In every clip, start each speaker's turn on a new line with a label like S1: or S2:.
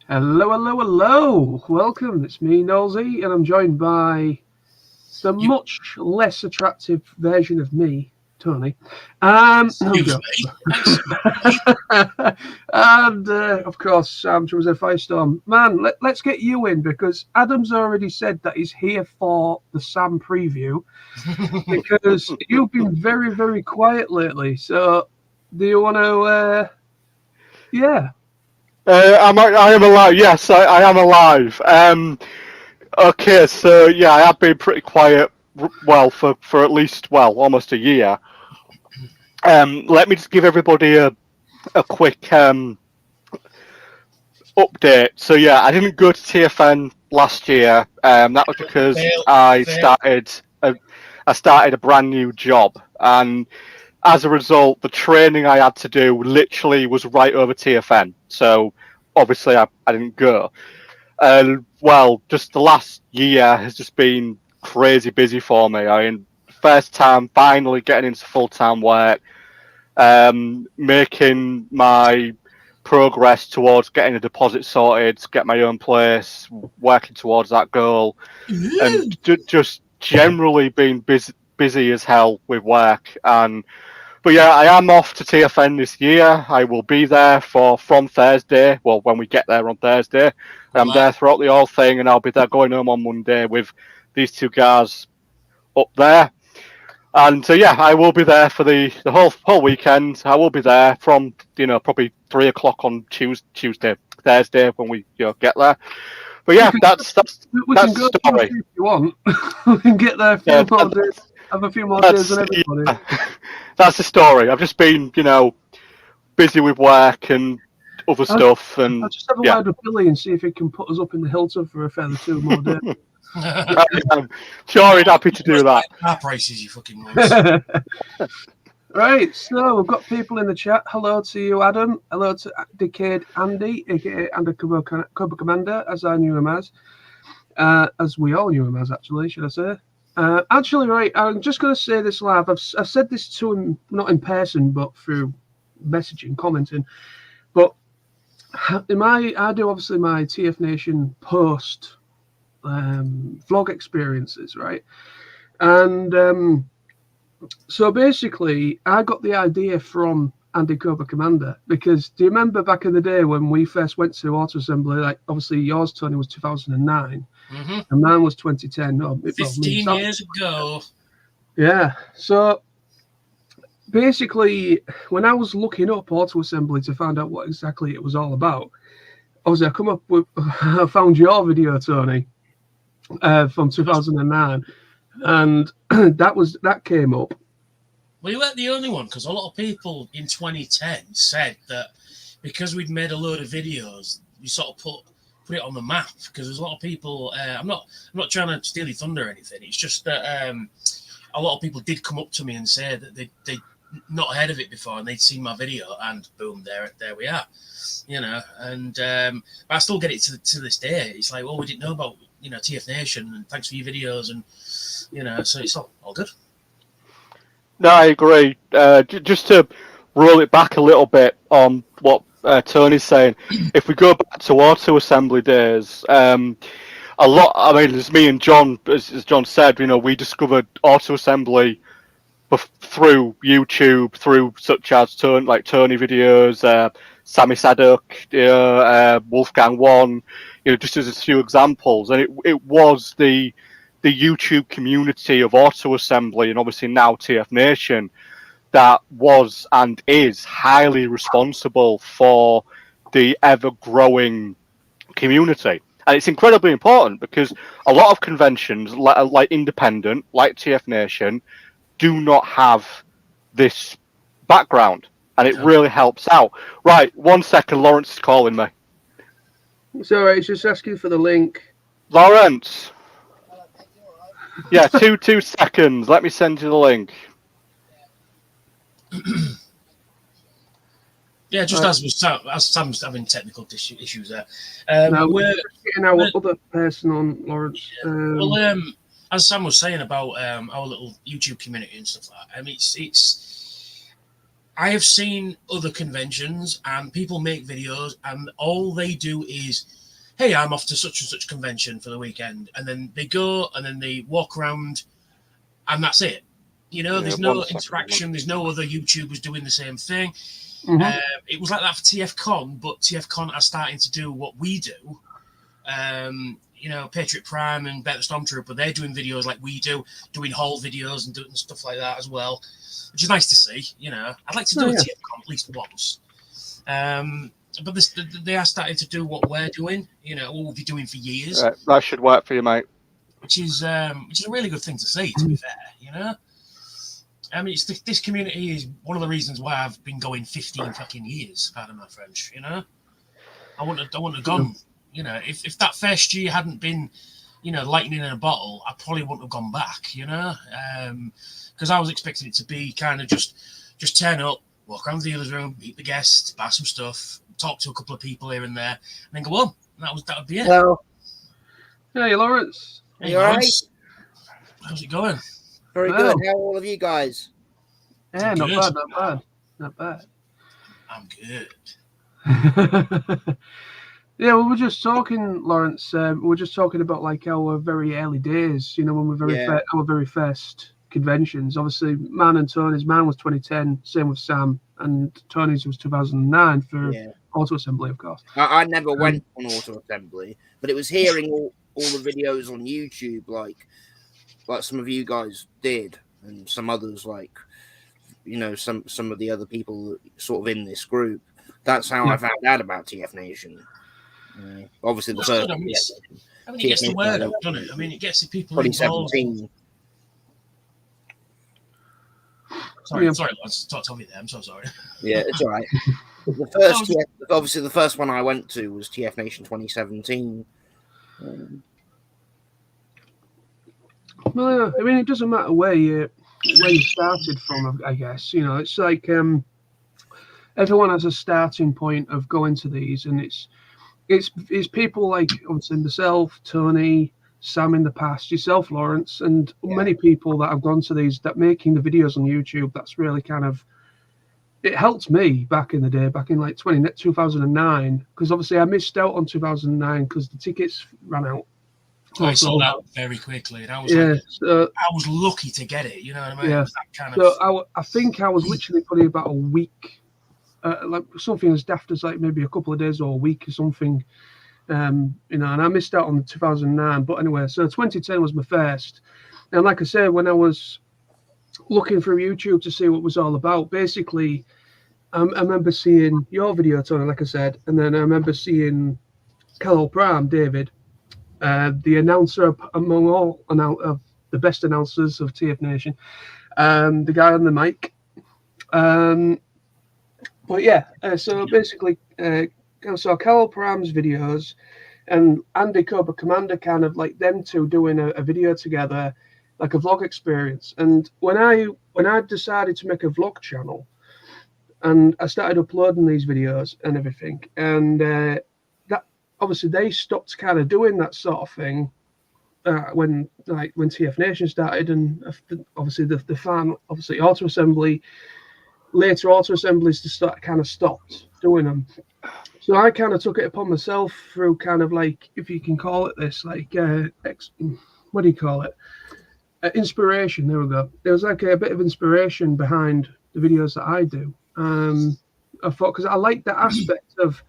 S1: Hello, hello, hello. Welcome. It's me, Nosy, and I'm joined by the much less attractive version of me, Tony. There we go. And of course, Sam from the Firestorm. Man, let's get you in because Adam's already said that he's here for the Sam preview because you've been very, very quiet lately. So, do you want to? Yeah.
S2: I am alive. Yes, I am alive. Okay, so yeah, I have been pretty quiet. Well, for at least almost a year. Let me just give everybody a quick update. So yeah, I didn't go to TFN last year. That was because I started a brand new job, and as a result, the training I had to do literally was right over TFN. So obviously, I didn't go. Just the last year has just been crazy busy for me. I mean, first time finally getting into full time work, making my progress towards getting a deposit sorted, get my own place, working towards that goal, and just generally being busy as hell with work. But yeah, I am off to TFN this year. I will be there from Thursday. Well, when we get there on Thursday, I'm there throughout the whole thing, and I'll be there going home on Monday with these two guys up there. And so yeah, I will be there for the whole weekend. I will be there from probably 3 o'clock on Thursday when we get there. But yeah, that's the story.
S1: If you want, we can get there a few more days. Have a few more days than everybody.
S2: Yeah, that's the story. I've just been, busy with work and other stuff. And
S1: I'll just have a word with Billy and see if he can put us up in the Hilton for a further 2 more days.
S2: I'm sure he'd happy to do that.
S3: Car prices, you fucking monster.
S1: Right, so we've got people in the chat. Hello to you, Adam. Hello to Decade Andy, aka Andy Cobra Commander, as I knew him as we all knew him as, actually, should I say. Right, I'm just going to say this live. I've said this to him, not in person, but through messaging, commenting. But I do obviously my TFNation post vlog experiences, right? And so basically, I got the idea from Andy Cobra Commander because do you remember back in the day when we first went to Auto Assembly? Like, obviously, yours, Tony, was 2009. And mine was 2010. No,
S3: 15 years ago.
S1: Yeah. So basically, when I was looking up Auto Assembly to find out what exactly it was all about, obviously I found your video, Tony, from 2009, and that came up.
S3: Well, you weren't the only one, because a lot of people in 2010 said that because we'd made a load of videos, we sort of put it on the map, because there's a lot of people. I'm not trying to steal your thunder or anything. It's just that a lot of people did come up to me and say that they'd not heard of it before and they'd seen my video, and boom, there we are. And but I still get it to this day. It's like, well, we didn't know about TFNation, and thanks for your videos, and so it's all good.
S2: No, I agree. Just to roll it back a little bit on what Tony's saying, if we go back to Auto Assembly days, a lot. I mean, as me and John, as John said, we discovered Auto Assembly through YouTube, through such as Tony videos, Sammy Sadok, Wolfgang One, just as a few examples, and it was the YouTube community of Auto Assembly, and obviously now TFNation, that was and is highly responsible for the ever-growing community. And it's incredibly important because a lot of conventions, like Independent, like TFNation, do not have this background, and it really helps out. Right, 1 second, Lawrence is calling me.
S1: It's all right, it's just asking for the link.
S2: Lawrence. Yeah, two seconds. Let me send you the link.
S3: Yeah, just as Sam's having technical issues there.
S1: We're getting our other person on, Lawrence.
S3: As Sam was saying about our little YouTube community and stuff like that, I mean, it's I have seen other conventions and people make videos and all they do is, hey, I'm off to such and such convention for the weekend. And then they go and then they walk around and that's it. You know, there's no interaction. There's no other YouTubers doing the same thing.
S1: Mhm.
S3: It was like that for TFCon, but TFCon are starting to do what we do. You know, Patriot Prime and Bet the Stormtrooper, they're doing videos like we do, doing haul videos and doing stuff like that as well, which is nice to see. You know, I'd like to do a TFCon at least once. But they are starting to do what we're doing. You know, what we've been doing for years.
S2: That should work for you, mate.
S3: Which is a really good thing to see. To be fair, you know. I mean, this community is one of the reasons why I've been going 15 fucking years. Pardon my French. You know, I wouldn't have gone. You know, if that first year hadn't been, you know, lightning in a bottle, I probably wouldn't have gone back. You know, because I was expecting it to be kind of just turn up, walk around the dealer's room, meet the guests, buy some stuff, talk to a couple of people here and there, and then go home. That would be it.
S4: Hello.
S1: Hey, Lawrence.
S3: Hey,
S4: You all right?
S3: How's it going?
S4: Very
S1: Well.
S4: good. How are all of you guys?
S1: Yeah,
S3: Good.
S1: not bad.
S3: I'm good.
S1: Yeah, we were just talking, Lawrence. We were just talking about like our very early days. You know, when we our very first conventions. Obviously, mine and Tony's. Mine was 2010. Same with Sam, and Tony's was 2009 for Auto Assembly, of course.
S4: I never went on Auto Assembly, but it was hearing all the videos on YouTube, like some of you guys did, and some others, like, you know, some of the other people sort of in this group. That's how I found out about TFNation. Obviously, the first.
S3: I mean, it gets the word out, doesn't it? I mean, it gets the people involved.
S4: 2017.
S3: Sorry, lads. Talk to me there. I'm so sorry.
S4: Yeah, it's all right. The first, obviously, the first one I went to was TFNation 2017.
S1: Well, I mean, it doesn't matter where you started from. I guess, you know, it's like everyone has a starting point of going to these, and it's people like obviously myself, Tony, Sam in the past, yourself, Lawrence, and many people that have gone to these, that making the videos on YouTube. That's really kind of, it helped me back in the day, back in like 2009, because obviously I missed out on 2009 because the tickets ran out.
S3: I sold out very quickly, and I was I was lucky to get it. You know what I mean?
S1: Yeah.
S3: It was that kind of...
S1: I think I was literally probably about a week, like something as daft as like maybe a couple of days or a week or something. You know, and I missed out on the 2009. But anyway, so 2010 was my first. And like I said, when I was looking through YouTube to see what it was all about, basically, I remember seeing your video, Tony, like I said, and then I remember seeing Carol Prime, David, the announcer among all of the best announcers of TFNation, the guy on the mic. But yeah, so basically, I saw Carol Prime's videos and Andy Cobra Commander, kind of like them two doing a video together, like a vlog experience. And when I decided to make a vlog channel, and I started uploading these videos and everything, and that obviously they stopped kind of doing that sort of thing when TFNation started, and obviously the fan, obviously Auto Assembly, later Auto Assemblies to start kind of stopped doing them. So I kind of took it upon myself through kind of like, if you can call it this, like what do you call it? Inspiration. There we go. There was like a bit of inspiration behind the videos that I do. I thought, because I like that aspect of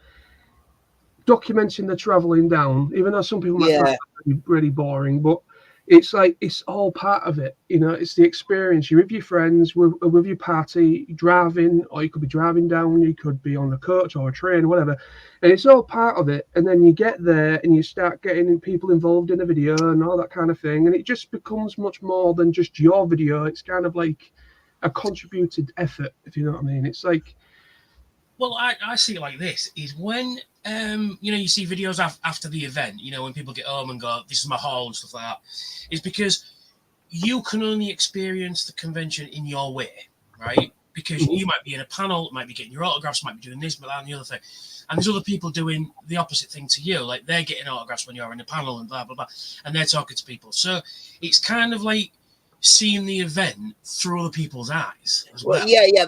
S1: documenting the traveling down, even though some people might find that really boring, but it's like, it's all part of it. You know, it's the experience. You're with your friends, with your party, driving, or you could be driving down, you could be on a coach or a train, whatever. And it's all part of it. And then you get there and you start getting people involved in the video and all that kind of thing. And it just becomes much more than just your video. It's kind of like a contributed effort, if you know what I mean. It's like...
S3: Well, I see it like this, is when, you know, you see videos after the event, you know, when people get home and go, this is my haul and stuff like that, is because you can only experience the convention in your way, right? Because you might be in a panel, might be getting your autographs, might be doing this, but that and the other thing. And there's other people doing the opposite thing to you, like they're getting autographs when you're in a panel and blah, blah, blah, and they're talking to people. So it's kind of like seeing the event through other people's eyes as well.
S4: Yeah.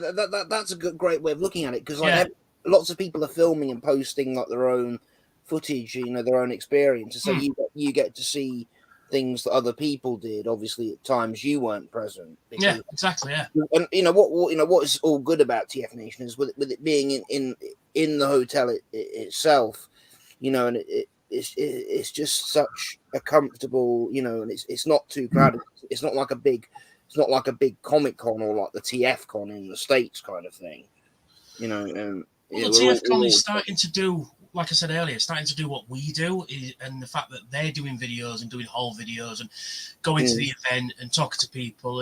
S4: That's a great way of looking at it, because like
S3: Yeah.
S4: lots of people are filming and posting like their own footage, their own experiences. So you get to see things that other people did. Obviously, at times you weren't present.
S3: Yeah, exactly. Yeah.
S4: And what is all good about TF Nation is with it being in the hotel itself, and it's just such a comfortable, and it's not too crowded. It's not like a big Comic Con or like the TF Con in the States kind of thing,
S3: Well, the TF Con is starting to do, like I said earlier, starting to do what we do, and the fact that they're doing videos and doing whole videos and going to the event and talking to people.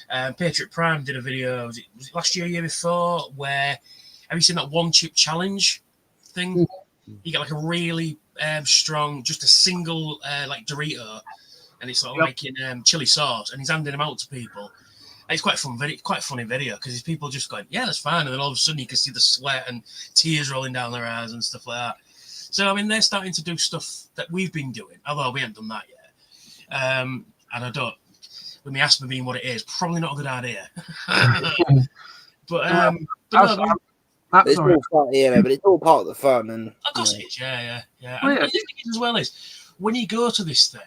S3: And Patriot Prime did a video, was it last year before, where, have you seen that one chip challenge thing? You get like a really strong, just a single like Dorito, and it's sort of like in chili sauce, and he's handing them out to people. And it's quite a fun video, quite a funny video, because there's people just going, yeah, that's fine, and then all of a sudden you can see the sweat and tears rolling down their eyes and stuff like that. So I mean, they're starting to do stuff that we've been doing, although we haven't done that yet. And I don't, with my asthma being what it is, probably not a good idea. But
S4: it's all fun, but it's all part of the fun. And
S3: of course it is, yeah. And the thing is as well is, when you go to this thing,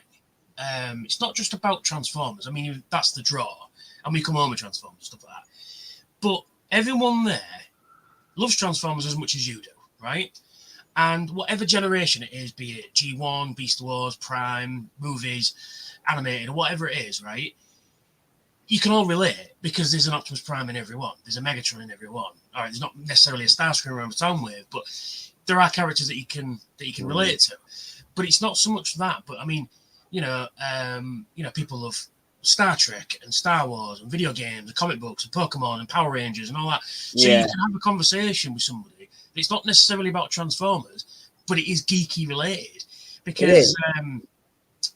S3: it's not just about Transformers. I mean, that's the draw, and we come home with Transformers and stuff like that. But everyone there loves Transformers as much as you do, right? And whatever generation it is, be it G1, Beast Wars, Prime, movies, animated, or whatever it is, right? You can all relate, because there's an Optimus Prime in every one. There's a Megatron in every one. All right, there's not necessarily a Starscream or a Soundwave, but there are characters that you can relate to. But it's not so much that. But I mean, people love Star Trek and Star Wars and video games and comic books and Pokemon and Power Rangers and all that. So you can have a conversation with somebody. It's not necessarily about Transformers, but it is geeky related. Because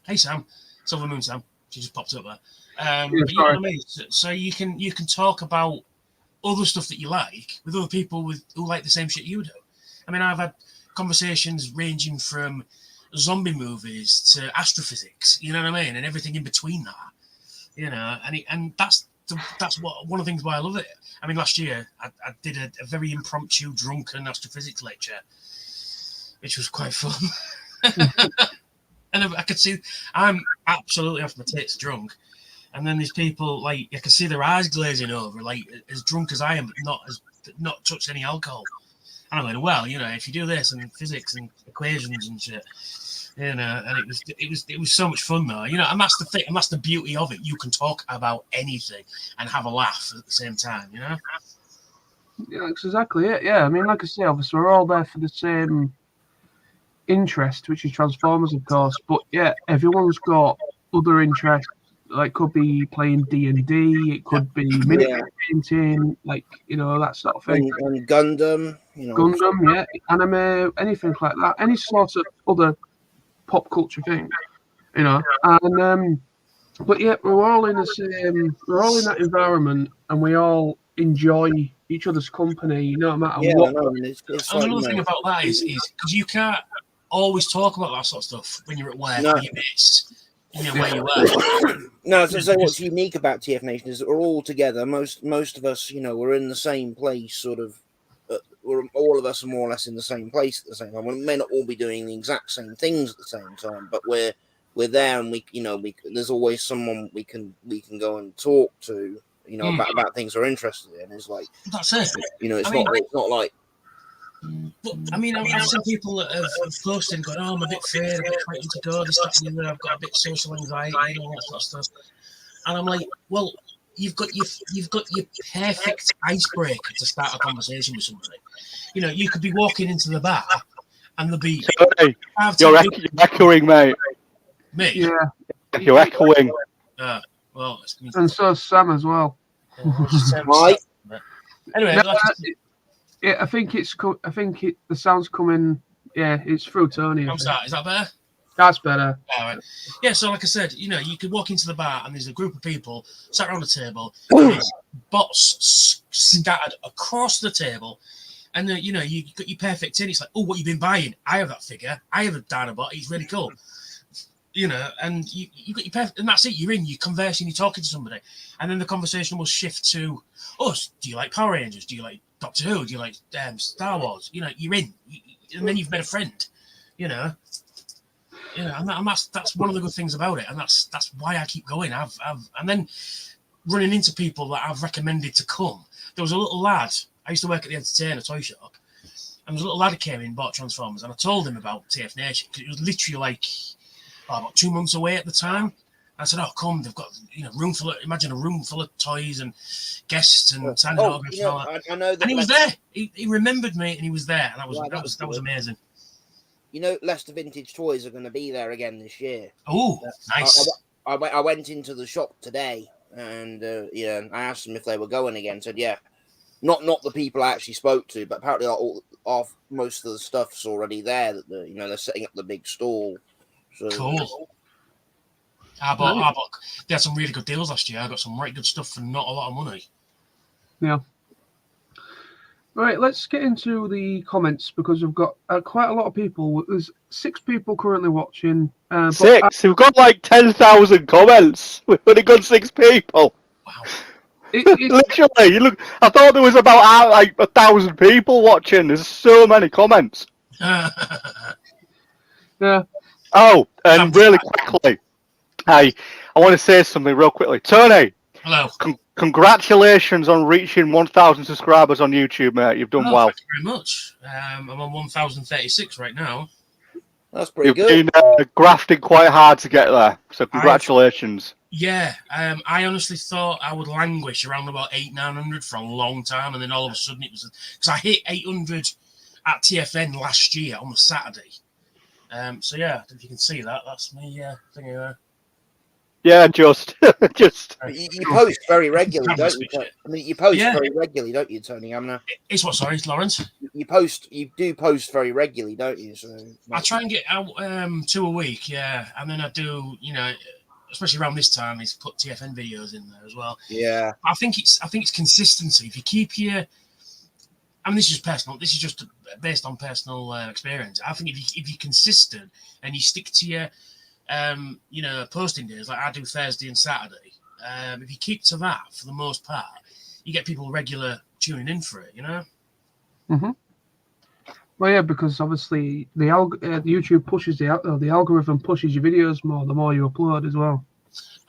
S3: hey Sam, Silver Moon Sam, she just popped up there. But you know what I mean? So you can talk about other stuff that you like with other people who like the same shit you do. I mean, I've had conversations ranging from zombie movies to astrophysics, you know what I mean, and everything in between that, and that's what one of the things why I love it. I mean, last year I did a very impromptu drunken astrophysics lecture, which was quite fun. And I could see I'm absolutely off my tits drunk. And then these people, like, I can see their eyes glazing over, like, as drunk as I am, but not touched any alcohol. And I'm like, well, if you do this and physics and equations and shit, and it was so much fun though, and that's the thing, and that's the beauty of it. You can talk about anything and have a laugh at the same time, Yeah,
S1: that's exactly it. Yeah, I mean, like I say, obviously we're all there for the same interest, which is Transformers, of course. But yeah, everyone's got other interests. Like, could be playing D&D, it could be miniature painting, like, that sort of thing.
S4: And Gundam,
S1: Gundam, anime, anything like that. Any sort of other pop culture thing, And but yeah, we're all in that environment, and we all enjoy each other's company, no matter what.
S3: And another thing about that is because you can't always talk about that sort of stuff when you're at work with your mates. Where you work.
S4: No, so what's unique about TF Nation is that we're all together. Most of us, we're in the same place, sort of. All of us are more or less in the same place at the same time. We may not all be doing the exact same things at the same time, but we're there, and there's always someone we can go and talk to, about things we're interested in. It's like
S3: that's it.
S4: It's not like.
S3: But I mean, I've seen people that have posted and gone, "Oh, I'm a bit afraid, a bit frightened to go. This, that, and the other. I've got a bit of social anxiety, all that sort of stuff." And I'm like, "Well, you've got your perfect icebreaker to start a conversation with somebody. You could be walking into the bar, and there'll be
S2: you're echoing, mate.
S3: Me?
S1: Yeah,
S2: you're echoing.
S3: Well,
S1: and so is Sam as well.
S4: Right.
S3: Anyway.
S1: Yeah, I think the sound's coming. Yeah, it's through Tony.
S3: How's that? Is that better?
S1: That's better.
S3: All right. Yeah, so like I said, you could walk into the bar and there's a group of people sat around a table, and there's bots scattered across the table, and you got your perfect tin. It's like, oh, what you been buying? I have that figure. I have a Dinobot. He's really cool. you know, and you got your perfect, and that's it. You're in, you're conversing, you're talking to somebody, and then the conversation will shift to, oh, do you like Power Rangers? Do you like Doctor Who? Do you like Star Wars? You know, you're in, and then you've met a friend, you know. And that's one of the good things about it, and that's why I keep going. I've and then running into people that I've recommended to come. There was a little lad. I used to work at the Entertainer toy shop, and there was a little lad who came in, bought Transformers, and I told him about TFNation because it was literally like about 2 months away at the time. I said, "Oh, come! They've got imagine a room full of toys and guests and signing autographs and all that."
S4: I know that,
S3: and he was there. He remembered me, and he was there, and that was amazing.
S4: You know, Leicester Vintage Toys are going to be there again this year.
S3: Oh, nice.
S4: I went into the shop today, and I asked them if they were going again. Said, yeah. Not the people I actually spoke to, but apparently most of the stuff's already there. That they're setting up the big stall. So,
S3: cool. I bought. They had some really good deals last year. I got some right good stuff for not a lot of money.
S1: Yeah. Right, let's get into the comments because we've got quite a lot of people. There's 6 people currently watching.
S2: 6? We've got like 10,000 comments. We've only got 6 people.
S3: Wow.
S2: Literally, you look. I thought there was about like 1,000 people watching. There's so many comments.
S1: Yeah.
S2: Oh, and really quickly, I want to say something real quickly. Tony.
S3: Hello.
S2: Congratulations on reaching 1,000 subscribers on YouTube, mate. You've done well.
S3: Thank you very much. I'm on 1,036 right now.
S4: That's pretty
S2: You've
S4: good.
S2: been grafting quite hard to get there, so congratulations.
S3: I honestly thought I would languish around about 800-900 for a long time, and then all of a sudden it was because I hit 800 at TFN last year on the Saturday. So yeah, if you can see that, that's me thing here.
S2: Yeah, just.
S4: You post very regularly, don't you? I mean, you post very regularly, don't you, Tony?
S3: It's what? Sorry, Lawrence.
S4: You do post very regularly, don't you? So
S3: I try and get out 2 a week, and then I do, especially around this time, is put TFN videos in there as well.
S4: Yeah,
S3: I think it's consistency. If you keep your, this is personal. This is just based on personal experience. I think if you're consistent and you stick to your posting days like I do Thursday and Saturday. If you keep to that for the most part, you get people regular tuning in for it.
S1: Mm-hmm. Well, yeah, because obviously the YouTube pushes the algorithm pushes your videos more the more you upload as well.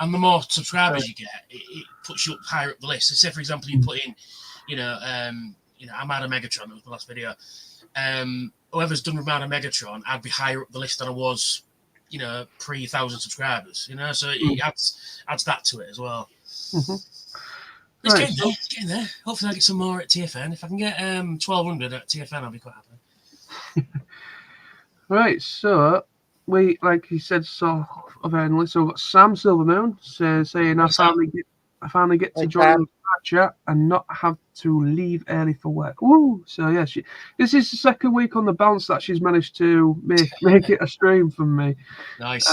S3: And the more subscribers you get, it puts you up higher up the list. So say for example you put in, I'm at a Megatron. That was the last video. Whoever's done with Mad Megatron, I'd be higher up the list than I was. Pre-1,000 subscribers, so it adds that to it as well.
S1: Mm-hmm.
S3: It's getting there. Hopefully, I get some more at TFN. If I can get 1,200 at TFN, I'll be quite happy.
S1: Right, so we, like he said, so we've got Sam Silvermoon saying, I finally get to join the chat and not have to leave early for work. Woo! So yeah, this is the second week on the bounce that she's managed to make it a stream from me.
S3: Nice.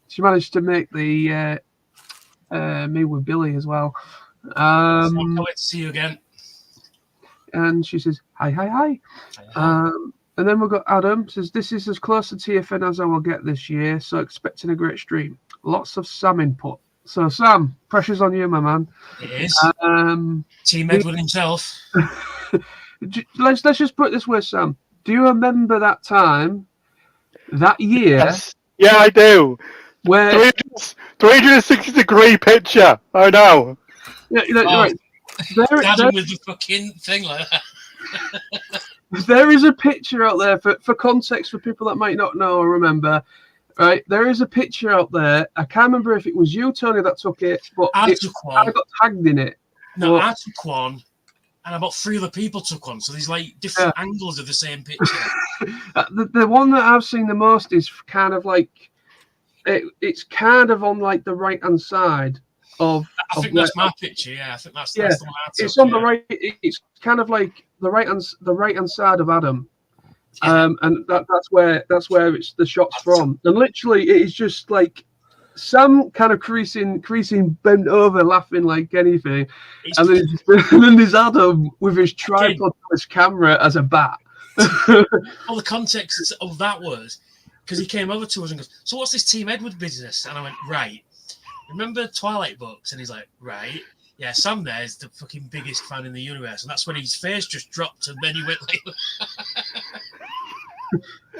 S1: She managed to make the me with Billy as well.
S3: I can't wait to see you again.
S1: And she says, hi. And then we've got Adam says, this is as close to TFN as I will get this year, so expecting a great stream. Lots of Sam input. So Sam, pressure's on you, my man.
S3: It is. Team Edward himself.
S1: Let's just put it this way, Sam. Do you remember that time, that year?
S2: Yes. Yeah, I do.
S1: Where
S2: 360-degree picture. I know.
S1: Yeah, right.
S3: With the fucking thing like that.
S1: There is a picture out there for context for people that might not know or remember. Right, there is a picture out there. I can't remember if it was you, Tony, that took it, but I got tagged in it.
S3: No, I took one, and about 3 other people took one. So there's like different angles of the same picture.
S1: The one that I've seen the most is kind of like it's kind of on like the right hand side of.
S3: I think that's my picture. Yeah, I think that's the one I took.
S1: It's on the right. It's kind of like the right hand side of Adam. And that's where it's the shots from, and literally it is just like Sam kind of creasing bent over laughing like anything, and then there's Adam with his tripod his camera as a bat.
S3: All the context of that was because he came over to us and goes, "So what's this Team Edward business?" And I went, "Right. Remember Twilight books?" And he's like, "Right. Yeah, Sam there is the fucking biggest fan in the universe." And that's when his face just dropped and then he went like...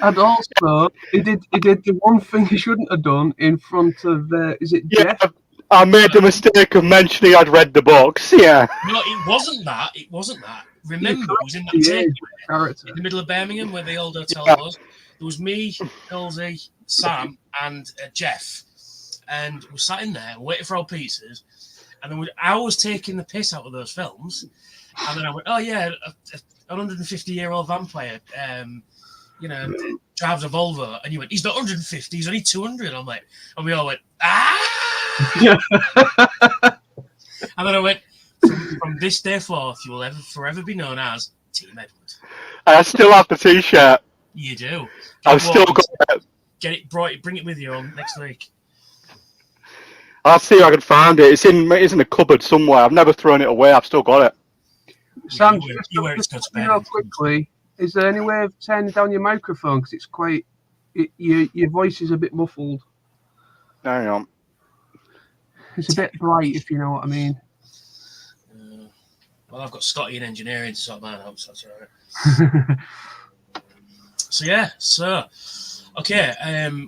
S1: And also, he did the one thing he shouldn't have done in front of, is it
S2: Yeah,
S1: Jeff?
S2: I made the mistake of mentioning I'd read the books. Yeah.
S3: No, it wasn't that. It wasn't that. Remember, it was in that
S1: Yeah,
S3: takeaway
S1: character.
S3: in the middle of Birmingham where the old hotel was. There was me, Elsie, Sam, and Jeff. And we sat in there waiting for our pizzas. And then I was taking the piss out of those films. And then I went, "Oh, yeah, a 150-year-old vampire, drives a Volvo." And you went, "He's not 150, he's only 200. I'm like, and we all went, "Ah!" And then I went, from this day forth, you will forever be known as Team Edward.
S2: I still have the T-shirt.
S3: You do.
S2: I've still got it.
S3: Get it, bring it with you on next week.
S2: I'll see if I can find it. It's in a cupboard somewhere. I've never thrown it away. I've still got it.
S1: Sam,
S3: you wear it to go to bed.
S1: Quickly, is there any way of turning down your microphone? Because it's quite, your voice is a bit muffled.
S2: Hang on.
S1: It's a bit bright, if you know what I mean.
S3: Well, I've got Scotty in engineering to sort mine out, so that's all right. Okay.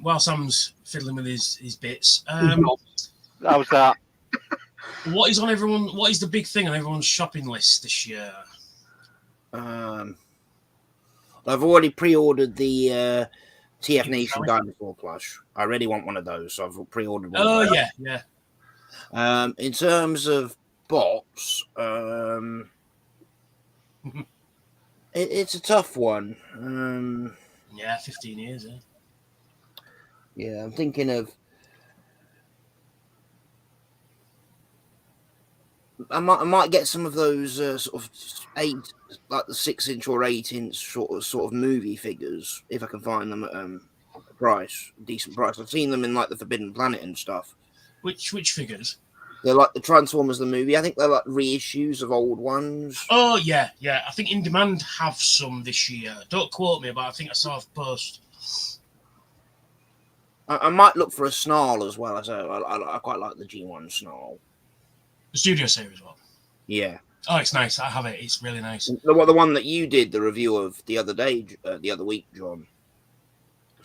S3: While Sam's fiddling with his bits,
S2: That was that.
S3: what is the big thing on everyone's shopping list this year?
S4: I've already pre-ordered the TFNation Dinosaur plush. I really want one of those, so I've pre-ordered one.
S3: Oh, yeah.
S4: In terms of bots, it's a tough one.
S3: 15 years, yeah.
S4: Yeah, I'm thinking of... I might get some of those sort of 8, like the 6-inch or 8-inch sort of movie figures, if I can find them at a decent price. I've seen them in like the Forbidden Planet and stuff.
S3: Which figures?
S4: They're like the Transformers the movie. I think they're like reissues of old ones.
S3: Oh yeah. I think In Demand have some this year. Don't quote me, but I think I saw a post.
S4: I might look for a Snarl as well. I quite like the G1 Snarl.
S3: The Studio Series one.
S4: Yeah.
S3: Oh, it's nice. I have it. It's really nice.
S4: The one that you did the review of the other week, John.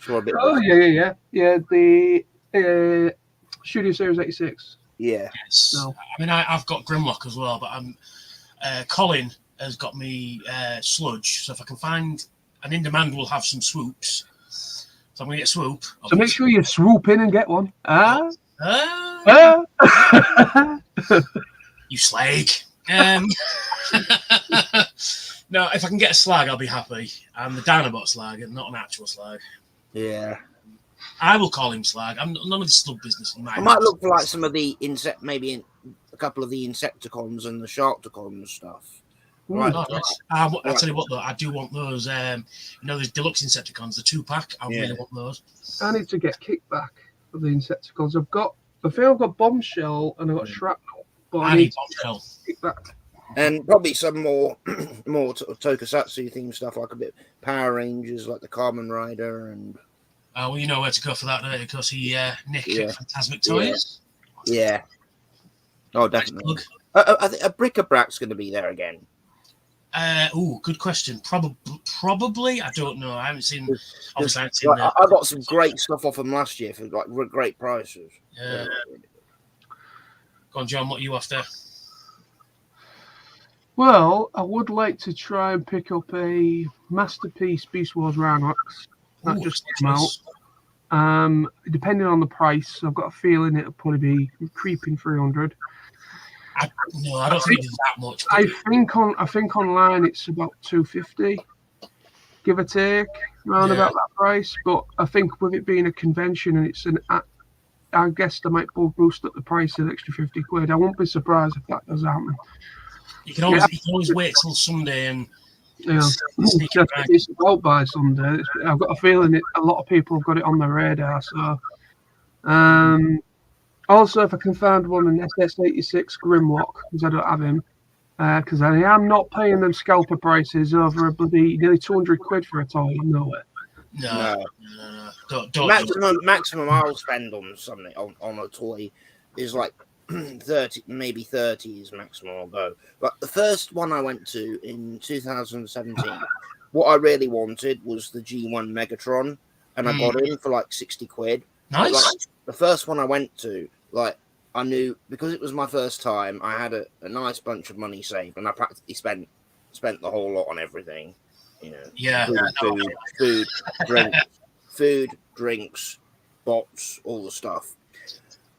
S4: Saw a bit.
S1: Yeah. The Studio Series 86.
S4: Yeah.
S3: Yes.
S1: No.
S3: I mean, I've got Grimlock as well, but Colin has got me Sludge. So if I can find an In Demand, will have some swoops. So I'm going to get Swoop.
S1: So make sure you swoop in and get one.
S3: You slag. No, if I can get a slag, I'll be happy. I'm the Dinobot slag and not an actual slag.
S4: Yeah.
S3: I will call him slag. I'm none of this slug business in my
S4: I might look for like some of the maybe a couple of the Insecticons and the Sharkticons stuff. Right.
S3: Oh, nice. I'll tell you what, though, I do want those. Those deluxe Insecticons, the 2-pack. I really want those.
S1: I need to get kickback of the Insecticons. I think I've got Bombshell and I've got Shrapnel, but I need
S3: Bombshell.
S1: Kickback.
S4: And probably some more Tokusatsu themed stuff, like a bit Power Rangers, like the Kamen Rider, and.
S3: Well, you know where to go for that, don't you? Because Nick at Phantasmic Toys.
S4: Yeah. Oh, definitely. I think a bric-a-brac's going to be there again.
S3: Good question. Probably. I don't know. I haven't seen. Obviously, I haven't seen.
S4: I got some great stuff off them last year for like great prices.
S3: Yeah. Go on, John. What are you after?
S1: Well, I would like to try and pick up a Masterpiece Beast Wars Rhinox. That just came out. Depending on the price, I've got a feeling it'll probably be creeping 300.
S3: I don't think it's that much.
S1: I think online it's about 250, give or take, around about that price. But I think with it being a convention and I guess they might boost up the price an extra 50 quid. I won't be surprised if that does happen.
S3: You can always wait till Sunday and.
S1: It's out by Sunday. I've got a feeling a lot of people have got it on their radar. So, also, if I can find one in SS86 Grimlock, because I don't have him, because I am not paying them scalper prices over a bloody nearly 200 quid for a toy. No way.
S3: No. Don't.
S4: Maximum I'll spend on something on a toy is like 30, maybe 30 is maximum I'll go. But the first one I went to in 2017, what I really wanted was the G1 Megatron, and I got him for like 60 quid.
S3: Nice.
S4: But, like, the first one I went to, like, I knew because it was my first time, I had a nice bunch of money saved, and I practically spent the whole lot on everything. You know,
S3: Yeah.
S4: food, drinks, bots, all the stuff.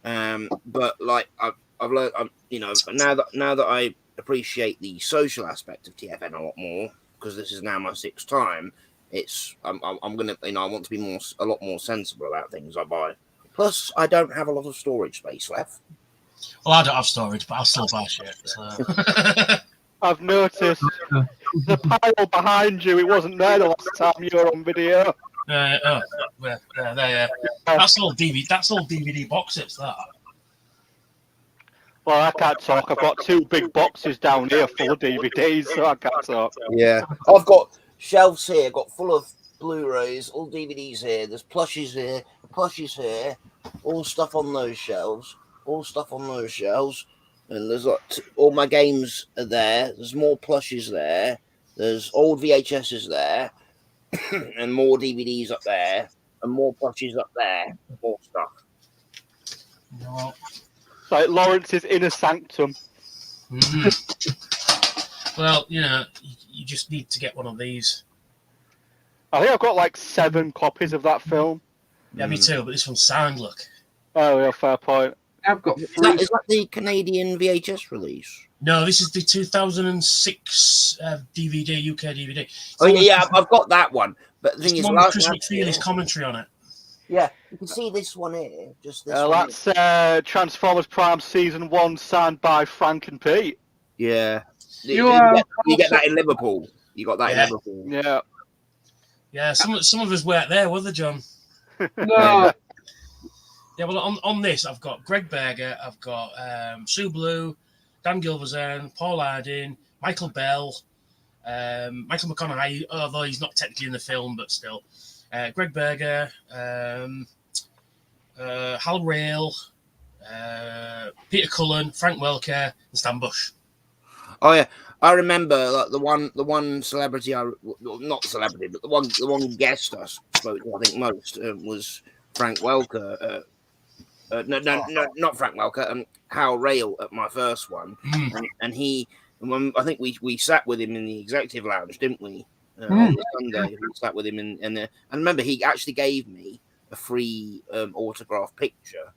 S4: But like I've learned, you know, now that I appreciate the social aspect of TFN a lot more, because this is now my 6th time. I'm gonna, you know, I want to be a lot more sensible about things I buy. Plus, I don't have a lot of storage space left.
S3: Well, I don't have storage, but I'll still buy shit. So.
S2: I've noticed the pile behind you. It wasn't there the last time you were on video.
S3: There. That's all DVD. That's all DVD box sets. That.
S2: Well, I can't talk. I've got 2 big boxes down here full of DVDs, so I can't talk.
S4: Yeah, I've got shelves here, got full of Blu-rays, all DVDs here. There's plushies here, all stuff on those shelves, and there's like all my games are there. There's more plushies there. There's old VHSs there, and more DVDs up there, and more plushies up there, more stuff.
S3: No.
S2: It's like Lawrence's inner sanctum.
S3: Well, you know, you just need to get one of these.
S2: I think I've got like 7 copies of that film.
S3: Yeah, me too, but this one's sound, look.
S2: Oh, yeah, fair point.
S1: I've got 3.
S4: Is that the Canadian VHS release?
S3: No, this is the 2006 DVD, UK DVD.
S4: Oh, yeah, I've got that one. But the thing is,
S3: Chris McFeely's commentary on it.
S4: Yeah, you can see this one here. Just this one.
S2: That's Transformers Prime Season 1, signed by Frank and Pete.
S4: Yeah.
S1: You
S4: get that in Liverpool. You got that in Liverpool.
S2: Yeah.
S3: Yeah, some of us weren't there, were they, John?
S1: No.
S3: Yeah, well, on this, I've got Greg Berger, I've got Sue Blue, Dan Gilvezan, Paul Harding, Michael Bell, Michael McConaughey, although he's not technically in the film, but still. Greg Berger, Hal Rail, Peter Cullen, Frank Welker, and Stan Bush.
S4: Oh yeah, I remember like the one celebrity not celebrity, but the one guest I spoke to, I think most was Frank Welker. No, not Frank Welker. Hal Rail at my first one, and I think we sat with him in the executive lounge, didn't we? On the Sunday, we sat with him and I remember he actually gave me a free autograph picture.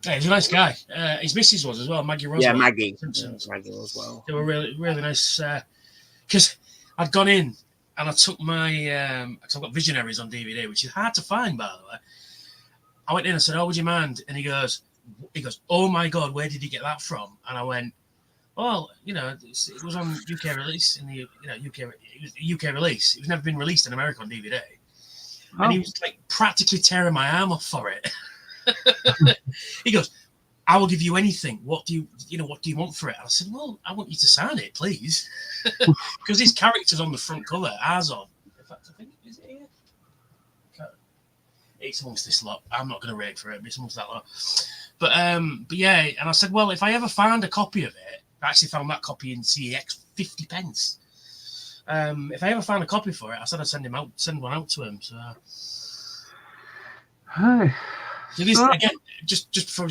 S3: Yeah, he's a nice guy. His missus was as well, Maggie Roswell.
S4: Yeah, Maggie Roswell.
S3: They were really nice. Because I'd gone in and I took my, because I've got Visionaries on DVD, which is hard to find, by the way. I went in and said, "Oh, would you mind?" And he goes, "Oh my God, where did you get that from?" And I went, "Well, you know, it was on UK release in the UK release. It was never been released in America on DVD." Oh. And he was like practically tearing my arm off for it. He goes, "I will give you anything. What do you want for it?" I said, "Well, I want you to sign it, please," because his character's on the front cover. Ours on. In fact, I think is it here? It's amongst this lot. I'm not going to rate for it, but it's amongst that lot. But yeah, and I said, well, if I ever find a copy of it, I actually found that copy in CEX, 50 pence. If I ever found a copy for it, I said I'd send one out to him. So,
S1: Hi.
S3: So this again, just before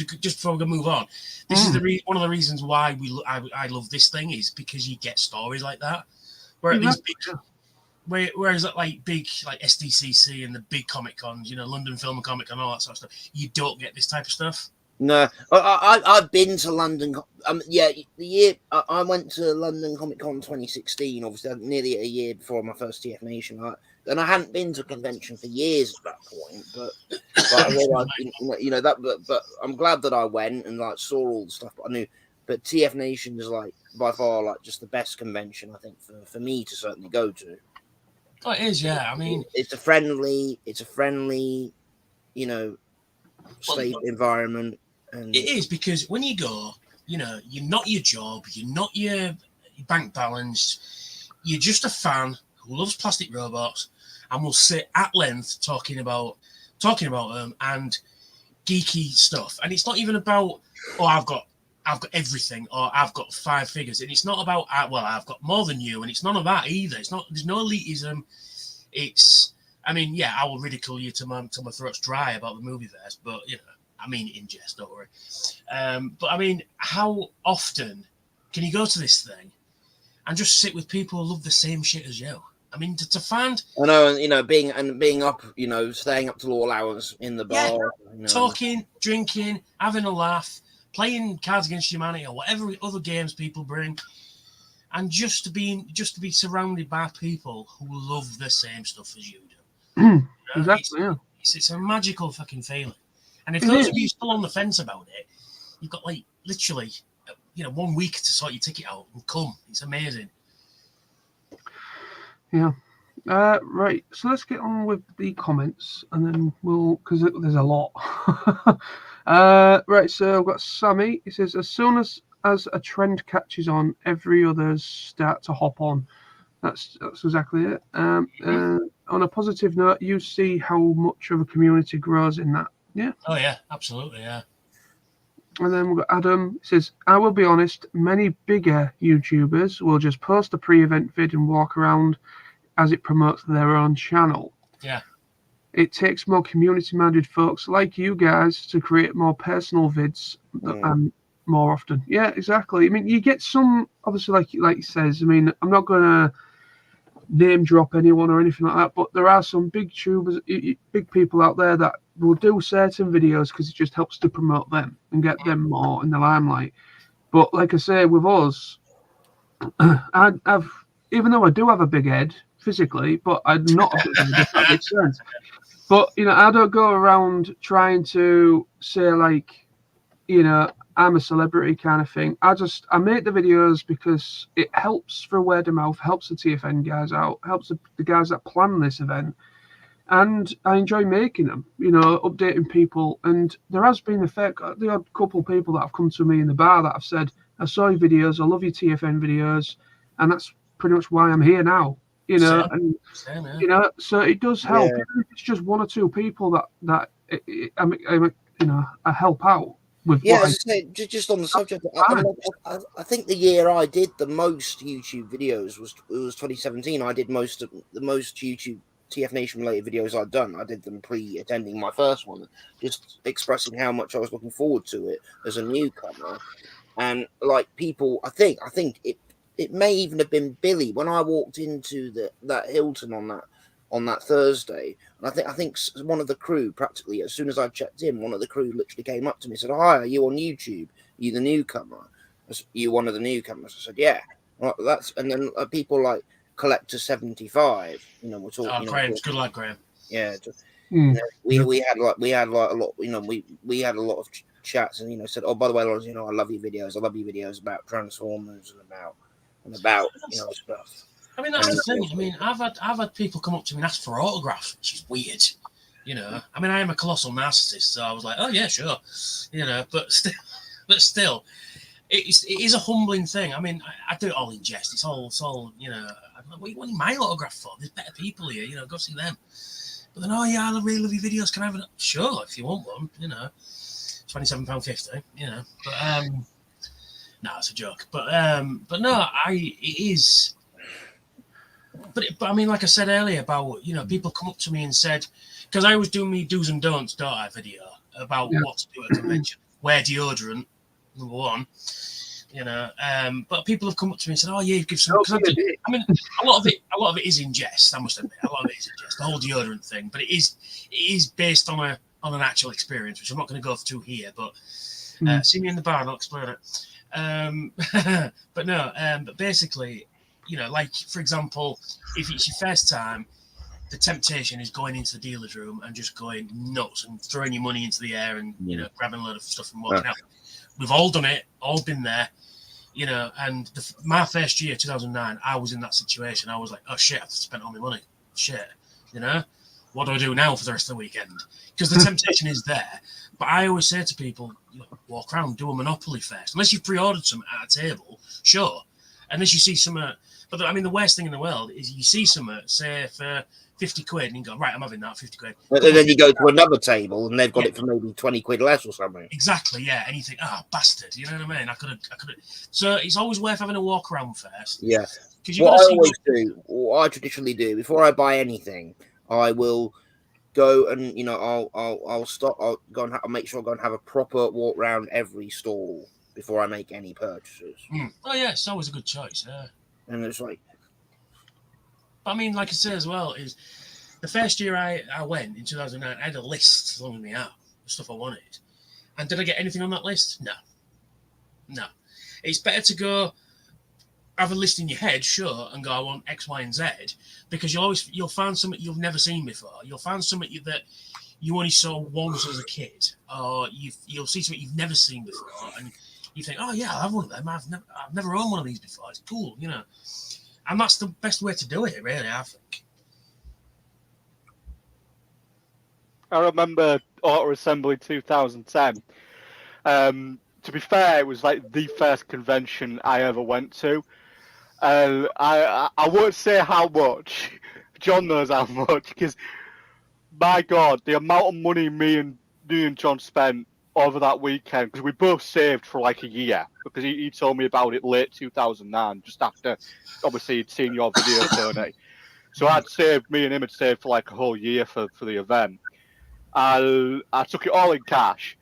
S3: we move on, this is one of the reasons why I love this thing is because you get stories like that, where at these big, whereas like big like SDCC and the big Comic Cons, London Film and Comic Con, all that sort of stuff, you don't get this type of stuff. No,
S4: I've been to London. The year I went to London Comic Con 2016, obviously nearly a year before my first TFNation, and I hadn't been to a convention for years at that point. But I realized, but I'm glad that I went and like saw all the stuff. But I knew, but TFNation is like by far like just the best convention I think for me to certainly go to.
S3: Oh, it is, yeah. I mean,
S4: it's a friendly, safe environment. And
S3: it is because when you go, you're not your job, you're not your bank balance, you're just a fan who loves plastic robots, and we'll sit at length talking about them and geeky stuff. And it's not even about, oh, I've got everything, or I've got 5 figures. And it's not about, well, I've got more than you. And it's none of that either. It's not. There's no elitism. It's, I mean, yeah, I will ridicule you till my throat's dry about the movie verse, but you know, I mean it in jest, don't worry. But I mean, how often can you go to this thing and just sit with people who love the same shit as you? I mean, to find,
S4: I know, and you know, being up, you know, staying up till all hours in the bar,
S3: yeah,
S4: you know.
S3: talking, drinking, having a laugh, playing Cards Against Humanity or whatever other games people bring, and just to be surrounded by people who love the same stuff as you do. You know,
S1: Exactly.
S3: It's a magical fucking feeling. And if
S1: It
S3: those
S1: is.
S3: of you still on the fence about it, you've got like literally, 1 week to sort your ticket out and come. It's amazing.
S1: Yeah. Right. So let's get on with the comments, and then because there's a lot. Right. So I've got Sammy. He says, as soon as a trend catches on, every others start to hop on. That's exactly it. On a positive note, you see how much of a community grows in that. Yeah.
S3: Oh yeah, absolutely, yeah.
S1: And then we've got Adam. He says, I will be honest, many bigger YouTubers will just post a pre-event vid and walk around as it promotes their own channel.
S3: Yeah.
S1: It takes more community-minded folks like you guys to create more personal vids more often. Yeah, exactly. I mean, you get some, obviously, like he says, I mean, I'm not going to name drop anyone or anything like that, but there are some big tubers, big people out there that will do certain videos because it just helps to promote them and get them more in the limelight. But like I say, with us, I've even though I do have a big head physically, but I'm not a big head, if that makes sense. But I don't go around trying to say like, I'm a celebrity kind of thing. I make the videos because it helps for word of mouth, helps the TFN guys out, helps the guys that plan this event. And I enjoy making them, updating people. And there has been the odd couple of people that have come to me in the bar that have said, I saw your videos, I love your TFN videos. And that's pretty much why I'm here now,
S3: Same, yeah.
S1: So it does help.
S4: Yeah.
S1: Even if it's just 1 or 2 people that I help out.
S4: Yeah, as I say, just on the subject, I think the year I did the most YouTube videos was 2017. I did the most YouTube TFNation related videos I'd done. I did them pre-attending my first one, just expressing how much I was looking forward to it as a newcomer. And like people, I think it may even have been Billy when I walked into that Hilton on that Thursday, and I think one of the crew, practically as soon as I checked in, one of the crew literally came up to me and said, "Hi, are you on YouTube? Are you the newcomer? Are you one of the newcomers?" I said, "Yeah." Well, and then people like Collector 75, we're talking.
S3: Oh, Graham's good lad, Graham.
S4: Yeah, we had a lot. We had a lot of chats, and said, "Oh, by the way, Lawrence, I love your videos. I love your videos about Transformers and about stuff."
S3: I mean, that's the thing. I mean, I've had people come up to me and ask for autographs, which is weird. I mean, I am a colossal narcissist, so I was like, oh yeah, sure. But still, it is a humbling thing. I mean, I do it all in jest. It's all I'm like, what do you my autograph for? There's better people here. Go see them. But then, oh yeah, I really love your videos. Can I have it? Sure, if you want one. £27.50. But no, it's a joke. But no, it is. But I mean, like I said earlier about, people come up to me and said, because I was doing me do's and don'ts, don't I, video about what to do at a convention, wear deodorant, number one, but people have come up to me and said, oh yeah, give some, I mean, a lot of it is in jest, I must admit, a lot of it is in jest, the whole deodorant thing, but it is based on an actual experience, which I'm not going to go through here, but see me in the bar and I'll explain it. But no, but basically, like, for example, if it's your first time, the temptation is going into the dealer's room and just going nuts and throwing your money into the air and, grabbing a load of stuff and walking out. We've all done it, all been there, and my first year, 2009, I was in that situation. I was like, oh, shit, I've spent all my money. Shit, what do I do now for the rest of the weekend? Because the temptation is there. But I always say to people, walk around, do a Monopoly first. Unless you've pre-ordered some at a table, sure. Unless you see some But I mean, the worst thing in the world is you see something, say for 50 quid, and you go, right, I'm having that 50 quid.
S4: And then you go to another table and they've got it for maybe 20 quid less or something.
S3: Exactly, yeah. And you think, bastard, you know what I mean? I could have. So it's always worth having a walk around first.
S4: Yeah.
S3: Because
S4: What I always do, or I traditionally do, before I buy anything, I will go and I'll stop. I'll go and I'll make sure I go and have a proper walk around every stall before I make any purchases.
S3: Oh yeah, it's always a good choice. Yeah.
S4: And it's like,
S3: I mean, like I say as well, is the first year I went in 2009, I had a list as long as me out of stuff I wanted. And did I get anything on that list? No. It's better to go have a list in your head, sure, and go, I want X, Y, and Z, because you'll find something you've never seen before. You'll find something that you only saw once as a kid, or you'll see something you've never seen before, and you think, oh yeah, I'll have one of them. I've never owned one of these before. It's cool, And that's the best way to do it, really, I think.
S2: I remember Auto Assembly 2010. To be fair, it was like the first convention I ever went to. I won't say how much. John knows how much, because my God, the amount of money me and John spent over that weekend, because we both saved for like a year, because he told me about it late 2009, just after obviously he'd seen your video, Tony. So me and him had saved for like a whole year for the event. I took it all in cash.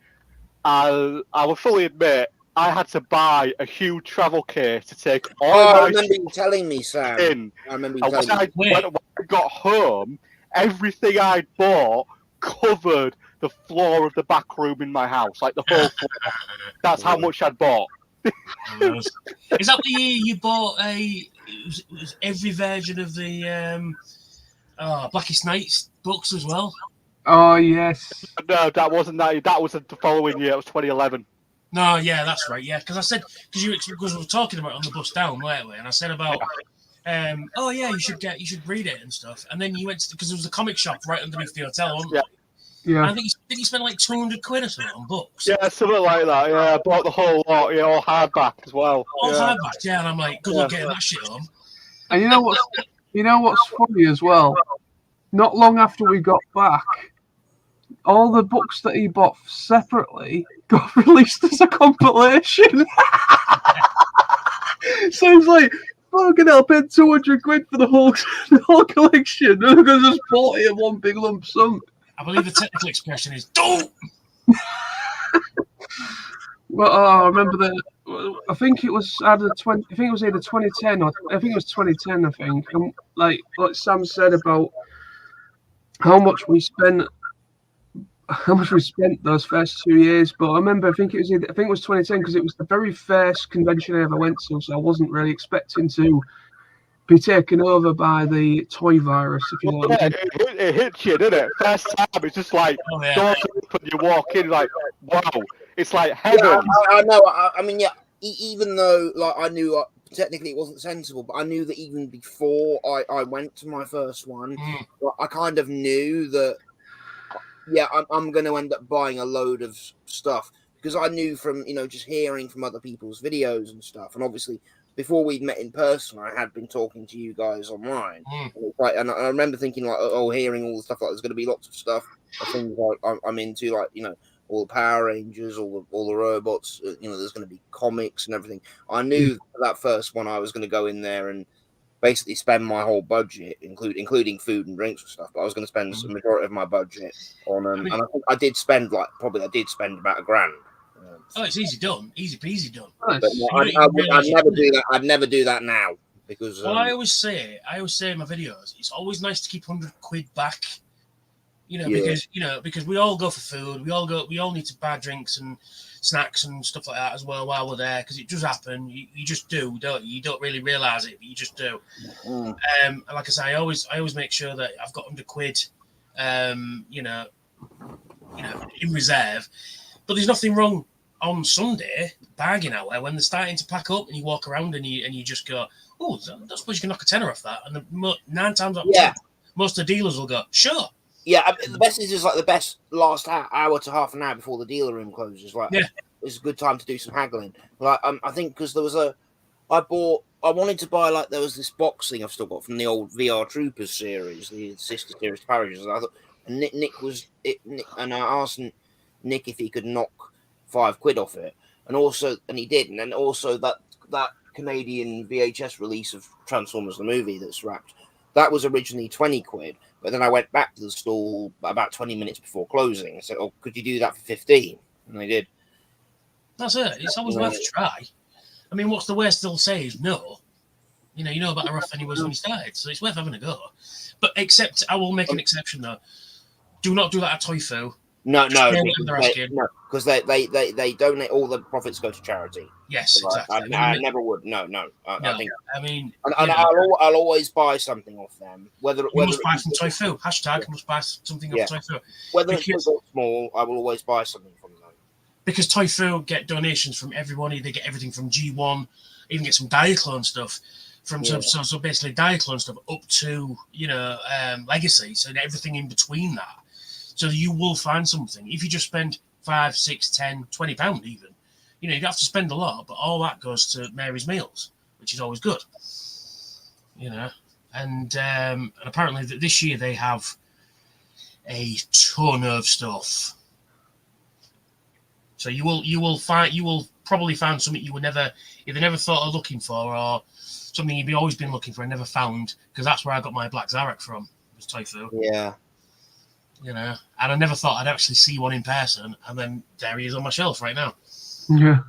S2: I will fully admit I had to buy a huge travel case to take all
S4: I
S2: my
S4: remember you telling me, Sam.
S2: in.
S4: I remember you
S2: And
S4: telling me.
S2: when I got home, everything I'd bought covered the floor of the back room in my house, like the whole floor. That's how much I'd bought.
S3: Is that the year you bought it was every version of the Blackest Nights books as well?
S1: Oh yes.
S2: No, that wasn't that. That was the following year. It was 2011.
S3: No, yeah, that's right. Yeah, because I said because we were talking about it on the bus down, weren't we? And I said about, oh yeah, you should read it and stuff. And then you went because there was a comic shop right underneath the hotel, wasn't there?
S1: Yeah.
S3: And I think you spend like 200 quid or something on books.
S2: Yeah, something like that. Yeah, I bought the whole lot. Yeah, all hardback as well.
S3: All hardback. Yeah, and I'm like, good luck getting that shit home.
S1: And you know what's funny as well? Not long after we got back, all the books that he bought separately got released as a compilation. So he's like, fucking hell, I paid 200 quid for the whole collection. And I just bought it in one big lump sum.
S3: I believe the technical expression is "don't."
S1: Well, I remember that. I think it was either 2010 or I think it was 2010. I think, and like Sam said about how much we spent those first 2 years. But I remember, I think it was 2010 because it was the very first convention I ever went to, so I wasn't really expecting to be taken over by the toy virus, if you know what I mean.
S2: It hits you, didn't it? First time, it's just like, doors open, you walk in, like, wow, it's like heaven.
S4: Yeah, I know. I mean, yeah, even though, like, I knew technically it wasn't sensible, but I knew that even before I went to my first one, I kind of knew that, yeah, I'm going to end up buying a load of stuff, because I knew from, just hearing from other people's videos and stuff, and obviously, before we'd met in person, I had been talking to you guys online. And I remember thinking, like, hearing all the stuff, like, there's going to be lots of stuff, things like I'm into, like, all the Power Rangers, all the robots, there's going to be comics and everything. I knew that first one I was going to go in there and basically spend my whole budget, including food and drinks and stuff, but I was going to spend the majority of my budget on them. And I think I did spend about $1,000.
S3: Oh, it's easy done, easy peasy done.
S1: Nice.
S4: But I'd never do that. I'd never do that now because.
S3: Well, I always say in my videos, it's always nice to keep 100 quid back. Because we all go for food. We all need to buy drinks and snacks and stuff like that as well while we're there, because it does happen. You just do, don't you? You don't really realise it, but you just do. And like I say, I always make sure that I've got 100 quid, in reserve. But there's nothing wrong on Sunday, bargain hour, when they're starting to pack up and you walk around and you just go, oh, I suppose you can knock a tenner off that. And 9 times out of 10, most of the dealers will go, sure.
S4: Yeah, the best is like the best last hour to half an hour before the dealer room closes. Like, it's a good time to do some haggling. Like, I think because there was I wanted to buy, like, there was this box thing I've still got from the old VR Troopers series, the sister series Parishes. I thought, and and I asked Nick if he could knock £5 off it, and he did, and then also that Canadian VHS release of Transformers the movie that's wrapped, that was originally £20, but then I went back to the stall about 20 minutes before closing and said, "Oh, could you do that for 15?" And they did.
S3: That's it. It's always worth a try. I mean, what's the worst they'll say is no. You know about how rough he was when he started, so it's worth having a go. But except, I will make an exception though. Do not do that at Toy Fu.
S4: No,
S3: because
S4: they donate, all the profits go to charity.
S3: Yes,
S4: So
S3: exactly.
S4: I never would. No. I think.
S3: I mean,
S4: I'll always buy something off them. Whether
S3: must buy from Toy Fu. # must buy something off Toy Fu.
S4: Whether it's big or small, I will always buy something from them.
S3: Because Toy Fu get donations from everyone. They get everything from G1, even get some Diaclone stuff from so basically Diaclone stuff up to Legacy, so everything in between that. So you will find something. If you just spend £5, £6, £10, £20 even, you have to spend a lot, but all that goes to Mary's Meals, which is always good. And apparently this year they have a ton of stuff. So you will probably find something you would either never thought of looking for, or something you've always been looking for and never found, because that's where I got my Black Zarek from, was Toy Fu.
S4: Yeah.
S3: And I never thought I'd actually see one in person, and then there he is on my shelf right now.
S1: Yeah.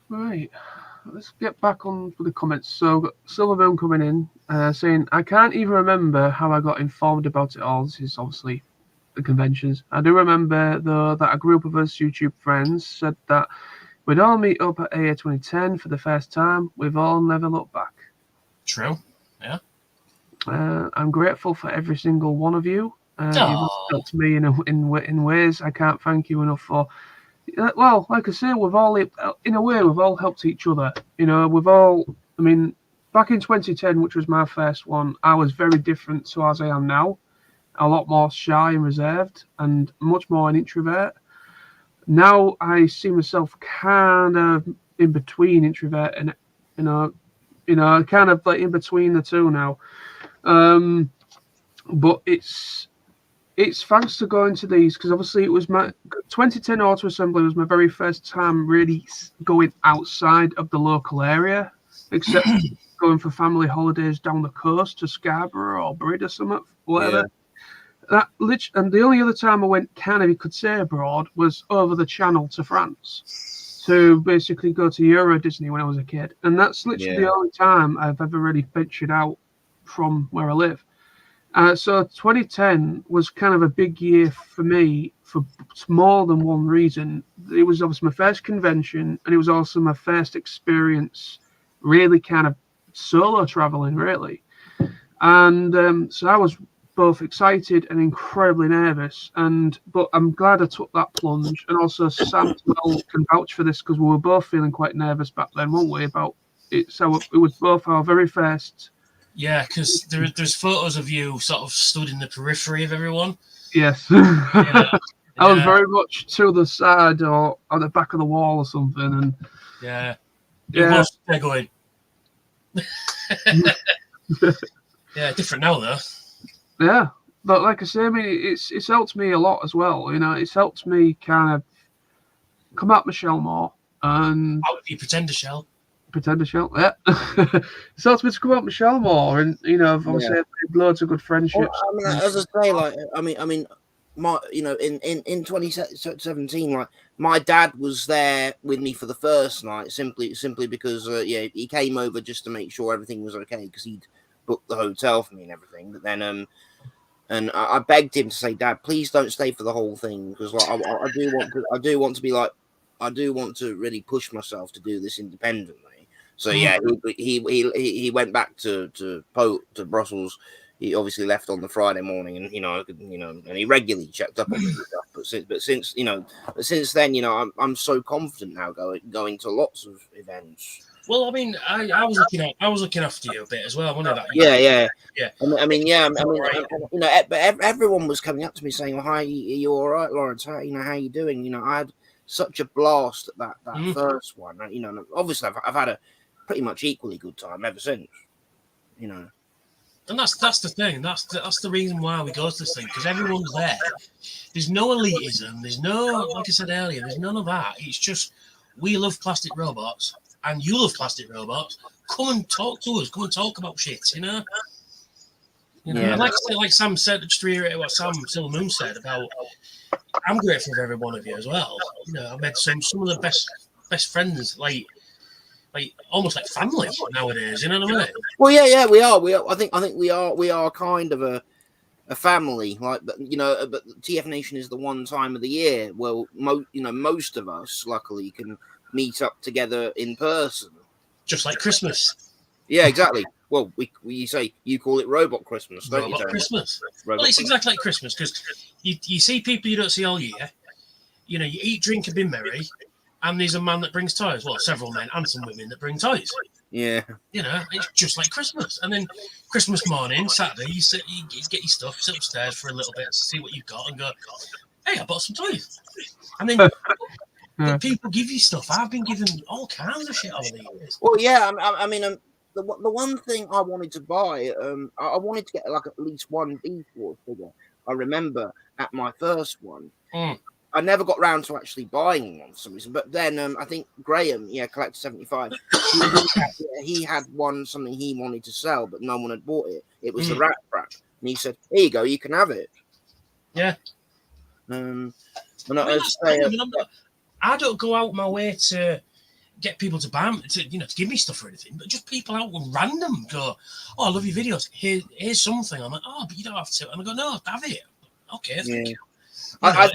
S1: Right. Let's get back on with the comments. So, got Silvermoon coming in, saying, "I can't even remember how I got informed about it all." This is obviously the conventions. "I do remember, though, that a group of us YouTube friends said that we'd all meet up at AA 2010 for the first time. We've all never looked back."
S3: True. Yeah.
S1: I'm grateful for every single one of you. You've helped me in ways I can't thank you enough for. Well, like I say, we've all, in a way, we've all helped each other. We've all, I mean, back in 2010, which was my first one, I was very different to as I am now. A lot more shy and reserved, and much more an introvert. Now I see myself kind of in between introvert and, kind of like in between the two now. But it's thanks to going to these, because obviously it was my 2010 Auto Assembly was my very first time really going outside of the local area, except going for family holidays down the coast to Scarborough or Brid or something, whatever. Yeah. And the only other time I went kind of, you could say, abroad was over the channel to France to basically go to Euro Disney when I was a kid. And that's literally the only time I've ever really ventured out from where I live. So 2010 was kind of a big year for me for more than one reason. It was obviously my first convention, and it was also my first experience really kind of solo traveling, really. And so I was both excited and incredibly nervous, but I'm glad I took that plunge. And also Sam can vouch for this, because we were both feeling quite nervous back then, weren't we, about it? So it was both our very first.
S3: Yeah, because there's photos of you sort of stood in the periphery of everyone.
S1: Yes. I was very much to the side or on the back of the wall or something. And
S3: was they're going. Yeah, different now though.
S1: Yeah, but like I say, I mean, it's helped me a lot as well. It's helped me kind of come out my shell more. And
S3: out of your pretender shell.
S1: Yeah. It's helped me to come out my shell more, and obviously I've made loads of good friendships.
S4: Well, as I say, like, I mean, my, in 2017, like, my dad was there with me for the first night, simply because he came over just to make sure everything was okay, because he'd booked the hotel for me and everything. But then and I begged him to say, "Dad, please don't stay for the whole thing, because like I do want to really push myself to do this independently." So yeah, he went back to Brussels. He obviously left on the Friday morning, and and he regularly checked up on me and stuff. But since then, I'm so confident now going to lots of events.
S3: Well, I mean, I was looking after you a bit as well, wasn't I?
S4: Yeah.
S3: Right.
S4: But everyone was coming up to me saying, "Well, hi, are you all right, Lawrence? How you doing?" I had such a blast at that
S3: Mm.
S4: first one. You know, and obviously I've had a pretty much equally good time ever since. You know,
S3: and that's the thing. That's the reason why we go to this thing, because everyone's there. There's no elitism. There's no, like I said earlier, there's none of that. It's just we love plastic robots, and you love plastic robots. Come and talk to us. Come and talk about shit. You know.
S4: Yeah.
S3: And like Sam said, just to reiterate what Sam Silver Moon said about, I'm grateful for every one of you as well. You know, I've met some of the best friends, like almost like family nowadays. You know what I mean?
S4: Well, yeah, we are. I think we are kind of a family. Like, but you know, but TFNation is the one time of the year where most of us, luckily, can meet up together in person.
S3: Just like Christmas.
S4: Yeah, exactly. Well, we say you call it Robot Christmas, don't
S3: Robot
S4: you?
S3: Christmas.
S4: Robot
S3: Well, it's exactly like Christmas, because you see people you don't see all year. You know, you eat, drink, and be merry. And there's a man that brings toys. Well, several men and some women that bring toys.
S4: Yeah.
S3: You know, it's just like Christmas. And then Christmas morning, Saturday, you get your stuff, sit upstairs for a little bit, see what you've got, and go, hey, I bought some toys. And then but people give you stuff. I've been given all kinds of shit over the years.
S4: Well, yeah, I mean, the one thing I wanted to buy, I wanted to get like at least one Beast Wars figure. I remember at my first one. I never got round to actually buying one for some reason, but then I think Graham, Collector 75, he had something he wanted to sell, but no one had bought it. It was the Rat Trap, and he said, "Here you go, you can have it."
S3: Yeah. I don't go out my way to get people to buy to give me stuff or anything, but just people out random go, "Oh, I love your videos. Here's something." I'm like, "Oh, but you don't have to," and I go, "No, have it." Okay, thank you.
S4: I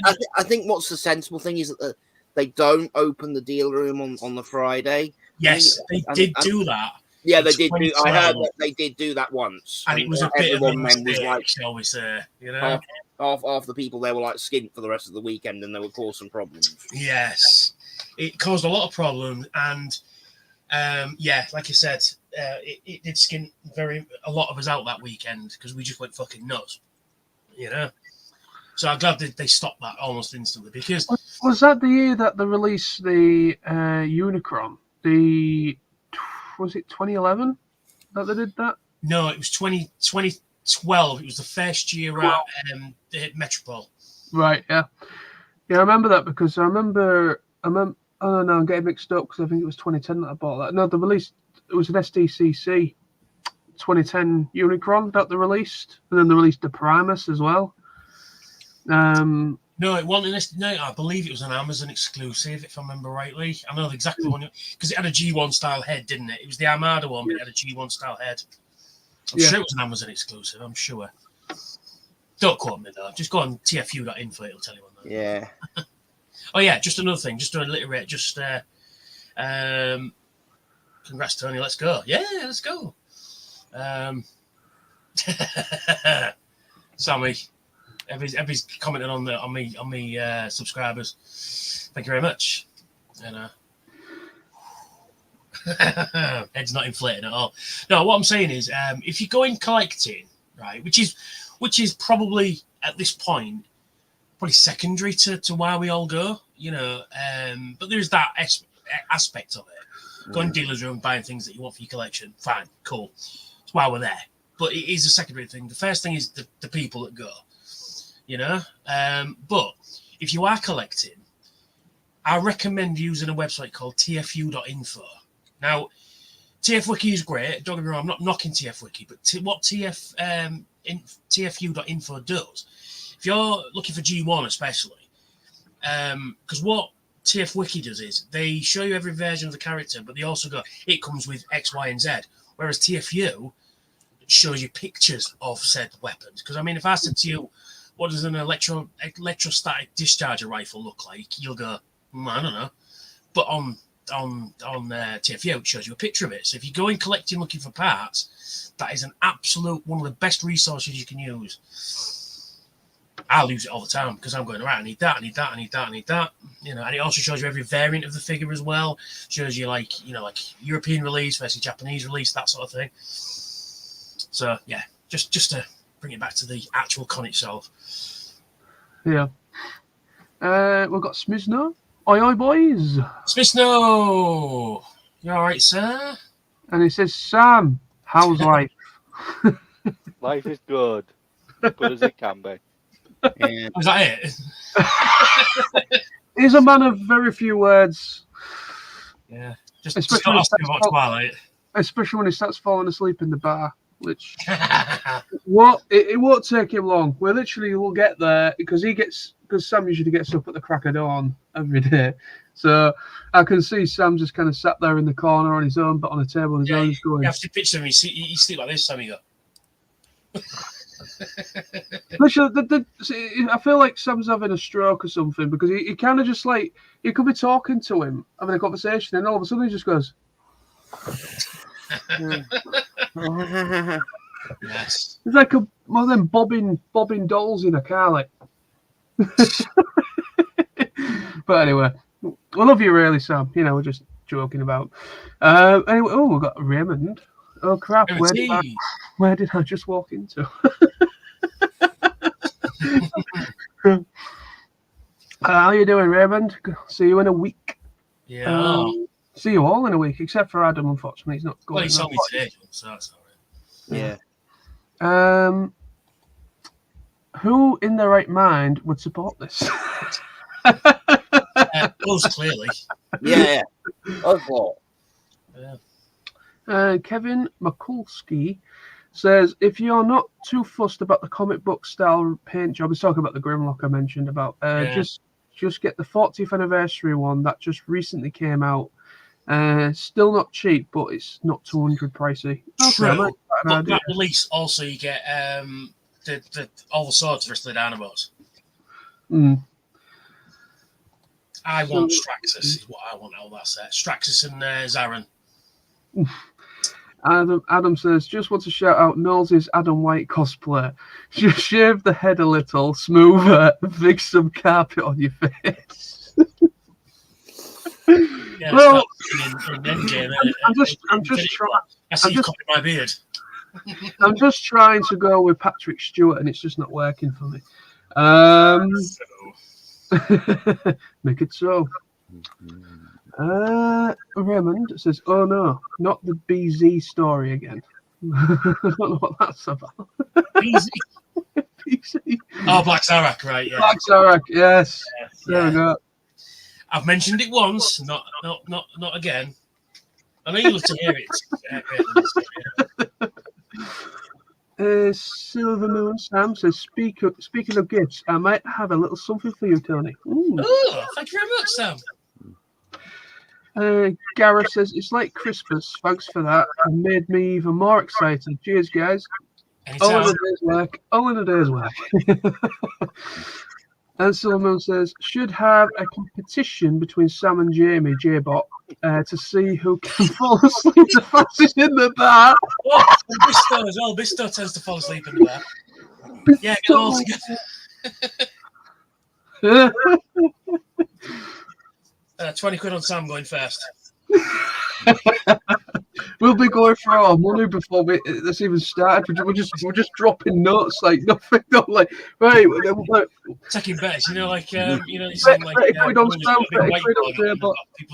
S4: think what's the sensible thing is that they don't open the deal room on the Friday.
S3: Yes, they did do that.
S4: Yeah, they did do. I heard that they did do that once,
S3: and it was a bit of a mistake, shall we say? You know,
S4: half the people there were like skint for the rest of the weekend, and they would cause some problems.
S3: Yes, it caused a lot of problems, and like I said, it did skint a lot of us out that weekend because we just went fucking nuts. You know. So I'm glad that they stopped that almost instantly, because
S1: was that the year that they released the Unicron? Was it 2011 that they did that?
S3: No, it was 2012. It was the first year at Metropole.
S1: Right. Yeah. I remember that because I remember. Oh no, I'm getting mixed up because I think it was 2010 that I bought that. No, they released. It was an SDCC 2010 Unicron that they released, and then they released the Primus as well.
S3: No, it wasn't. No, I believe it was an Amazon exclusive, if I remember rightly. I know exactly one because it had a G1 style head, didn't it? It was the Armada one, but it had a G1 style head. I'm sure it was an Amazon exclusive. I'm sure. Don't quote me though. Just go on tfu.info. It'll tell you on that.
S4: Yeah.
S3: Oh yeah, just another thing. Just to alliterate. Just congrats, Tony. Let's go. Yeah, let's go. Sammy. Everybody's commenting on me subscribers. Thank you very much. And head's not inflating at all. No, what I'm saying is, if you're going collecting, right, which is probably at this point probably secondary to why we all go, but there's that aspect of it. Going to dealers room, buying things that you want for your collection, fine, cool. That's why we're there. But it is a secondary thing. The first thing is the people that go. But if you are collecting, I recommend using a website called tfu.info. Now, TFWiki is great. Don't get me wrong, I'm not knocking TFWiki, but what tfu.info does, if you're looking for G1 especially, because what TFWiki does is they show you every version of the character, but they also go, it comes with X, Y, and Z. Whereas TFU shows you pictures of said weapons. Because, I mean, if I said to you, what does an electrostatic discharger rifle look like? You'll go, I don't know. But on TFU, it shows you a picture of it. So if you're going collecting looking for parts, that is an absolute one of the best resources you can use. I'll use it all the time because I'm going, right, I need that. And it also shows you every variant of the figure as well. Shows you like European release versus Japanese release, that sort of thing. So yeah, just to bring it back to the actual con itself.
S1: Yeah. We've got Smizno. Oi, oi, boys.
S3: Smisno, you all right, sir?
S1: And he says, Sam, how's life?
S2: Life is good. Good as it can be.
S4: Yeah.
S3: Was that it?
S1: He's a man of very few words.
S3: Yeah. Just
S1: Especially
S3: not asking about Twilight.
S1: Especially when he starts falling asleep in the bar, which it won't take him long. We literally will get there because Sam usually gets up at the crack of dawn every day. So I can see Sam just kind of sat there in the corner on his own, but on a table on his own, just going.
S3: You have to picture him. You sleep like this, Sammy.
S1: Literally, I feel like Sam's having a stroke or something because he kind of just like you could be talking to him, having a conversation, and all of a sudden he just goes.
S3: Yes.
S1: It's like one of them bobbing dolls in a car, like. But anyway, we love you, really, Sam. You know, we're just joking about. Anyway, we've got Raymond. Oh crap! Where did I just walk into? How you doing, Raymond? See you in a week.
S3: Yeah.
S1: See you all in a week, except for Adam. Unfortunately, he's not going.
S3: Well, he saw me today, so that's all
S4: Yeah.
S1: Who in their right mind would support this?
S3: Us, clearly.
S4: Yeah. Oswald.
S3: Yeah.
S1: Kevin Mikulski says, if you're not too fussed about the comic book style paint job, he's talking about the Grimlock I mentioned about, just get the 40th anniversary one that just recently came out. Still not cheap, but it's not 200 pricey.
S3: True. But that release also you get all the swords for Slidanabots. I want Straxus is what I want out of that set. Straxus and Zarin.
S1: Adam says, just want to shout out Knowles' Adam White cosplay. Just shave the head a little, smoother, and fix some carpet on your face.
S3: Yeah,
S1: well,
S3: in Endgame,
S1: I'm just trying.
S3: I see you copying my beard.
S1: I'm just trying to go with Patrick Stewart, and it's just not working for me. Make it so. Raymond says, "Oh no, not the BZ story again." I don't know what that's about.
S3: BZ.
S1: BZ.
S3: Oh, Black Zarak, right? Yeah.
S1: Black Zarak, yes. There we go.
S3: I've mentioned it once, not again. I know you love to hear
S1: it. Silver Moon Sam says, speaking of gifts, I might have a little something for you, Tony.
S3: Oh, thank you very much, Sam.
S1: Gareth says, it's like Christmas. Thanks for that. It made me even more excited. Cheers, guys.
S3: Anytime.
S1: All in a day's work. And Silverman says, should have a competition between Sam and Jamie, J-Bot, to see who can fall asleep the fastest in the bar.
S3: Oh, Bisto as well. Bisto tends to fall asleep in the bar. Yeah, get all together. 20 quid on Sam going first.
S1: We'll be going for our money before this even started. We're just dropping notes like nothing. Not like right.
S3: Taking bets, like you saying like people's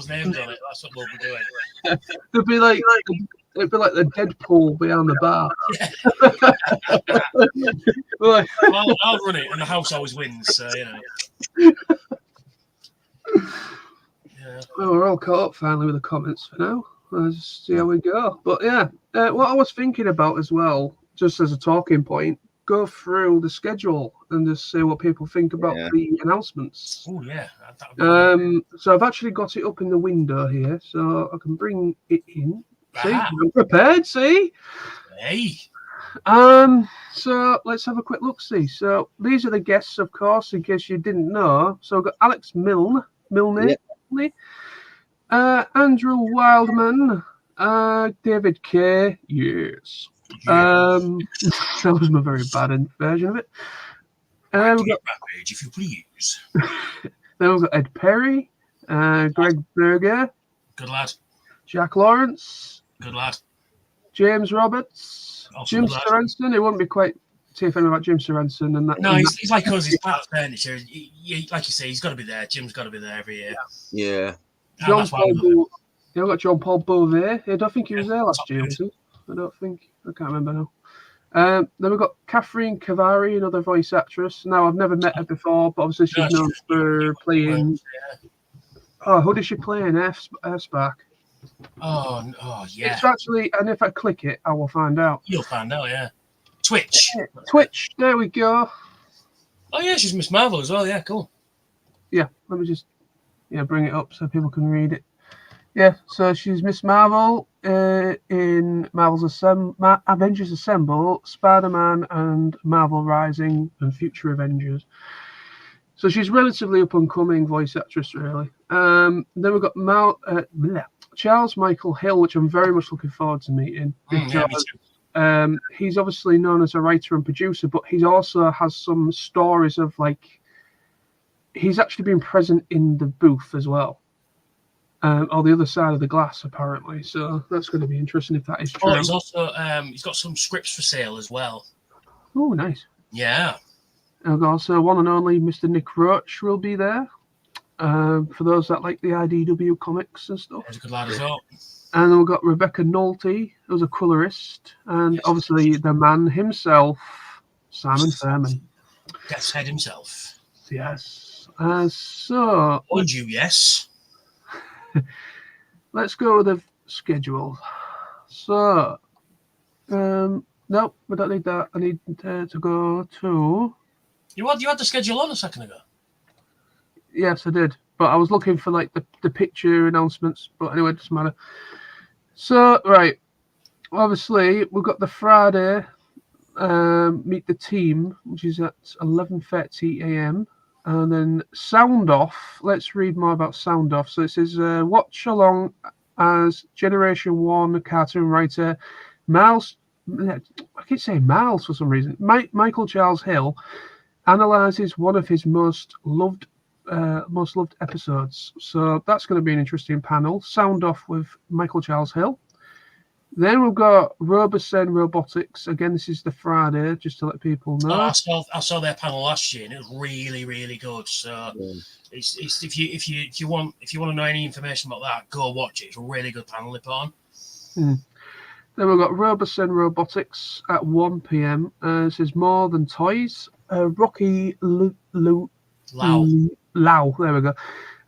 S3: names on it. That's what we'll be doing.
S1: It'd be like the Deadpool behind the bar.
S3: I'll run it, and the house always wins. So
S1: Well, we're all caught up finally with the comments for now. Let's just see how we go. But yeah, what I was thinking about as well, just as a talking point, go through the schedule and just see what people think about the announcements.
S3: Oh yeah.
S1: So I've actually got it up in the window here, so I can bring it in. See, I'm prepared. See.
S3: Hey.
S1: So let's have a quick look. See. So these are the guests, of course, in case you didn't know. So I've got Alex Milne. Andrew Wildman, David Kay, yes. That was my very bad version of it. We've got
S3: Rampage, if you please.
S1: Then we've got Ed Perry, Greg Berger,
S3: good lad.
S1: Jack Lawrence,
S3: good lad.
S1: James Roberts,
S3: Also
S1: Jim Sorensen. He wouldn't be quite TFN about Jim Sorensen and that.
S3: No, he's like us. He's part of furniture. Like you say, he's got to be there. Jim's got to be there every year.
S4: Yeah.
S1: John Paul. I've got John Paul Beauvais. I don't think he was there last year, was he? I don't think. I can't remember now. Then we've got Catherine Cavari, another voice actress. Now, I've never met her before, but obviously she's known for playing... Oh, who does she play in Spark?
S3: Oh, yeah.
S1: It's actually... And if I click it, I will find out.
S3: You'll find out, yeah. Twitch.
S1: Twitch. There we go.
S3: Oh, yeah, she's Miss Marvel as well. Yeah, cool.
S1: Yeah, let me just bring it up so people can read it. Yeah, so she's Miss Marvel in Marvel's Avengers Assemble, Spider-Man and Marvel Rising and Future Avengers. So she's relatively up-and-coming voice actress, really. Then we've got Charles Michael Hill, which I'm very much looking forward to meeting. Because, he's obviously known as a writer and producer, but he also has some stories of, like, he's actually been present in the booth as well. On the other side of the glass, apparently. So that's going to be interesting if that is true.
S3: Oh, he's also he's got some scripts for sale as well.
S1: Oh, nice.
S3: Yeah.
S1: And also, one and only Mr. Nick Roach will be there. For those that like the IDW comics and stuff.
S3: He's a good lad as well.
S1: And then we've got Rebecca Nolte, who's a colorist, and obviously the man himself, Simon Furman.
S3: Death's Head himself.
S1: Yes. So.
S3: Would you? Yes.
S1: Let's go with the schedule. So, no, we don't need that. I need to go to.
S3: You had the schedule on a second ago.
S1: Yes, I did, but I was looking for like the picture announcements. But anyway, it doesn't matter. So right, obviously we've got the Friday Meet the Team, which is at 11:30 a.m. And then Sound Off. Let's read more about Sound Off. So it says, watch along as Generation 1 cartoon writer Miles, I keep saying Miles for some reason, Michael Charles Hill analyzes one of his most loved episodes. So that's going to be an interesting panel. Sound Off with Michael Charles Hill. Then we've got Robosen Robotics. Again, this is the Friday, just to let people know.
S3: Oh, I saw their panel last year, and it was really, really good. So, it's if you want to know any information about that, go watch it. It's a really good panel they put on.
S1: Then we've got Robosen Robotics at 1 p.m. This is More Than Toys. Rocky Lau. There we go.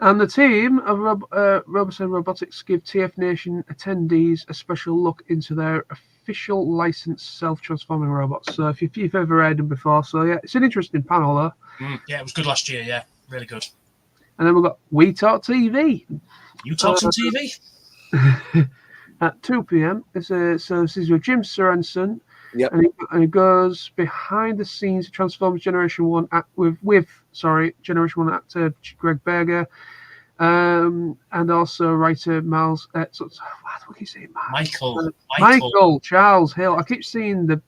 S1: And the team of Robosen Robotics give TFNation attendees a special look into their official licensed self-transforming robots. So if you've ever heard them before, so yeah, it's an interesting panel though.
S3: Yeah, it was good last year. Yeah, really good.
S1: And then we've got We Talk TV.
S3: You Talk some TV.
S1: At 2 p.m. So this is with Jim Sorensen.
S4: Yep.
S1: And it goes behind the scenes of Transformers Generation 1 with Generation 1 actor Greg Berger, and also writer Miles. What do you say? Michael Charles Hill. I keep seeing to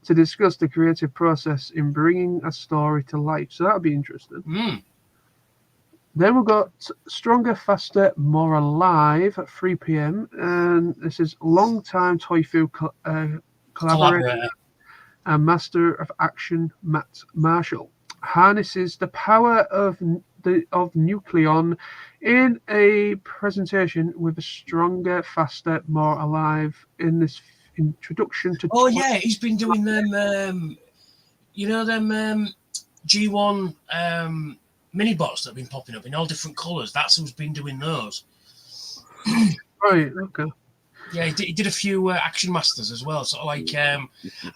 S1: discuss the creative process in bringing a story to life. So that'll be interesting. Then we've got Stronger, Faster, More Alive at 3 p.m. And this is long-time Toy Fu collaborator and master of action Matt Marshall. Harnesses the power of Nucleon in a presentation with a Stronger, Faster, More Alive in this introduction to...
S3: Oh, yeah, he's been doing them, G1... mini bots that have been popping up in all different colours. That's who's been doing those.
S1: Right, okay.
S3: Yeah, he did a few Action Masters as well. Sort of like, I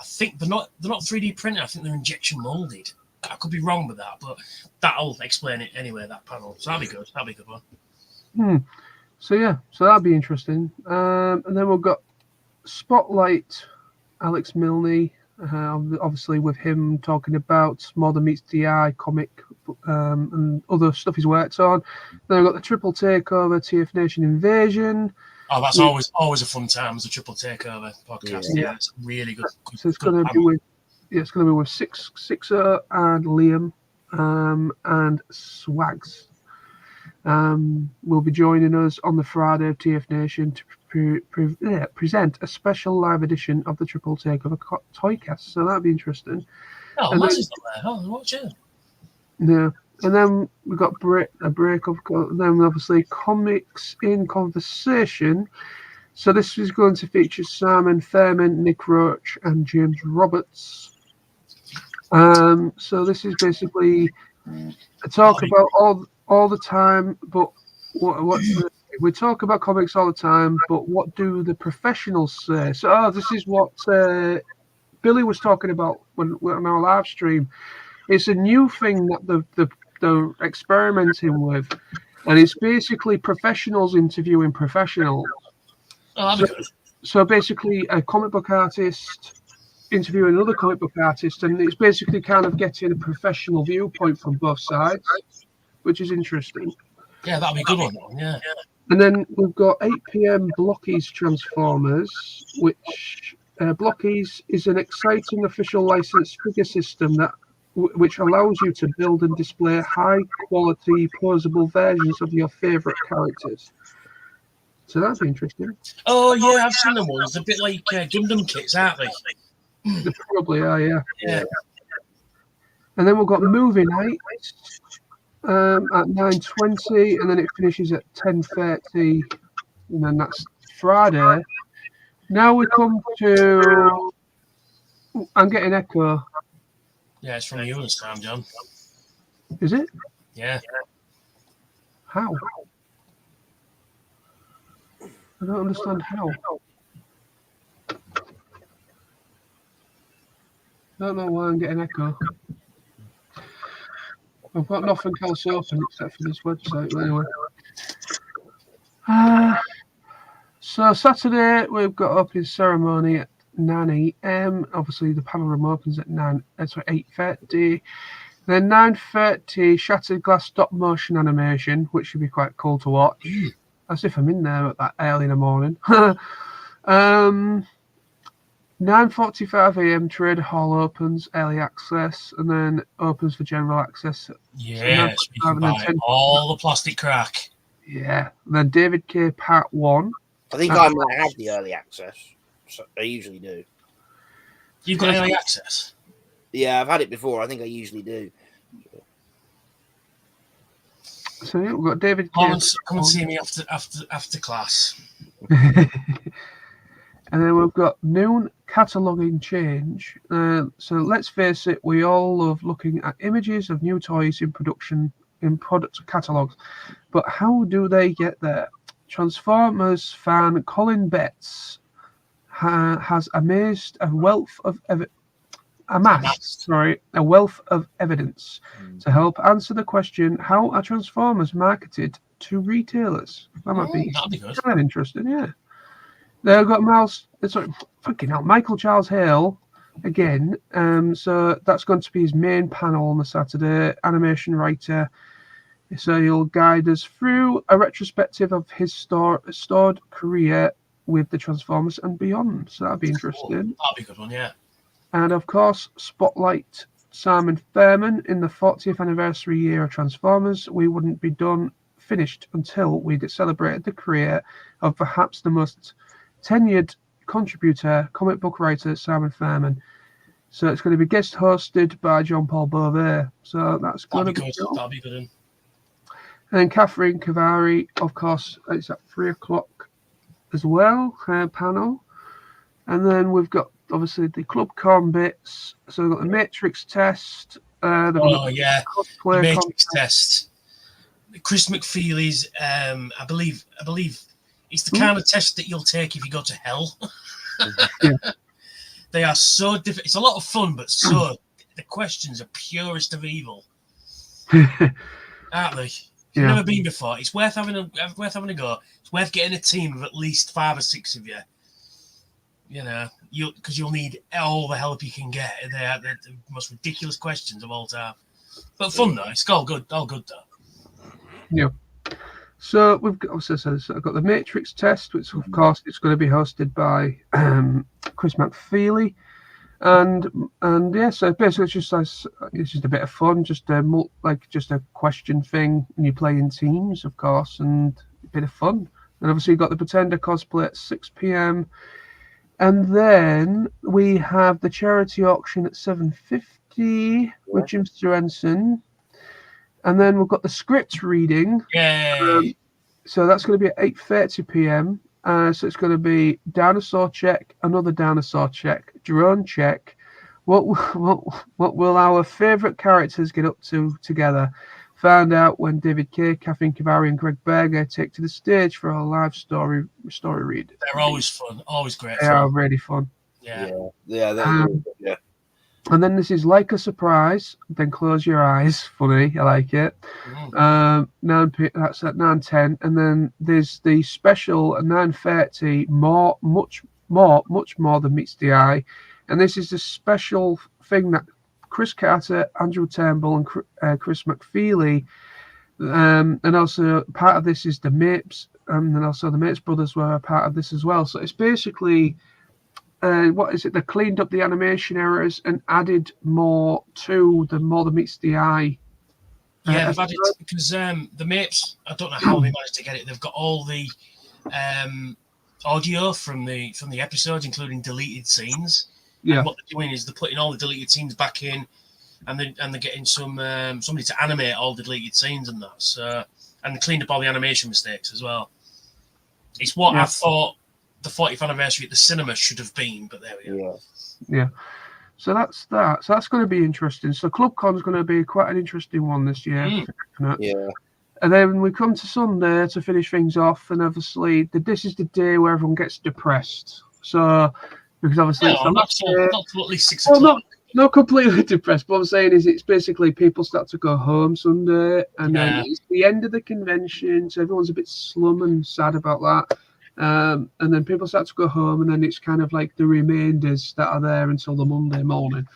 S3: think they're not 3D printed. I think they're injection molded. I could be wrong with that, but that'll explain it anyway. That panel, so that'll be good. That'll be a good one.
S1: So that'll be interesting. And then we've got Spotlight, Alex Milne. Obviously with him talking about More Than Meets the Eye comic and other stuff he's worked on. Then we've got the Triple Takeover TFNation Invasion.
S3: Oh, that's always a fun time as a Triple Takeover podcast. Yeah, it's really good.
S1: So it's going to be with Sixer and Liam and Swags. Will be joining us on the Friday of TFNation to present a special live edition of the Triple Takeover toy cast. So that'd be interesting.
S3: Oh,
S1: And
S3: Maz is not there. Oh, watch it.
S1: Yeah. And then we've got a break of then obviously comics in conversation. So this is going to feature Simon Fairman, Nick Roach, and James Roberts. So this is basically a talk about all the time, but we talk about comics all the time, but what do the professionals say? So this is what Billy was talking about on our live stream. It's a new thing that they're experimenting with, and it's basically professionals interviewing professionals.
S3: Oh, that'd be good.
S1: So basically, a comic book artist interviewing another comic book artist, and it's basically kind of getting a professional viewpoint from both sides, which is interesting.
S3: Yeah, that'd be a good one. Yeah.
S1: And then we've got 8 p.m. Blockies Transformers, which Blockies is an exciting official licensed figure system that which allows you to build and display high-quality, posable versions of your favourite characters. So that's interesting.
S3: Oh, yeah, I've seen them ones. They're a bit like Gundam kits, aren't they?
S1: They probably are, yeah.
S3: Yeah.
S1: And then we've got Movie Night at 9:20, and then it finishes at 10:30, and then that's Friday. Now we come to... I'm getting echo.
S3: Yeah, it's from you this time, John.
S1: Is it?
S3: Yeah.
S1: How? I don't understand how. I don't know why I'm getting echo. I've got nothing else open except for this website. But anyway. So Saturday we've got opening ceremony at 9 a.m. Obviously the panel room opens at 8:30. Then 9:30 shattered glass stop motion animation, which should be quite cool to watch. As if I'm in there at that early in the morning. 9:45 a.m. Trade Hall opens, early access, and then opens for general access.
S3: Yes, we can buy all the plastic crack.
S1: Yeah. And then David K. Part 1.
S4: I think I might have the early access. So I usually do.
S3: You've got early access?
S4: Yeah, I've had it before. I think I usually do.
S1: So yeah, we've got David K.
S3: Come and see me after class.
S1: And then we've got noon cataloguing change. So let's face it, we all love looking at images of new toys in production in product catalogues. But how do they get there? Transformers fan Colin Betts has amassed a wealth of evidence to help answer the question: how are Transformers marketed to retailers? That'd be good. Kind of interesting, yeah. They've got Michael Charles Hale again. So that's going to be his main panel on the Saturday. Animation writer. So he'll guide us through a retrospective of his storied career with the Transformers and beyond. So that'd be interesting.
S3: That'd be a good one, yeah.
S1: And of course, spotlight Simon Fairman in the 40th anniversary year of Transformers. We wouldn't be finished until we'd celebrated the career of perhaps the most tenured contributor, comic book writer Simon Fairman. So it's going to be guest hosted by John Paul Beauvais. So that's going to be good.
S3: That'll be good.
S1: And then Catherine Cavari, of course, it's at 3:00 as well, her panel. And then we've got obviously the Club Con bits. So we've got the Matrix test.
S3: The Matrix test. Chris McFeely's, I believe it's the kind of test that you'll take if you go to hell.
S1: Yeah.
S3: They are so different. It's a lot of fun, but the questions are purest of evil, aren't they? If you've never been before, it's worth having a go. It's worth getting a team of at least 5 or 6 of you. You know, because you'll need all the help you can get. They're the most ridiculous questions of all time, but fun though. It's all good though.
S1: Yeah. So we've got I've got the Matrix test, which of course it's going to be hosted by Chris McFeely, and yeah. So basically, it's just a bit of fun, just a question thing, and you play in teams, of course, and a bit of fun. And obviously you've got the Pretender cosplay at 6 p.m. And then we have the charity auction at 7:50 with Jim Stevenson. And then we've got the script reading.
S3: Yay!
S1: So that's going to be at 8:30 p.m. So it's going to be dinosaur check, another dinosaur check, drone check. What will our favourite characters get up to together? Find out when David Kay, Kathleen Kavari, and Greg Berger take to the stage for a live story read.
S3: They're always fun, always great
S1: They
S3: fun.
S1: are really fun.
S3: Yeah.
S4: They're really good, yeah.
S1: And then this is like a surprise. Then close your eyes. Funny, I like it. 9 that's at 9:10, and then there's the special at 9:30. Much more than meets the eye, and this is the special thing that Chris Carter, Andrew Turnbull, and Chris McFeely, and also part of this is the Mapes, and then also the Mapes brothers were a part of this as well. So it's basically. What is it? They cleaned up the animation errors and added more to the More Than Meets the Eye.
S3: Yeah, they've added because the Mapes. I don't know how they managed to get it. They've got all the audio from the episodes, including deleted scenes.
S1: Yeah.
S3: And what they're doing is they're putting all the deleted scenes back in, and they're getting somebody to animate all the deleted scenes and that. So, and they cleaned up all the animation mistakes as well. It's what I thought the 40th anniversary at the cinema should have been, but there we go.
S1: Yeah. So that's that. So that's going to be interesting. So ClubCon's going to be quite an interesting one this year.
S4: Yeah.
S1: And then we come to Sunday to finish things off, and obviously this is the day where everyone gets depressed. So because obviously it's
S3: not till at least 6 o'clock.
S1: Not completely depressed, but what I'm saying is it's basically people start to go home Sunday, and then it's the end of the convention, so everyone's a bit slum and sad about that. And then people start to go home, and then it's kind of like the remainders that are there until the Monday morning.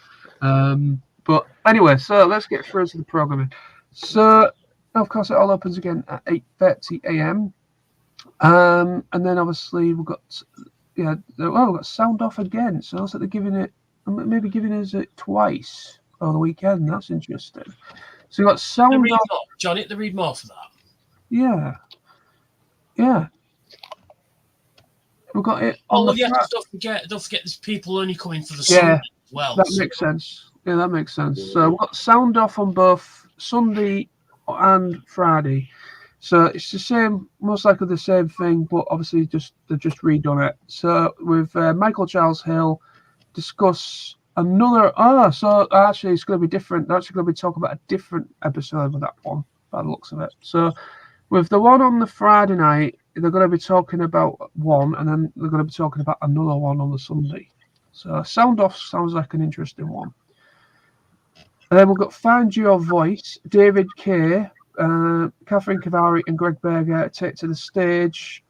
S1: But anyway, so let's get through to the programming. So, of course, it all opens again at 8:30 a.m. And then obviously we've got we've got sound off again. So looks like they're giving us it twice over the weekend. That's interesting. So you've got sound off.
S3: John, hit the read more for that.
S1: Yeah. We've got it. Don't forget
S3: there's people only coming for the Sunday as well.
S1: That makes sense. Yeah, that makes sense. So we've got sound off on both Sunday and Friday. So it's the same, most likely the same thing, but obviously they've just redone it. So with Michael Charles Hill, discuss another. So actually it's going to be different. They're actually going to be talking about a different episode with that one, by the looks of it. So with the one on the Friday night, they're going to be talking about one, and then they're going to be talking about another one on the Sunday. So sound off sounds like an interesting one. And then we've got Find Your Voice. David Kay, Kathleen Kavari, and Greg Berger take to the stage.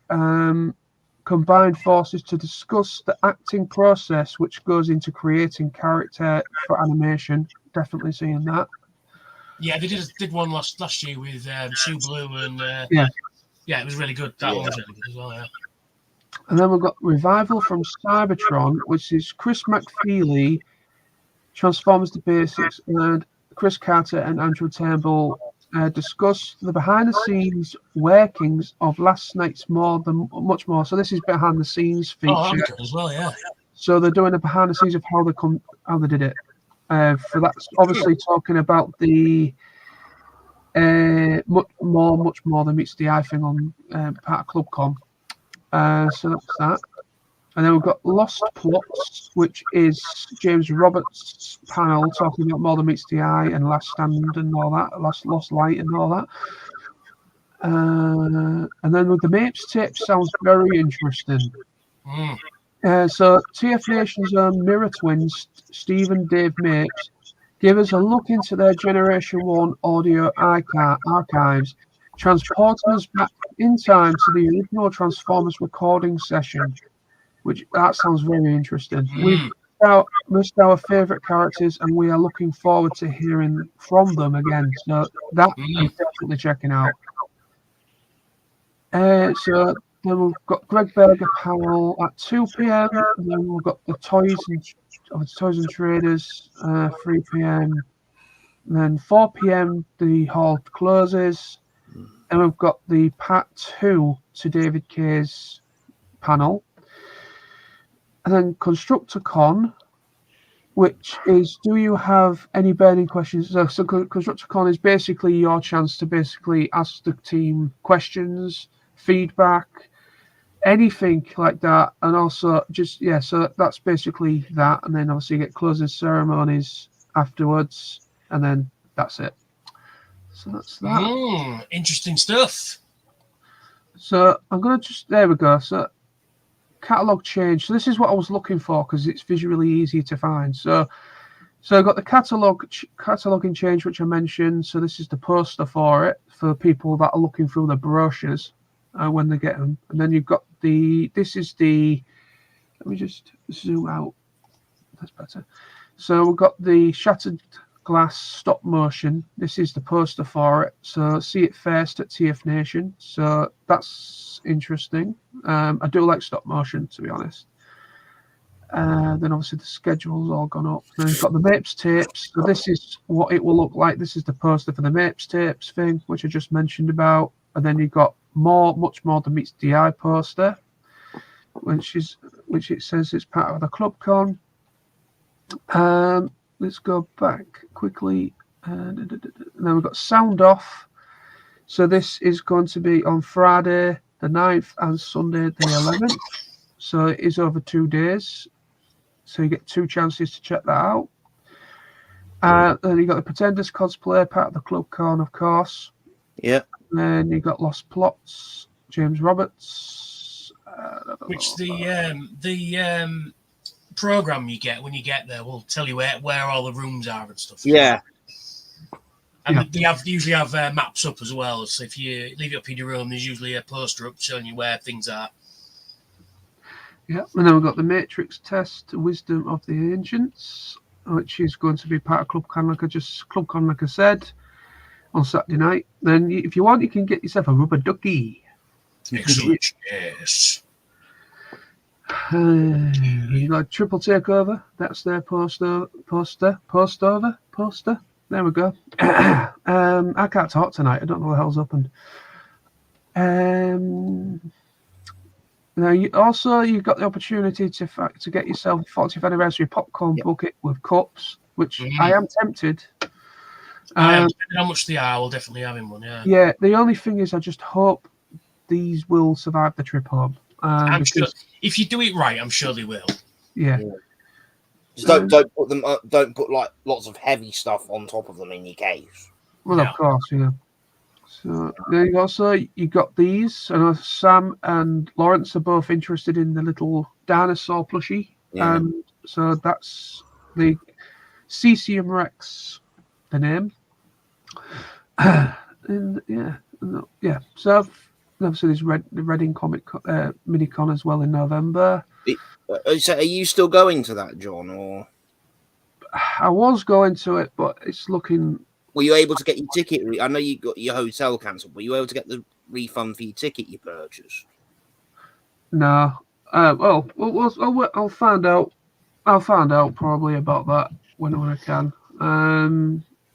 S1: Combine forces to discuss the acting process which goes into creating character for animation. Definitely seeing that.
S3: Yeah, they did one last year with Sue Blue and it was really good. That one was really good as well. Yeah.
S1: And then we've got Revival from Cybertron, which is Chris McFeely, Transformers the Basics, and Chris Carter and Andrew Turnbull discuss the behind-the-scenes workings of last night's Much More. So this is behind-the-scenes feature.
S3: Oh, that'd be good as well, yeah.
S1: So they're doing a behind-the-scenes of how they did it. For that's obviously talking about the much more than meets the eye thing on part of ClubCon. So that's that. And then we've got Lost Plots, which is James Roberts' panel talking about More Than Meets the Eye and Last Stand and all that, Lost Light and all that. And then with the Mapes tape, sounds very interesting. So TFNation's own Mirror Twins, Steve and Dave Mapes, give us a look into their Generation 1 audio archives, transporting us back in time to the original Transformers recording session, which that sounds very interesting. We've missed our favourite characters, and we are looking forward to hearing from them again. So that I'm definitely checking out. So then we've got Greg Berger panel at 2 p.m. And then we've got the Toys and Traders 3 p.m. And then 4 p.m. the hall closes. and we've got the part 2 to David Kay's panel. And then ConstructorCon, which is, do you have any burning questions? So ConstructorCon is basically your chance to basically ask the team questions, feedback, anything like that. And also just, yeah, so that's basically that. And then obviously you get closing ceremonies afterwards. And then that's it. So that's that.
S3: Interesting stuff.
S1: So I'm going to just, there we go. So catalog change. So this is what I was looking for because it's visually easy to find. So I've got the cataloging change, which I mentioned. So this is the poster for it for people that are looking through the brochures when they get them. And then you've got this is the, let me just zoom out. That's better. So we've got the Shattered Glass stop motion. This is the poster for it. So see it first at TFNation. So that's interesting. I do like stop motion, to be honest. Then obviously the schedule's all gone up. Then you've got the Mapes tapes. So this is what it will look like. This is the poster for the Mapes tapes thing, which I just mentioned about. And then you've got much more than meets the eye poster, which it says it's part of the ClubCon. Let's go back quickly. And then we've got Sound Off. So this is going to be on Friday the 9th and Sunday the 11th. So it is over 2 days. So you get 2 chances to check that out. Then you got the Pretenders cosplay, part of the ClubCon, of course.
S4: Yeah.
S1: Then you got Lost Plots, James Roberts.
S3: Which the program you get when you get there will tell you where all the rooms are and stuff.
S4: Yeah.
S3: And they usually have maps up as well. So if you leave it up in your room, there's usually a poster up showing you where things are.
S1: Yeah, and then we've got the Matrix Test, Wisdom of the Ancients, which is going to be part of ClubCon, like I said, on Saturday night. Then if you want, you can get yourself a rubber ducky.
S3: Excellent. Yes.
S1: You got Triple Takeover. That's their poster. There we go. I can't talk tonight. I don't know what the hell's happened. Now you've got the opportunity to get yourself a 40th anniversary popcorn bucket with cups, which I am tempted.
S3: Depending how much they are, we'll definitely have him one. Yeah.
S1: Yeah. The only thing is, I just hope these will survive the trip home.
S3: I'm sure if you do it right, I'm sure they will.
S1: Yeah.
S4: Just don't put them up, don't put like lots of heavy stuff on top of them in your case.
S1: Well, of course, yeah. So then you got these. I know Sam and Lawrence are both interested in the little dinosaur plushie.
S4: Yeah.
S1: So that's the Cesium Rex, the name. And yeah. So obviously there's the Reading Comic Mini-Con as well in November.
S4: So are you still going to that, John? Or
S1: I was going to it, but it's looking.
S4: Were you able to get your ticket? I know you got your hotel cancelled. Were you able to get the refund for your ticket you purchased?
S1: No. I'll find out. I'll find out probably about that when I can.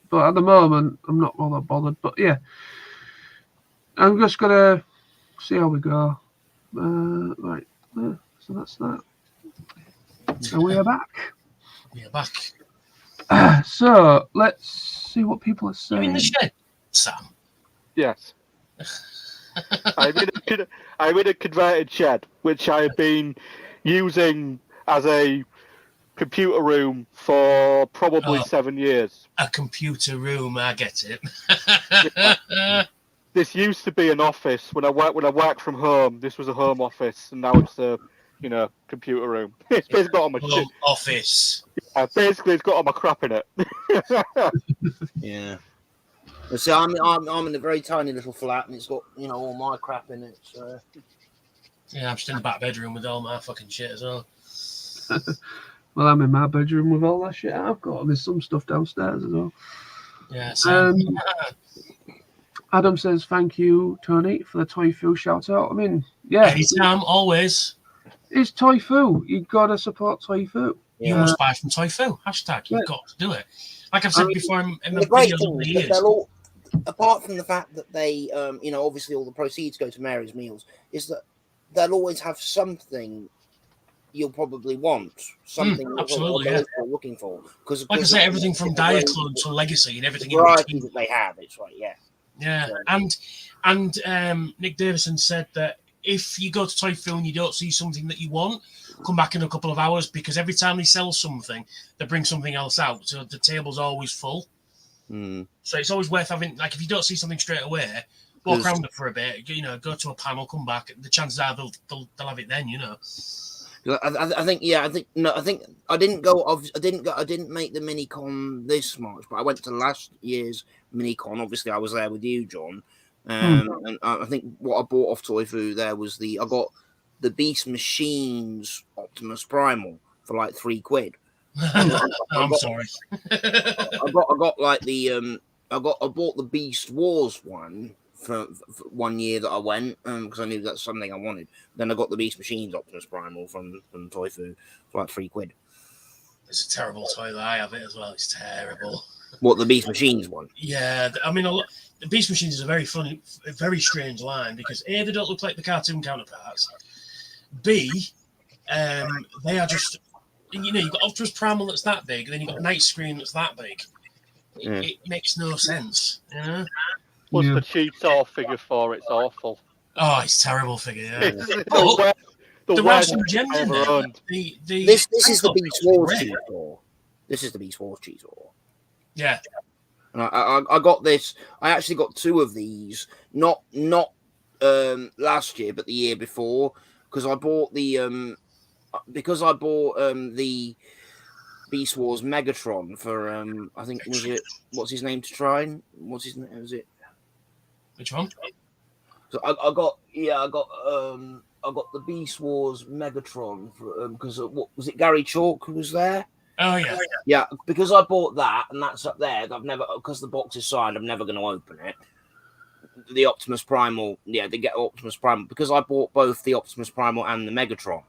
S1: But at the moment, I'm not all that bothered. But yeah, I'm just gonna see how we go. Right. So that's that. And we are back.
S3: We are back.
S1: So let's see what people are saying.
S3: You in the shed, Sam?
S2: Yes. I'm in a converted shed, which I have been using as a computer room for probably 7 years.
S3: A computer room, I get it.
S2: Yeah. This used to be an office when I worked from home. This was a home office, and now it's a computer room. It's basically got all my shit.
S3: Office.
S2: Yeah, basically, it's got all my crap in it.
S4: Yeah. So I'm in a very tiny little flat, and it's got all my crap in it. So.
S3: Yeah, I'm just in the back bedroom with all my fucking shit as well.
S1: Well, I'm in my bedroom with all that shit I've got. There's some stuff downstairs as well.
S3: Yeah. So.
S1: Adam says, thank you, Tony, for the Toy Fu shout out. I mean, yeah.
S3: Anytime, always.
S1: It's Toy Fu. You've got to support Toy Fu.
S3: Yeah. You must buy from Toy Fu. Hashtag. You've got to do it. Like I've said before in the videos over the years.
S4: apart from the fact that they, obviously all the proceeds go to Mary's Meals, is that they'll always have something you'll probably want, something
S3: absolutely, yeah.
S4: you're looking for. Because,
S3: like I say, everything from Dire Club to Legacy and everything
S4: the
S3: in
S4: variety
S3: between.
S4: that they have, it's right, yeah.
S3: Yeah, and Nick Davison said that if you go to Toy Fair and you don't see something that you want, come back in a couple of hours, because every time they sell something, they bring something else out, so the table's always full. So it's always worth having, like, if you don't see something straight away, walk around it for a bit, go to a panel, come back. The chances are they'll have it then,
S4: I didn't make the mini-con this March, but I went to last year's mini-con. Obviously, I was there with you, John. And I think what I bought off Toy Foo there was I got the Beast Machines Optimus Primal for like £3.
S3: I'm sorry.
S4: I got like I bought the Beast Wars one for 1 year that I went, because I knew that's something I wanted. Then I got the Beast Machines Optimus Primal from Toy Foo for like £3.
S3: It's a terrible toy that I have it as well. It's terrible.
S4: What, the Beast Machines one?
S3: Yeah, I mean, the Beast Machines is a very funny, a very strange line, because A, they don't look like the cartoon counterparts. B, they are just, you've got Optimus Primal that's that big, and then you've got Night Scream that's that big. It makes no sense,
S2: Plus the Cheetor figure for it's awful.
S3: Oh, it's a terrible figure, yeah.
S2: There
S3: are some gems in there.
S4: This is the Beast Wars Cheetor. This is the Beast Wars Cheetor.
S3: Yeah.
S4: And I got this. I actually got 2 of these, not last year, but the year before, because I bought the Beast Wars Megatron for I think, was it, what's his name, to try and what's his name, was it?
S3: Which one?
S4: So I got the Beast Wars Megatron because what was it, Gary Chalk who was there?
S3: Oh yeah.
S4: Yeah, because I bought that and that's up there. I've never, because the box is signed, I'm never going to open it. The Optimus Primal, they get Optimus Primal because I bought both the Optimus Primal and the Megatron.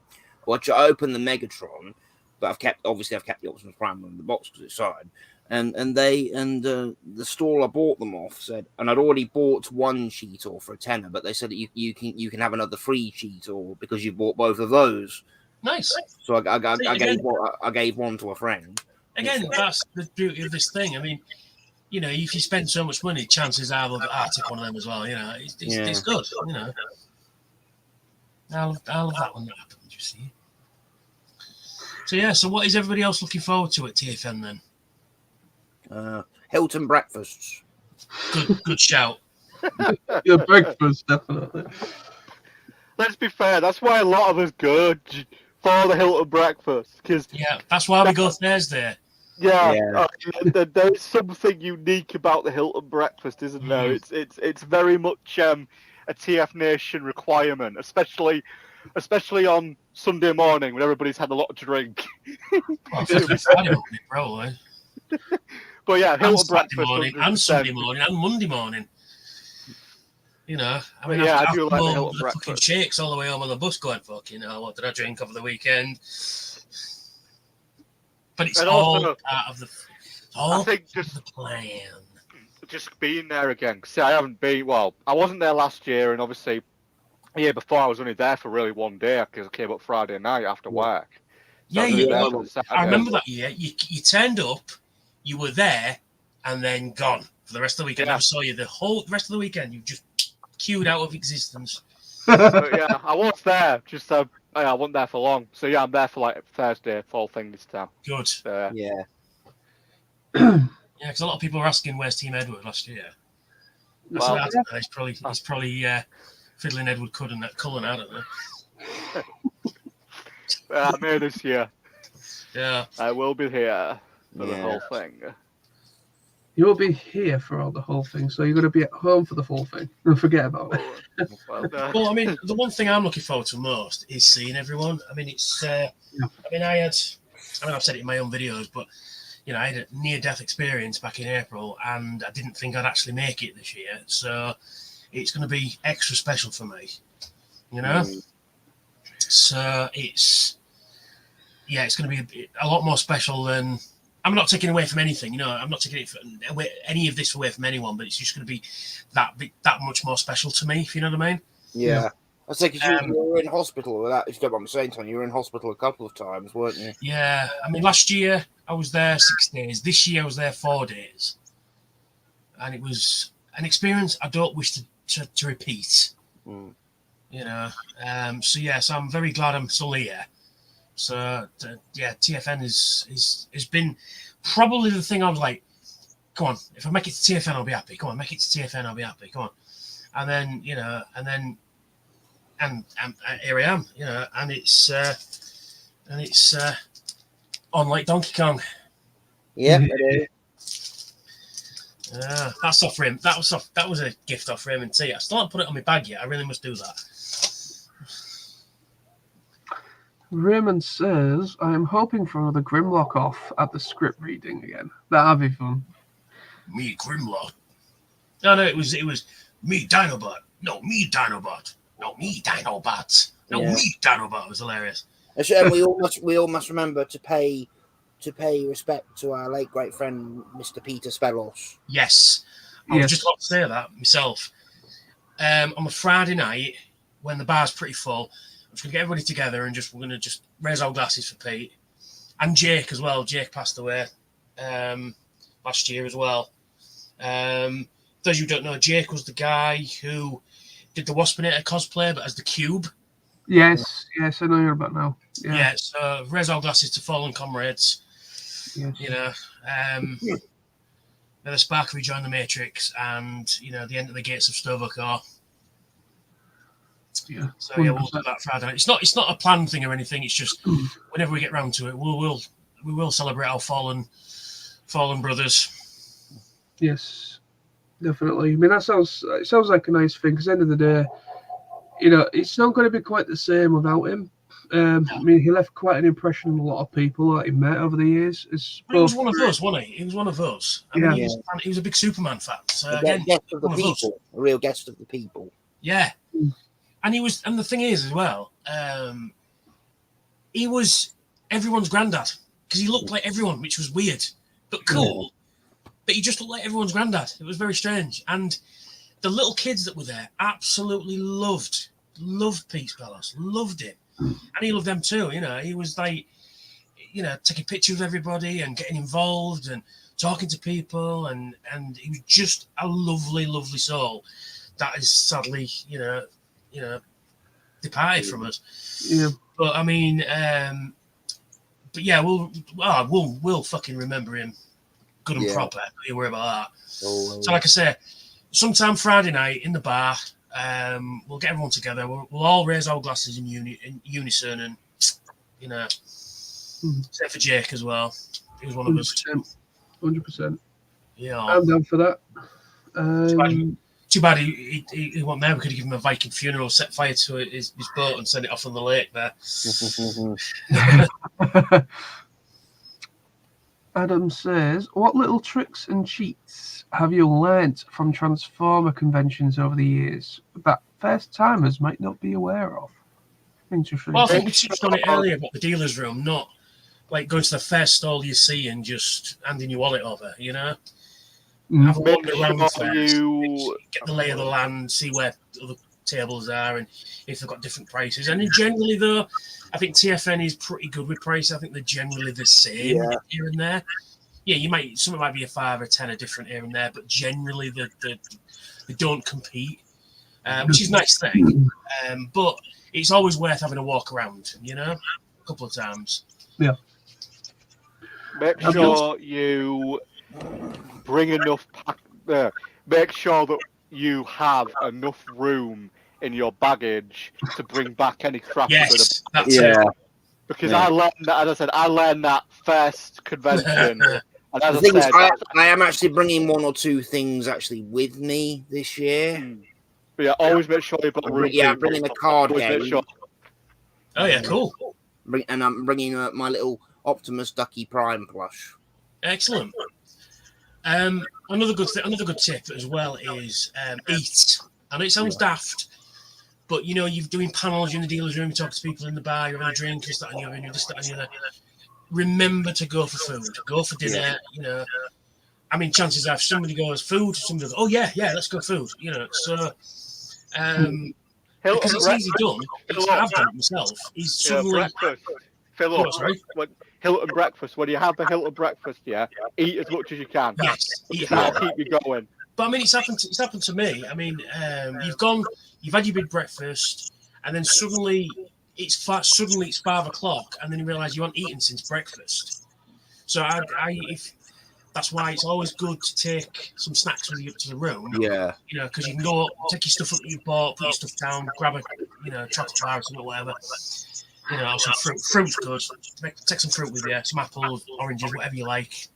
S4: Which I opened the Megatron, but I've kept the Optimus Primal in the box because it's signed. And the stall I bought them off said, and I'd already bought one Cheetor for £10, but they said that you can have another free Cheetor because you bought both of those.
S3: Nice.
S4: So I gave one to a friend.
S3: Again, that's the beauty of this thing. I mean, if you spend so much money, chances are they'll take one of them as well. It's good. I'll have that one that happened. You see. So yeah. So what is everybody else looking forward to at TFN then?
S4: Hilton breakfasts.
S3: Good shout.
S1: Yeah, breakfast, definitely.
S2: Let's be fair, that's why a lot of us go for the Hilton breakfast.
S3: Yeah, that's why we go Thursday.
S2: Yeah. There's something unique about the Hilton breakfast, isn't there? It's very much a TFNation requirement, especially on Sunday morning when everybody's had a lot to drink.
S3: Probably.
S2: But yeah, Hilton breakfast
S3: morning, and Sunday morning, and Monday morning. I mean,
S2: I do like the Hilton breakfast.
S3: Fucking shakes all the way home on the bus, going, fucking hell, what did I drink over the weekend? But it's all part of the plan.
S2: Just being there again. See, I haven't been. Well, I wasn't there last year, and obviously, the year before I was only there for really one day because I came up Friday night after work. So
S3: I remember that year. You turned up, you were there, and then gone for the rest of the weekend. I never saw you the rest of the weekend. You just queued out of existence.
S2: But yeah, I was there. Just I wasn't there for long. So yeah, I'm there for like Thursday, full thing this time.
S3: Good.
S4: Yeah.
S3: Yeah, because a lot of people were asking where's Team Edward last year. He's probably fiddling Edward Cullen out of there.
S2: I'm here this year.
S3: Yeah.
S2: I will be here for the whole thing.
S1: You will be here for the whole thing, so you're going to be at home for the full thing. Don't forget about it.
S3: Well, I mean, the one thing I'm looking forward to most is seeing everyone. I mean, it's. I've said it in my own videos, but I had a near-death experience back in April, and I didn't think I'd actually make it this year. So it's going to be extra special for me. So it's going to be a lot more special than I'm not taking away from anything, you know. I'm not taking any of this away from anyone, but it's just going to be that much more special to me, if you know what I mean.
S4: Yeah. I say because you were in hospital with that. If you don't mind me saying, Tony, you were in hospital a couple of times, weren't you?
S3: Yeah, I mean, last year I was there 6 days. This year I was there 4 days, and it was an experience I don't wish to repeat.
S4: Mm.
S3: You know, so yes, I'm very glad I'm still here. So yeah, TFN has been probably the thing I was like, come on, if I make it to TFN, I'll be happy. Come on, make it to TFN, I'll be happy. Come on, and then you know, and here I am, you know, and it's on like Donkey Kong.
S4: Yeah, it is.
S3: That's off Rim. That was a gift off Rim and T. I still haven't put it on my bag yet. I really must do that.
S1: Raymond says, I am hoping for another Grimlock off at the script reading again. That'll be fun.
S3: Me Grimlock. No, it was me Dinobot. No, me Dinobot. No, me Dinobot. No,
S4: Yeah.
S3: me Dinobot. It was hilarious.
S4: And we all must remember to pay respect to our late great friend Mr. Peter Spellos.
S3: Yes. I was just about to say that myself. On a Friday night, when the bar's pretty full, I'm just going to get everybody together and we're going to just raise our glasses for Pete. And Jake as well. Jake passed away last year as well. Those who don't know, Jake was the guy who did the Waspinator cosplay, but as the Cube.
S1: Yes, I know you're about now.
S3: Yeah, so raise our glasses to fallen comrades.
S1: Yes.
S3: You know, may the spark rejoin the Matrix, and you know the end of the gates of Stovokor.
S1: Yeah.
S3: So yeah, we'll do that Friday night. It's not a planned thing or anything. It's just whenever we get round to it, we will celebrate our fallen brothers.
S1: Yes, definitely. I mean, it sounds like a nice thing. Because at the end of the day, you know, it's not going to be quite the same without him. I mean, he left quite an impression on a lot of people that he met over the years.
S3: He was one of us, wasn't he? He was one of us. I mean, he was a big Superman fan. So again,
S4: guest of the people, a real guest of the people.
S3: Yeah, and the thing is as well, he was everyone's granddad because he looked like everyone, which was weird but cool. But he just looked like everyone's granddad. It was very strange, and the little kids that were there absolutely loved Pete Spellos, loved him. And he loved them too, you know. He was like, you know, taking pictures of everybody and getting involved and talking to people, and he was just a lovely, lovely soul that is sadly, you know, departed from us.
S1: Yeah.
S3: But I mean, but yeah, we'll fucking remember him good and proper. Don't you worry about that. So like I say, sometime Friday night in the bar. We'll get everyone together. We'll all raise our glasses in unison, and you know, except for Jake as well. He was one of us.
S1: 100%.
S3: Yeah,
S1: I'm down for that.
S3: Too bad he wasn't there. We could have given him a Viking funeral, set fire to his boat, and send it off on the lake there.
S1: Adam says, what little tricks and cheats have you learnt from Transformer conventions over the years that first-timers might not be aware of? Interesting.
S3: Well, I think we touched on it earlier about the dealer's room, not like going to the first stall you see and just handing your wallet over, you know? Have a wander around first, get the lay of the land, see where other tables are and if they've got different prices. And generally, though, I think TFN is pretty good with price. I think they're generally the same here and there. Yeah, some might be a 5 or 10 different here and there, but generally they don't compete, which is a nice thing. But it's always worth having a walk around, you know, a couple of times.
S1: Yeah.
S2: Make sure you bring enough. Make sure that you have enough room in your baggage to bring back any crap.
S3: Yes,
S2: that's
S3: it.
S2: Because I learned that, as I said, I learned that first convention. And as
S4: the thing is, I am actually bringing 1 or 2 things actually with me this year.
S2: But yeah, always make sure you've got room.
S4: Yeah, I'm bringing a card game.
S3: Sure. Oh yeah, cool.
S4: And I'm bringing my little Optimus Ducky Prime plush.
S3: Excellent. Another good tip as well is eat. I know it sounds daft, but you know, you're doing panels in the dealer's room, you talk to people in the bar, you're having a drink, this, that, and the other, and this, that, and the other. remember to go for food, go for dinner. You know, I mean, chances are if somebody goes food, somebody goes, oh yeah, let's go food. You know, so because it's easy done. I've done it myself. Is suddenly
S2: breakfast. Philip,
S3: what, sorry?
S2: Hilton breakfast. When you have the Hilton breakfast, eat as much as you can.
S3: Yes,
S2: that'll keep you going.
S3: But I mean, it's happened to me. I mean, you've had your big breakfast, and then suddenly it's 5 o'clock, and then you realise you haven't eaten since breakfast. So that's why it's always good to take some snacks with you up to the room.
S4: Yeah.
S3: You know, because you can go take your stuff up that you bought, put your stuff down, grab a chocolate bar or something, or whatever. You know, some fruit. Fruit's good. Take some fruit with you, some apples, oranges, whatever you like.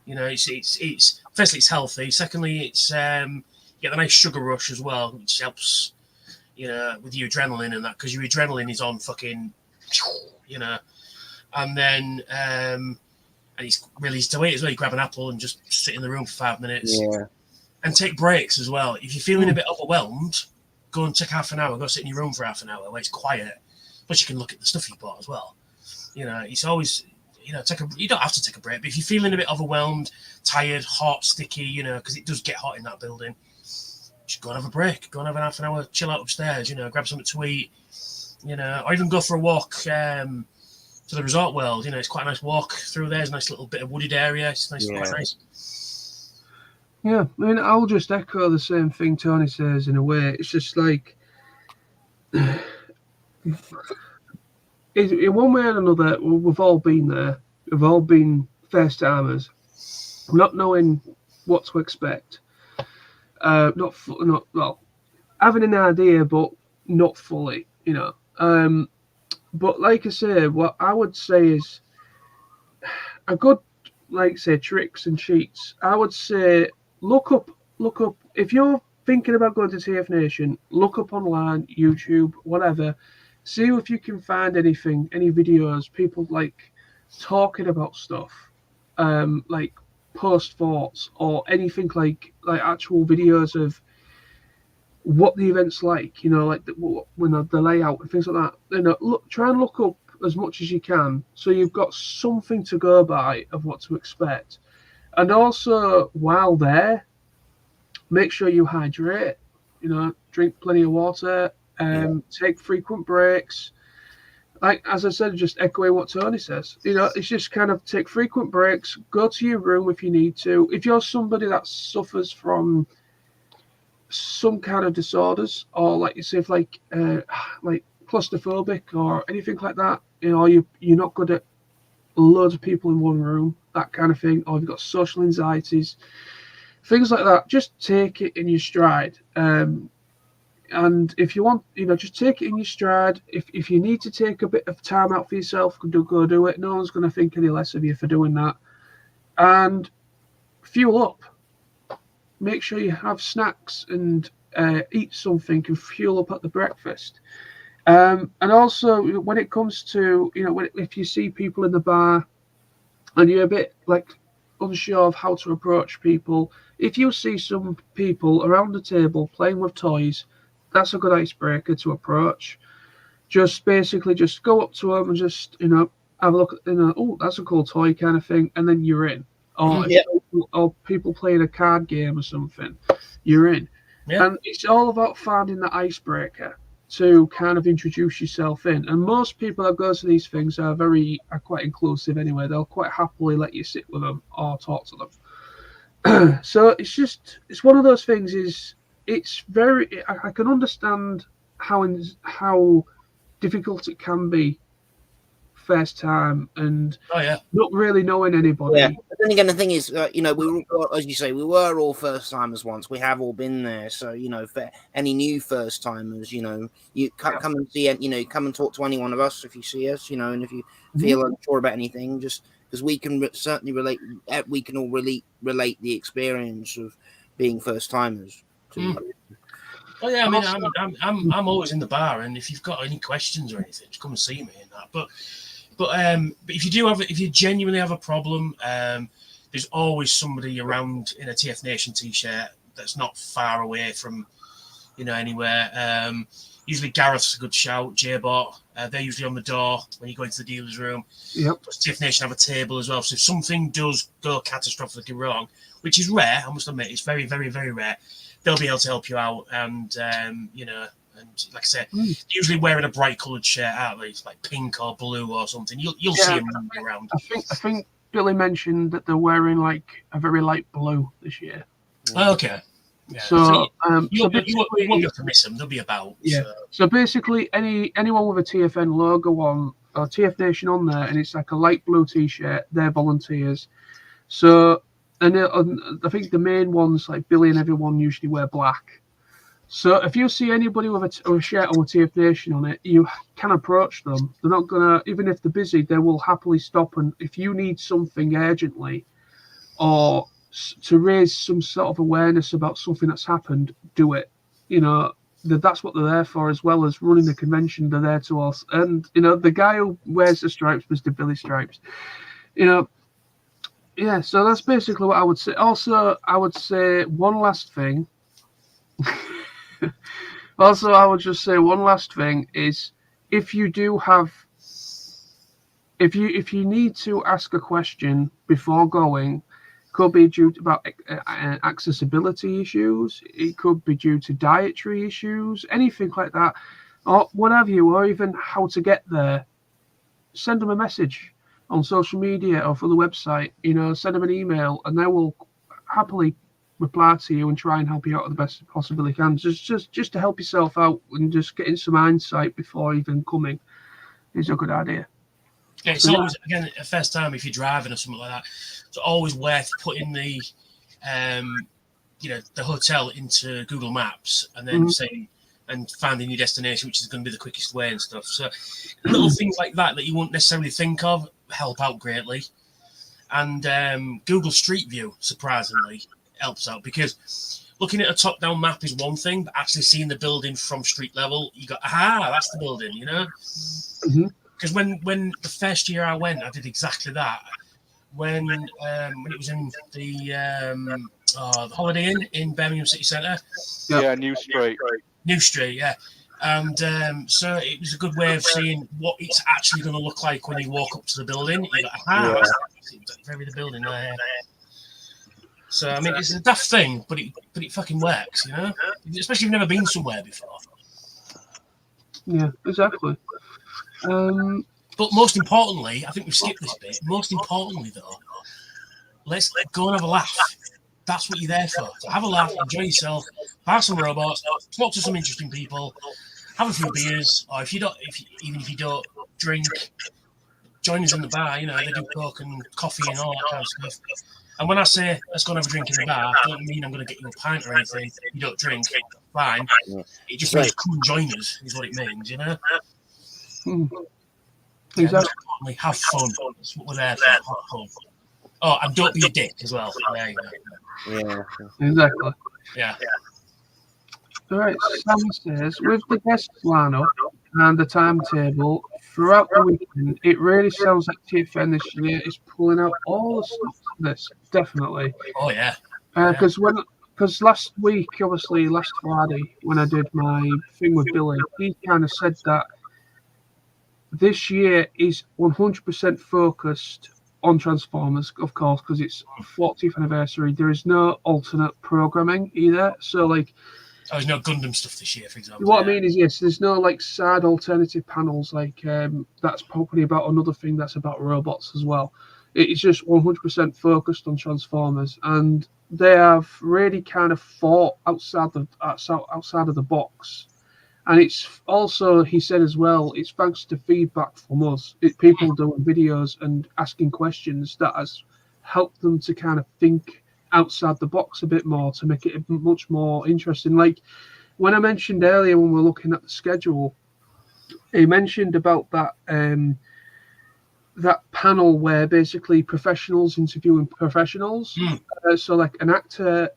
S3: You know, it's firstly it's healthy. Secondly, it's you get the nice sugar rush as well, which helps. You know, with your adrenaline and that, because your adrenaline is on fucking, you know, and then and it's really easy to eat as well. You grab an apple and just sit in the room for 5 minutes.
S4: Yeah.
S3: And take breaks as well. If you're feeling a bit overwhelmed, go and take half an hour. Go sit in your room for half an hour where it's quiet. But you can look at the stuff you bought as well. You know, it's always, you know, you don't have to take a break. But if you're feeling a bit overwhelmed, tired, hot, sticky, you know, because it does get hot in that building, just go and have a break. Go and have an half an hour, chill out upstairs, you know, grab something to eat, you know, or even go for a walk to the resort world. You know, it's quite a nice walk through there. There's a nice little bit of wooded area. It's nice, quite nice.
S1: Yeah, I mean, I'll just echo the same thing Tony says in a way. It's just like, in one way or another, we've all been there. We've all been first timers, not knowing what to expect. Not having an idea, but not fully, you know. But like I say, what I would say is a good, like say, tricks and cheats. I would say look up. If you're thinking about going to TFNation, look up online, YouTube, whatever. See if you can find anything, any videos, people like talking about stuff, like post thoughts or anything like actual videos of what the event's like, you know, like the layout and things like that. You know, try and look up as much as you can so you've got something to go by of what to expect. And also, while there, make sure you hydrate, you know, drink plenty of water, take frequent breaks. Like, as I said, just echoing what Tony says, you know, it's just kind of take frequent breaks, go to your room if you need to. If you're somebody that suffers from some kind of disorders, or like you say, if like claustrophobic or anything like that, you know, you're not good at loads of people in one room, that kind of thing, or you've got social anxieties, things like that, just take it in your stride. And if you want, you know, just take it in your stride. If you need to take a bit of time out for yourself, go do it. No one's going to think any less of you for doing that. And fuel up. Make sure you have snacks and eat something and fuel up at the breakfast. And also, when it comes to, you know, if you see people in the bar and you're a bit like unsure of how to approach people, if you see some people around the table playing with toys, that's a good icebreaker to approach. Just basically just go up to them and just, you know, have a look at, you know, oh, that's a cool toy kind of thing, and then you're in. Or people playing a card game or something, you're in. Yeah. And it's all about finding the icebreaker to kind of introduce yourself in. And most people that go to these things are quite inclusive anyway. They'll quite happily let you sit with them or talk to them. So it's one of those things. I can understand how difficult it can be first time and not really knowing anybody.
S4: Yeah. But then again, the thing is, you know, we were, as you say, we were all first timers once. We have all been there. So, you know, for any new first timers, you know, you come and see it, you know, come and talk to any one of us if you see us, you know, and if you feel unsure about anything, just because we can certainly relate, we can all relate the experience of being first timers.
S3: Oh yeah, I mean, I'm always in the bar, and if you've got any questions or anything, just come and see me and that. But if you genuinely have a problem, there's always somebody around in a TF Nation t-shirt that's not far away from, you know, anywhere. Usually Gareth's a good shout, J-Bot. They're usually on the door when you go into the dealer's room.
S1: Yep.
S3: TFNation have a table as well. So if something does go catastrophically wrong, which is rare, I must admit, it's very, very, very rare, they'll be able to help you out. And, you know, and like I say, usually wearing a bright coloured shirt, aren't they? It's like pink or blue or something. You'll see them around.
S1: I think Billy mentioned that they're wearing like a very light blue this year.
S3: Okay. Yeah.
S1: So
S3: you won't be able to miss them. They'll be about.
S1: Yeah. So basically, anyone with a TFN logo on or TFNation on there, and it's like a light blue T-shirt, they're volunteers. So, and I think the main ones like Billy and everyone usually wear black. So if you see anybody with a shirt on with TFNation on it, you can approach them. They're not gonna, even if they're busy, they will happily stop. And if you need something urgently, or to raise some sort of awareness about something that's happened, do it. You know, that's what they're there for, as well as running the convention. They're there to us. And, you know, the guy who wears the stripes, Mr. Billy Stripes, you know, yeah, so that's basically what I would say. Also, I would say one last thing. Also, I would just say one last thing is if you do have, if you need to ask a question before going, could be due to about accessibility issues. It could be due to dietary issues, anything like that, or whatever or even how to get there. Send them a message on social media or for the website. You know, send them an email, and they will happily reply to you and try and help you out the best they possibly can. Just to help yourself out and just getting some insight before even coming is a good idea.
S3: Yeah, it's always, again, a first time if you're driving or something like that, it's always worth putting the, you know, the hotel into Google Maps and then saying and finding your destination, which is going to be the quickest way and stuff. So little things like that you wouldn't necessarily think of help out greatly. And Google Street View, surprisingly, helps out because looking at a top-down map is one thing, but actually seeing the building from street level, you go, aha, that's the building, you know? Because when the first year I went, I did exactly that. When it was in the Holiday Inn in Birmingham City Centre.
S2: Yeah, New Street.
S3: New Street, yeah. And so it was a good way of seeing what it's actually going to look like when you walk up to the building. You go, aha, that's very the building there. So, I mean, it's a daft thing, but it fucking works, you know? Especially if you've never been somewhere before.
S1: Yeah, exactly.
S3: But most importantly, I think we've skipped this bit. Most importantly, though, let's go and have a laugh. That's what you're there for. So have a laugh, enjoy yourself, buy some robots, talk to some interesting people, have a few beers, or even if you don't drink, join us in the bar. You know, they do Coke and coffee and all that kind of stuff. And when I say let's go and have a drink in the bar, I don't mean I'm going to get you a pint or anything. If you don't drink, fine. It just means come and join us, is what it means, you know?
S1: Exactly.
S3: Have fun. That's what we're there for. Have fun. Oh, and don't be a dick as well. There you go.
S4: Yeah.
S1: Exactly.
S3: Yeah.
S1: All right. Sam says, with the guest lineup and the timetable throughout the weekend, it really sounds like TFN this year is pulling out all the stuff for this. Definitely.
S3: Oh yeah.
S1: Because last week, obviously last Friday, when I did my thing with Billy, he kind of said that this year is 100% focused on Transformers, of course, because it's 40th anniversary. There is no alternate programming either. So, like,
S3: there's no Gundam stuff this year, for example.
S1: What I mean is, yes, there's no like sad alternative panels. Like, that's probably about another thing that's about robots as well. It's just 100% focused on Transformers, and they have really kind of thought outside of the box. And it's also, he said as well, it's thanks to feedback from us. People doing videos and asking questions that has helped them to kind of think outside the box a bit more to make it much more interesting. Like when I mentioned earlier when we were looking at the schedule, he mentioned about that that panel where basically professionals interviewing professionals. So like an actor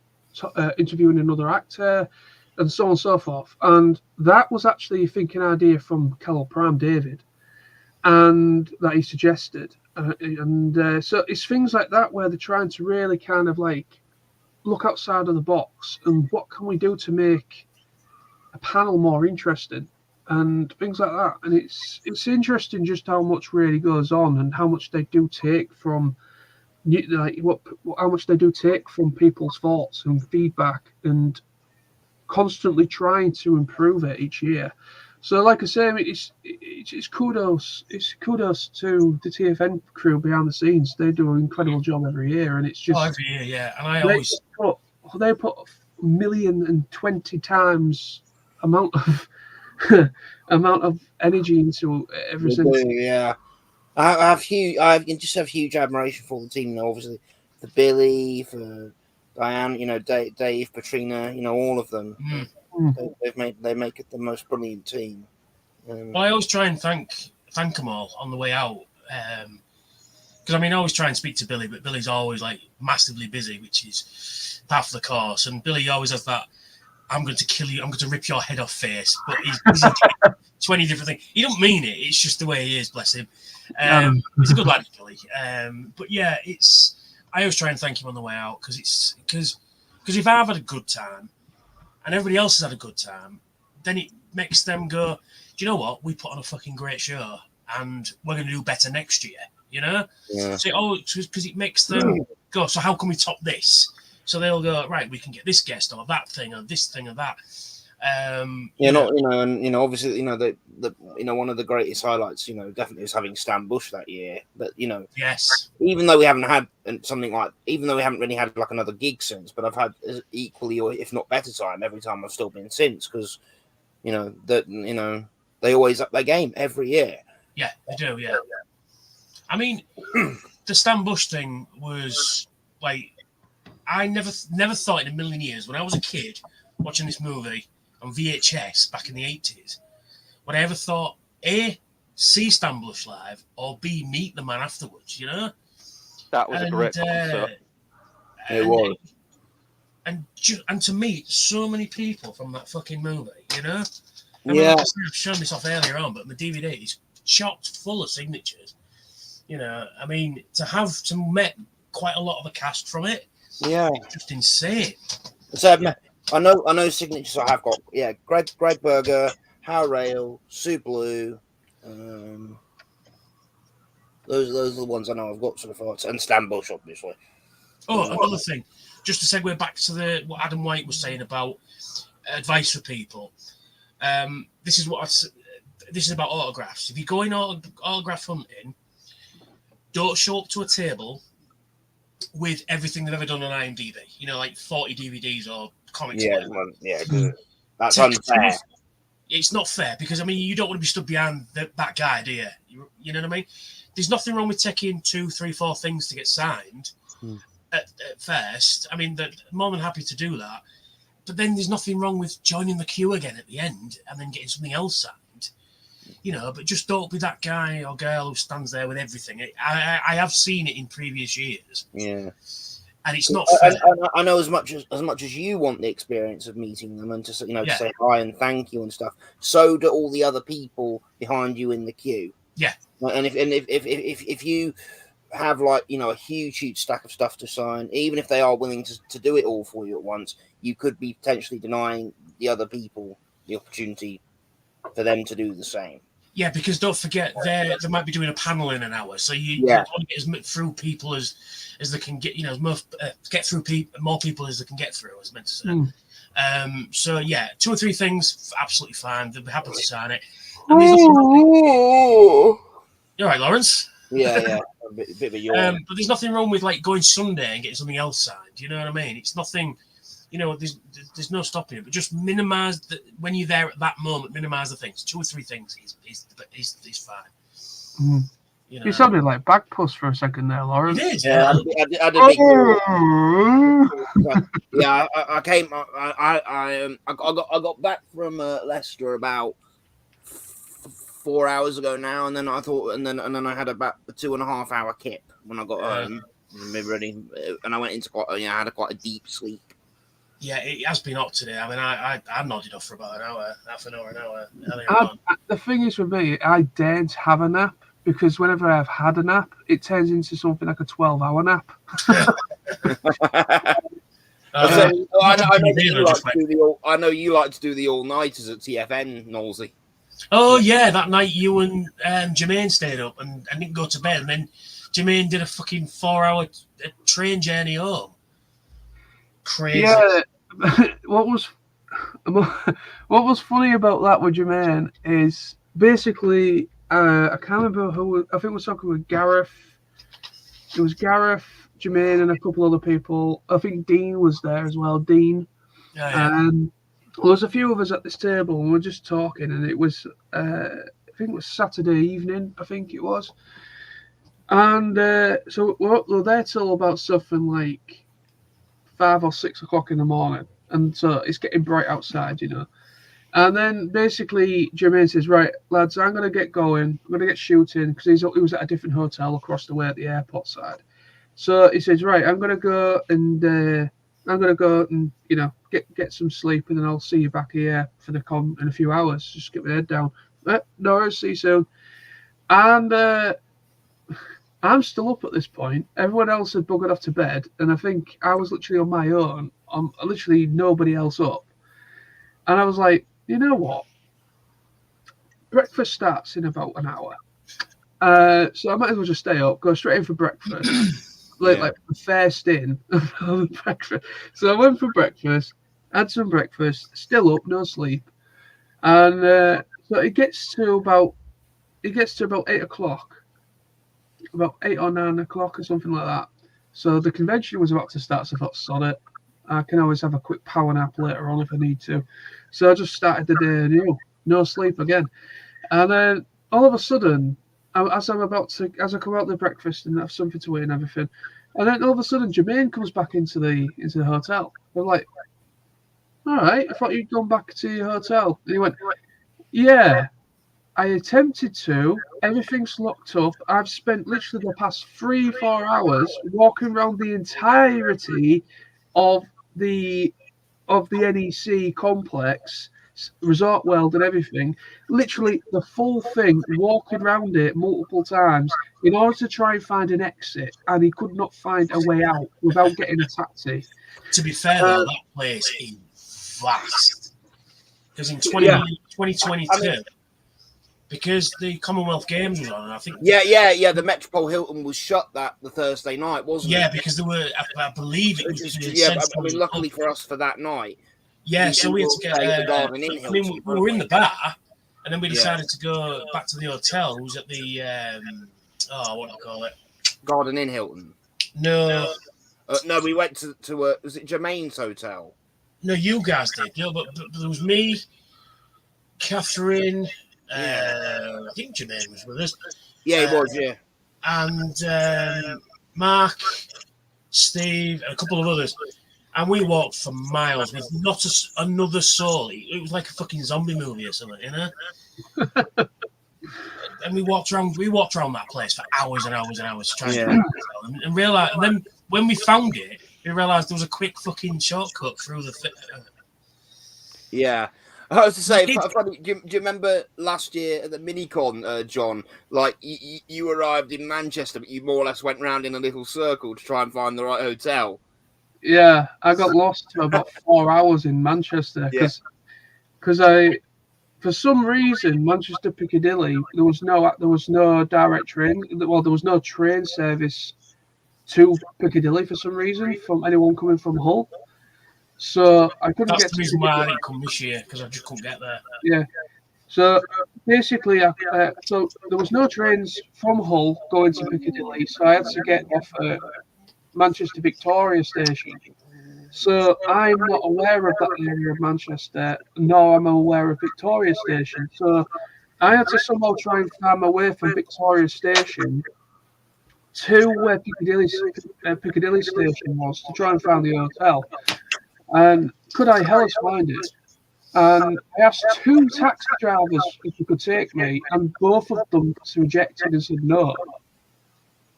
S1: interviewing another actor, and so on and so forth. And that was actually a thinking idea from Kellel Prime David, and that he suggested. So it's things like that where they're trying to really kind of like look outside of the box and what can we do to make a panel more interesting. and things like that. And it's interesting just how much really goes on and how much they do take from how much they do take from people's thoughts and feedback, and constantly trying to improve it each year. So, like I say, it's kudos to the TFN crew behind the scenes. They do an incredible job every year, and it's just
S3: every year, yeah. And I always
S1: they put 1,020 times amount of amount of energy into every single.
S4: Yeah, I just have huge admiration for the team. You know, obviously, for Billy, for Diane, you know, Dave, Patrina, you know, all of them. They make it the most brilliant team.
S3: Well, I always try and thank them all on the way out. Because I mean, I always try and speak to Billy, but Billy's always like massively busy, which is part of the course. And Billy always has that, I'm going to kill you, I'm going to rip your head off face. But he's busy doing 20 different things. He don't mean it. It's just the way he is, bless him. He's a good lad, Billy. But yeah, I always try and thank him on the way out, because if I've had a good time and everybody else has had a good time, then it makes them go, do you know what? We put on a fucking great show and we're going to do better next year, you know?
S4: Yeah.
S3: So, because it makes them go, so how can we top this? So they'll go, right, we can get this guest or that thing or this thing or that.
S4: Obviously, you know, one of the greatest highlights, you know, definitely was having Stan Bush that year. But, you know,
S3: yes,
S4: even though we haven't really had like another gig since, but I've had equally or if not better time every time I've still been since, because, you know, they always up their game every year.
S3: Yeah, they do, yeah. I mean, the Stan Bush thing was like, I never thought in a million years when I was a kid watching this movie on VHS back in the 80s, would I ever thought, A, see Stan Bush live, or B, meet the man afterwards, you know?
S2: That was a great concert.
S4: It was.
S3: And to meet so many people from that fucking movie, you know?
S4: Yeah.
S3: I've shown this off earlier on, but my DVD is chocked full of signatures. You know, I mean, to met quite a lot of the cast from it.
S4: Yeah.
S3: It's just insane.
S4: So I know signatures I have got. Yeah, Greg Berger, Hal Rail, Sue Blue. Those are the ones I know I've got so far, and Stan Bush, obviously.
S3: Oh, another thing, just to segue back to what Adam White was saying about advice for people. This is about autographs. If you're going autograph hunting, don't show up to a table with everything they've ever done on IMDb. You know, like 40 DVDs or comics.
S4: That's unfair.
S3: It's not fair, because I mean, you don't want to be stood behind that guy, do you? You know what I mean? There's nothing wrong with taking 2, 3, 4 things to get signed at first. I mean, they're more than happy to do that. But then there's nothing wrong with joining the queue again at the end and then getting something else signed. You know, but just don't be that guy or girl who stands there with everything. I have seen it in previous years.
S4: Yeah.
S3: And it's not fair.
S4: I know as much as you want the experience of meeting them and to say hi and thank you and stuff, so do all the other people behind you in the queue.
S3: Yeah.
S4: And if you have, like, you know, a huge stack of stuff to sign, even if they are willing to do it all for you at once, you could be potentially denying the other people the opportunity for them to do the same.
S3: Yeah, because don't forget, they might be doing a panel in an hour, so you want to get as much through people as they can get. You know, get through more people as they can get through. I was meant to say. So yeah, 2 or 3 things, absolutely fine. They'll be happy to sign it. And you're right, Lawrence.
S4: Yeah, a bit of a yawn.
S3: But there's nothing wrong with like going Sunday and getting something else signed. You know what I mean? It's nothing. You know, there's no stopping it, but just minimize when you're there at that moment. Minimize the things. 2 or 3 things is fine. You know?
S1: You sounded like Bagpuss for a second there, Lawrence.
S3: It is.
S4: Yeah, I did yeah, I came. I got back from Leicester about 4 hours ago now, and then I I had about a 2.5 hour kip when I got home. Ready, and I went into I had quite a deep sleep.
S3: Yeah, it has been hot today. I mean, I nodded off for about an hour, half an hour,
S1: The thing is with me, I daren't have a nap, because whenever I've had a nap, it turns into something like a 12-hour nap.
S4: I know you like to do the all-nighters at TFN, Knowlesy.
S3: Oh yeah, that night you and Jermaine stayed up and didn't go to bed, and then Jermaine did a fucking 4-hour train journey home. Crazy.
S1: Yeah. what was funny about that with Jermaine is basically I can't remember who. I think we're talking with Gareth. It was Gareth, Jermaine, and a couple other people. I think Dean was there as well. Dean. Well, there's a few of us at this table, and we're just talking, and it was, I think it was Saturday evening, I think it was. And so we're there till about something like 5 or 6 o'clock in the morning. And so it's getting bright outside, And then basically Jermaine says, right, lads, I'm going to get going. I'm going to get shooting because he was at a different hotel across the way at the airport side. So he says, right, I'm going to go and get some sleep, and then I'll see you back here for the con in a few hours. Just get my head down. No worries, see you soon. And I'm still up at this point. Everyone else had buggered off to bed, and I think I was literally on my own. Literally nobody else up. And I was like, you know what? Breakfast starts in about an hour. So I might as well just stay up, go straight in for breakfast. Like first in breakfast. So I went for breakfast, had some breakfast, still up, no sleep. And so it gets to about 8 o'clock. About 8 or 9 o'clock or something like that. So the convention was about to start, so I thought, sod it. I can always have a quick power nap later on if I need to. So I just started the day no sleep again. And then all of a sudden, as I come out the breakfast and have something to eat and everything, and then all of a sudden Jermaine comes back into the hotel. I'm like, all right, I thought you'd gone back to your hotel. And he went, yeah, I attempted to. Everything's locked up. I've spent literally the past 3-4 hours walking around the entirety of the NEC complex, Resort World and everything, literally the full thing, walking around it multiple times in order to try and find an exit, and he could not find a way out without getting a taxi.
S3: To be fair, though, that place is vast. Because in 2022, because the Commonwealth Games was on, and I think...
S4: Yeah, the Metropole Hilton was shut the Thursday night, wasn't it?
S3: Yeah, because there were, I believe it was...
S4: luckily for us for that night.
S3: Yeah, so we had to get... we were in the bar, and then we decided to go back to the hotel. It was at the... what do you call it?
S4: Garden Inn Hilton.
S3: No.
S4: No, we went to was it Jermaine's hotel?
S3: No, you guys did. No, but there was me, Catherine... I think Jermaine was with us.
S4: Yeah, he was, yeah.
S3: And Mark, Steve, and a couple of others. And we walked for miles with not another soul. It was like a fucking zombie movie or something, And we walked around that place for hours and hours and hours trying to find it, and realized. And then when we found it, we realized there was a quick fucking shortcut through the.
S4: Yeah. I was to say, funny, do you remember last year at the Minicon, John? Like, you arrived in Manchester, but you more or less went round in a little circle to try and find the right hotel.
S1: Yeah, I got lost for about 4 hours in Manchester because for some reason, Manchester Piccadilly, there was no direct train. Well, there was no train service to Piccadilly for some reason from anyone coming from Hull. So I couldn't get.
S3: That's the reason why I didn't come this year, because I just couldn't get there.
S1: Yeah. So basically, so there was no trains from Hull going to Piccadilly, so I had to get off at Manchester Victoria Station. So I'm not aware of that area of Manchester, nor am I aware of Victoria Station. So I had to somehow try and find my way from Victoria Station to where Piccadilly Station was to try and find the hotel. And could I hellish find it? And I asked 2 taxi drivers if they could take me, and both of them rejected and said no.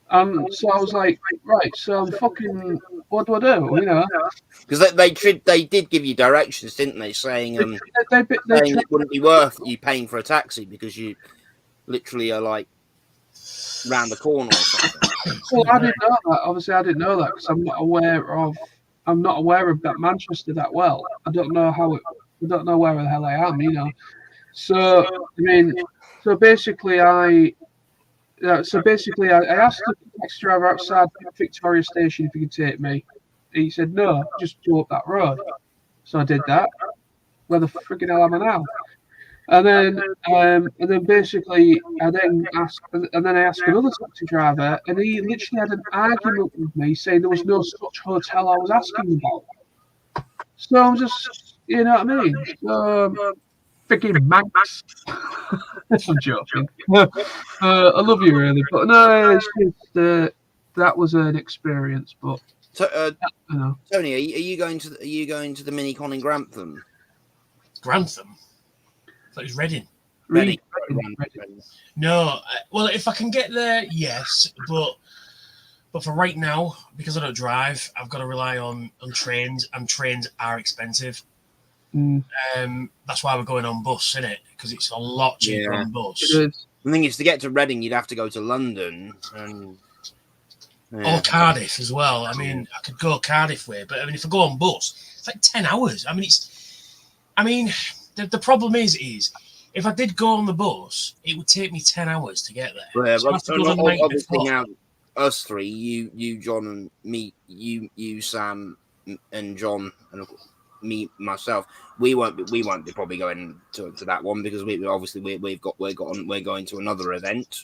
S1: And so I was like, right, so I'm fucking, what do I do,
S4: Because they did give you directions, didn't they? Saying saying it wouldn't be worth you paying for a taxi because you literally are like round the corner or something.
S1: Well, I didn't know that. Obviously, I didn't know that because I'm not aware of that Manchester that well. I don't know where the hell I am, So basically, I asked the taxi driver outside Victoria Station if he could take me. He said no, just go up that road. So I did that. Where the friggin' hell am I now? And then basically, I asked another taxi driver, and he literally had an argument with me, saying there was no such hotel I was asking about. So I'm just, you know what I mean? Freaking Manx. I'm joking. I love you, really, but no, it's just that was an experience. But
S4: So,
S1: you know,
S4: Tony, are you going to the mini con in Grantham?
S3: Grantham. That was Reading.
S4: Reading.
S3: No, well, if I can get there, yes, but for right now, because I don't drive, I've got to rely on trains, and trains are expensive. That's why we're going on bus, isn't it? Because it's a lot cheaper on bus.
S1: it is.
S4: The thing is, to get to Reading, you'd have to go to London and
S3: or Cardiff as well. I mean, I could go Cardiff way, but I mean, if I go on bus, it's like 10 hours. I mean, the problem is if I did go on the bus, it would take me 10 hours to get there.
S4: Yeah,
S3: so I have to go the night
S4: obviously
S3: before.
S4: now, us three, you, John, and me, you, Sam, and John, and me, myself, we won't be probably going to that one because we're going to another event.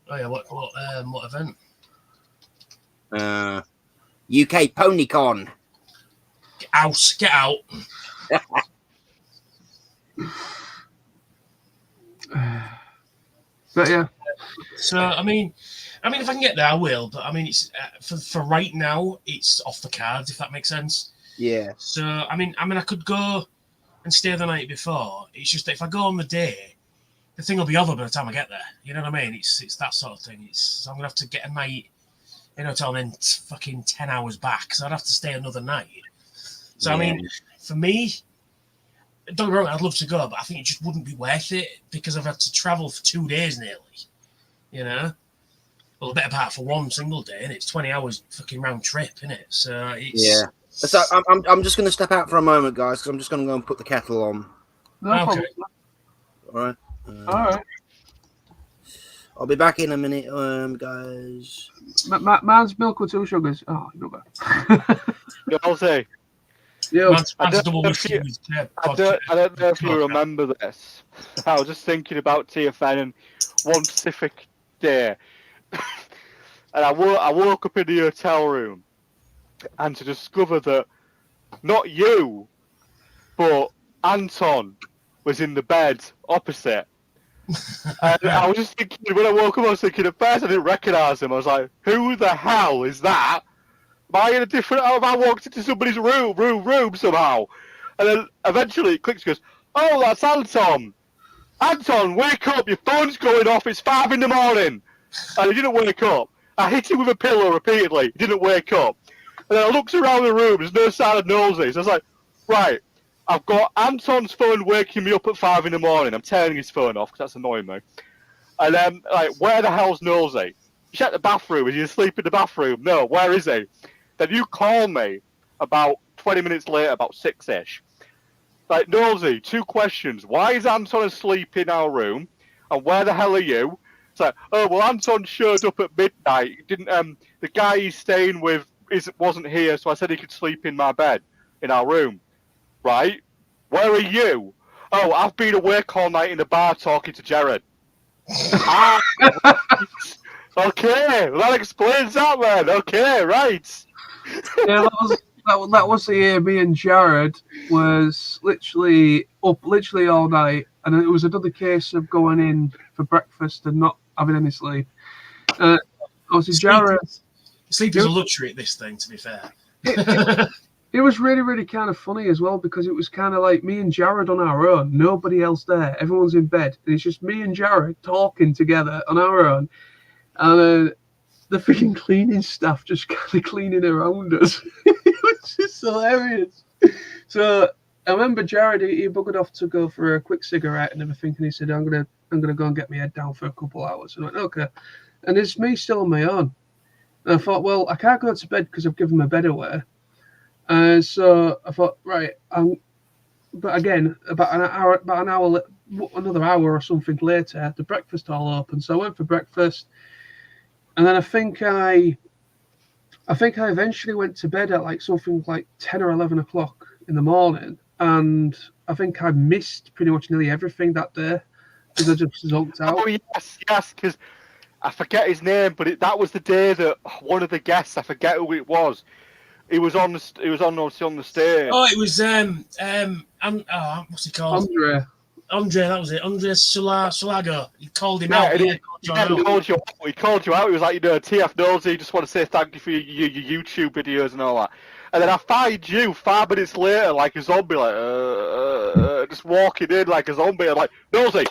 S3: Oh yeah, what event?
S4: UK PonyCon.
S3: Get out.
S1: But yeah.
S3: So I mean, if I can get there, I will. But I mean, it's for right now, it's off the cards. If that makes sense.
S4: Yeah.
S3: So I mean, I could go and stay the night before. It's just that if I go on the day, the thing will be over by the time I get there. You know what I mean? It's that sort of thing. So I'm gonna have to get a night in a hotel and then fucking 10 hours back. So I'd have to stay another night. So I mean, for me, don't get me wrong, I'd love to go, but I think it just wouldn't be worth it because I've had to travel for 2 days nearly. You know, well, a better part for one single day, and it's 20 hours fucking round trip, isn't it? So it's
S4: So I'm just going to step out for a moment, guys, because I'm just going to go and put the kettle on.
S1: No problem.
S4: All right.
S1: All right.
S4: I'll be back in a minute, guys.
S1: Man's milk with 2 sugars. Oh, you go back.
S2: I'll say.
S3: I don't know
S2: if you remember this. I was just thinking about TFN and one specific day, and I woke up in the hotel room, and to discover that not you, but Anton was in the bed opposite. And I was just thinking, when I woke up, I was thinking at first I didn't recognise him. I was like, who the hell is that? Am I in a different... Have I walked into somebody's room somehow? And then eventually it clicks and goes, oh, that's Anton. Anton, wake up, your phone's going off, it's 5 a.m. And he didn't wake up. I hit him with a pillow repeatedly, he didn't wake up. And then I looked around the room, there's no sign of Nosey. So I was like, right, I've got Anton's phone waking me up at 5 a.m. I'm turning his phone off because that's annoying me. And then, like, where the hell's Nosey? He's at the bathroom. Is he asleep in the bathroom? No, where is he? Then you call me about 20 minutes later, about 6-ish. Like, Nosey, 2 questions. Why is Anton asleep in our room? And where the hell are you? It's like, oh, well, Anton showed up at midnight. Didn't the guy he's staying with wasn't here, so I said he could sleep in my bed in our room. Right? Where are you? Oh, I've been awake all night in the bar talking to Jared. Okay, well, that explains that, man. Okay, right.
S1: Yeah, that was the year me and Jared was literally up all night, and it was another case of going in for breakfast and not having any sleep. Obviously, Jared.
S3: Sleep is a luxury at this thing, to be fair.
S1: It was really, really kind of funny as well because it was kind of like me and Jared on our own, nobody else there. Everyone's in bed, and it's just me and Jared talking together on our own. And the freaking cleaning staff just kind of cleaning around us. It was just hilarious. So I remember Jared, he buggered off to go for a quick cigarette and everything, and he said, I'm gonna go and get my head down for a couple hours. And I went, okay. And it's me still on my own. And I thought, well, I can't go to bed because I've given my bed away. So I thought, right, I'm but again, another hour or something later, the breakfast all open. So I went for breakfast, and then I think I eventually went to bed at like something like 10 or 11 o'clock in the morning, and I think I missed pretty much nearly everything that day because I just zonked out.
S2: Oh yes, because I forget his name, but that was the day that one of the guests, I forget who it was. He was on the obviously on the stage.
S3: Oh, it was what's he called?
S1: Andre,
S3: that was it. Andre Sulago. He called him
S2: Yeah,
S3: out.
S2: and
S3: Yeah,
S2: he called you out. He called you out. He was like, TF Nosy, just want to say thank you for your YouTube videos and all that. And then I find you 5 minutes later, like a zombie, like just walking in like a zombie. I'm like, Nosy,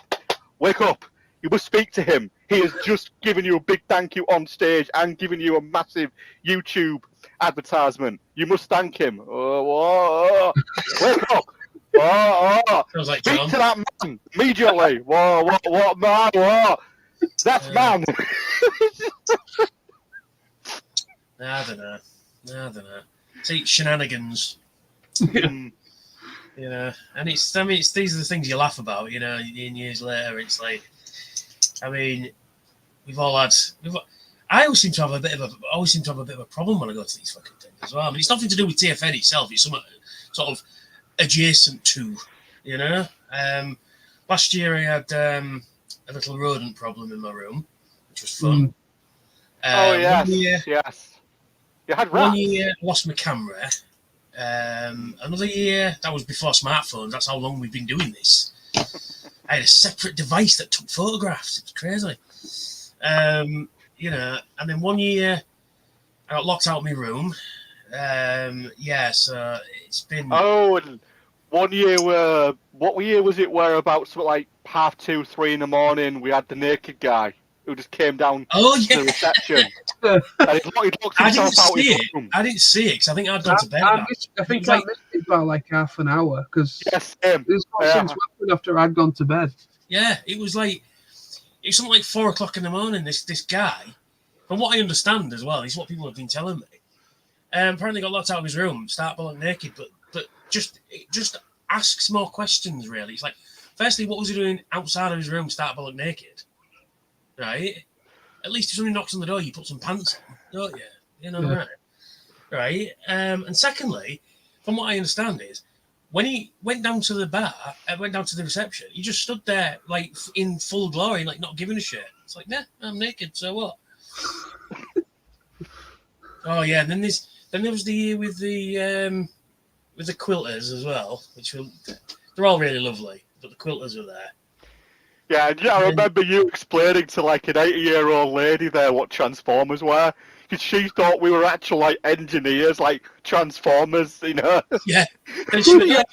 S2: wake up. You must speak to him. He has just given you a big thank you on stage and given you a massive YouTube advertisement. You must thank him. Wake up.
S3: Sounds like
S2: Speak
S3: John.
S2: to that man immediately. What man? Whoa. That's man.
S3: I don't know. See, shenanigans.
S2: Mm.
S3: You know, and these are the things you laugh about. You know, years later, it's like, I mean, I always seem to have a bit of a problem when I go to these fucking things as well. I mean, it's nothing to do with TFN itself. It's something sort of adjacent to, you know. Last year I had a little rodent problem in my room, which was fun.
S2: Oh yes, yes. You had rats.
S3: 1 year I lost my camera. Another year, that was before smartphones. That's how long we've been doing this. I had a separate device that took photographs. It's crazy. You know, and then 1 year I got locked out of my room. So it's been.
S2: Oh, and 1 year what year was it? Where about sort of like 2:30, 3 in the morning, we had the naked guy who just came down to the reception. And he locked himself out his room.
S3: I didn't see it because I think I'd gone to bed.
S1: I think I missed it by like half an hour because
S2: yes, him.
S1: This was since after I'd gone to bed.
S3: Yeah, it was something like 4 o'clock in the morning. This guy, from what I understand as well, is what people have been telling me. Apparently got locked out of his room, start bollock naked, but just asks more questions. Really, it's like, firstly, what was he doing outside of his room, start bollock naked? Right. At least if somebody knocks on the door, you put some pants on, don't you? You know, yeah. Right. And secondly, from what I understand is, when he went down to the bar, went down to the reception, he just stood there like in full glory, like not giving a shit. It's like, nah, I'm naked, so what? Oh yeah, and then there was the year with the quilters as well, they're all really lovely, but the quilters were there.
S2: Yeah, I remember you explaining to like an 80-year-old lady there what Transformers were, because she thought we were actual like engineers, like Transformers, you know.
S3: Yeah, and she went,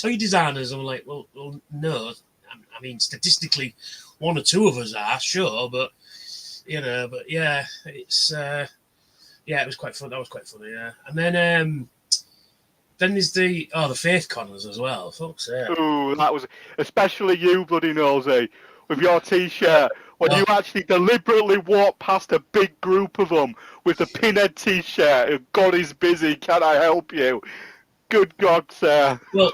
S3: toy designers. I'm like, well, no. I mean, statistically, 1 or 2 of us are sure, but you know, but yeah, it's it was quite fun. That was quite funny, yeah. And then there's the Faith Connors as well. Fuck's sake.
S2: Ooh, that was especially you, bloody nosy, with your T-shirt. When you actually deliberately walked past a big group of them with the pinhead T-shirt, God is busy, can I help you? Good God, sir.
S3: Well,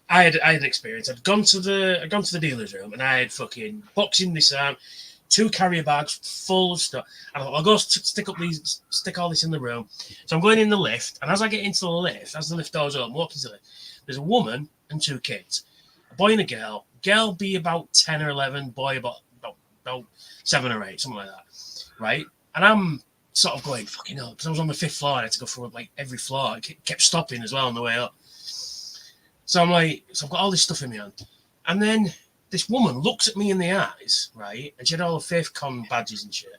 S3: I had an experience. I'd gone to the dealer's room and I had fucking boxing this arm, 2 carrier bags full of stuff. I thought, I'll go stick all this in the room. So I'm going in the lift, and as I get into the lift, as the lift doors open, walking to the lift, there's a woman and 2 kids, a boy and a girl. Girl be about 10 or 11, boy about 7 or 8, something like that, right? And I'm sort of going, fucking hell, because I was on the 5th floor, I had to go through like every floor. I kept stopping as well on the way up. So I'm like, I've got all this stuff in my hand, and then this woman looks at me in the eyes, right? And she had all the FaithCon badges and shit.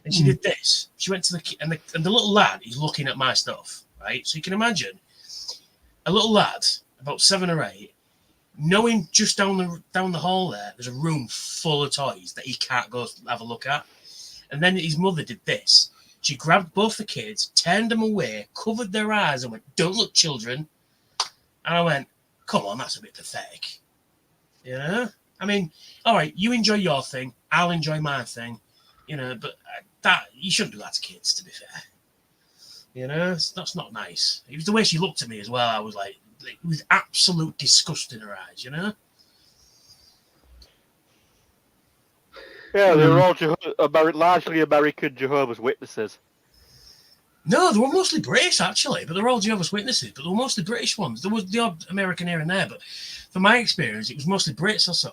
S3: And she did this. She went to the little lad is looking at my stuff, right? So you can imagine a little lad, about 7 or 8, knowing just down the hall there's a room full of toys that he can't go have a look at. And then his mother did this. She grabbed both the kids, turned them away, covered their eyes, and went, "Don't look, children." And I went, "Come on, that's a bit pathetic." You know, I mean, all right, you enjoy your thing, I'll enjoy my thing, you know, but that you shouldn't do that to kids, to be fair. You know, that's not nice. It was the way she looked at me as well. I was like, with absolute disgust in her eyes, you know.
S2: Yeah, they were all largely American Jehovah's Witnesses.
S3: No, they were mostly British, actually, but they're all Jehovah's Witnesses, but they were mostly British ones. There was the odd American here and there, but from my experience, it was mostly Brits I saw.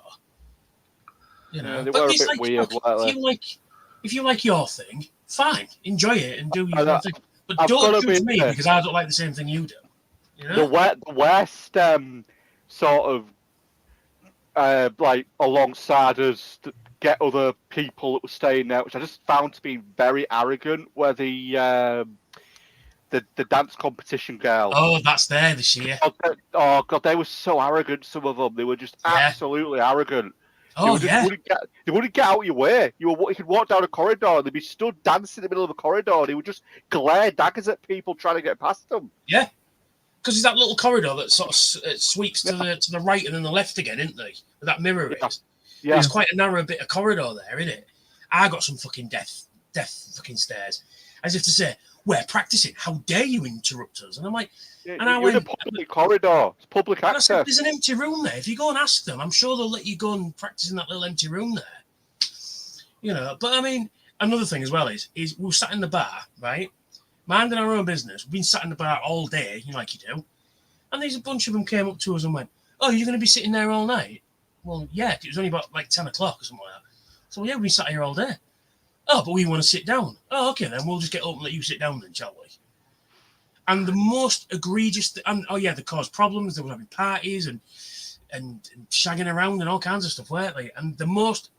S3: You know,
S2: Yeah, they
S3: but
S2: were a
S3: it's
S2: bit weird,
S3: look,
S2: weren't
S3: if you like your thing, fine, enjoy it and do your own thing. But
S2: I've
S3: don't
S2: gotta
S3: judge
S2: be
S3: me
S2: honest.
S3: because I don't like the same thing you do. You know?
S2: The West sort of like alongside us to get other people that were staying there, which I just found to be very arrogant, were the dance competition girls.
S3: Oh, that's there this year.
S2: Oh god, they were so arrogant. Some of them, they were just absolutely arrogant.
S3: Oh
S2: they wouldn't get out of your way. You could walk down a corridor, and they'd be stood dancing in the middle of a corridor, and they would just glare daggers at people trying to get past them.
S3: Yeah, because there's that little corridor that sort of sweeps to the right and then the left again, isn't they? Where that mirror is.
S2: Yeah.
S3: It's quite a narrow bit of corridor there, isn't it? I got some fucking death fucking stares, as if to say, "We're practicing. How dare you interrupt us?" And I'm like,
S2: and I went, in a public corridor. It's public access.
S3: I said, there's an empty room there. If you go and ask them, I'm sure they'll let you go and practice in that little empty room there. You know, but I mean, another thing as well is we were sat in the bar, right? Minding our own business. We've been sat in the bar all day, you know, like you do. And there's a bunch of them came up to us and went, "Oh, you're going to be sitting there all night?" Well, yeah, it was only about like 10 o'clock or something like that. So, yeah, we've been sat here all day. "Oh, but we want to sit down." "Oh, okay, then we'll just get up and let you sit down then, shall we?" And the most egregious, they caused problems. They were having parties and shagging around and all kinds of stuff, weren't they? And the most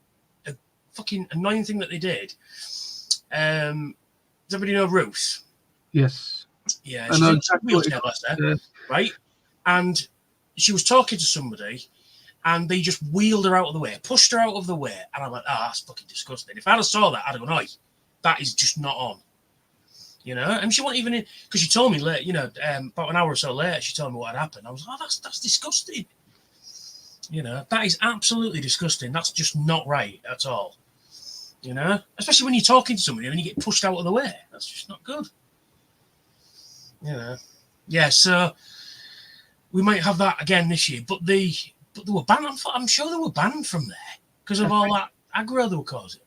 S3: fucking annoying thing that they did, does everybody know Ruth?
S1: Yes.
S3: Yeah, she's in a wheelchair, bless her, right? And she was talking to somebody, and they just wheeled her out of the way, pushed her out of the way, and I'm like, that's fucking disgusting. If I'd have saw that, I'd have gone, "Oi, that is just not on." You know, and she wasn't even in, because she told me late, you know, about an hour or so later, she told me what had happened. I was like, that's disgusting. You know, that is absolutely disgusting. That's just not right at all. You know, especially when you're talking to somebody and then you get pushed out of the way. That's just not good. You know, yeah. So we might have that again this year, but they were banned. I'm sure they were banned from there because of all that aggro they were causing.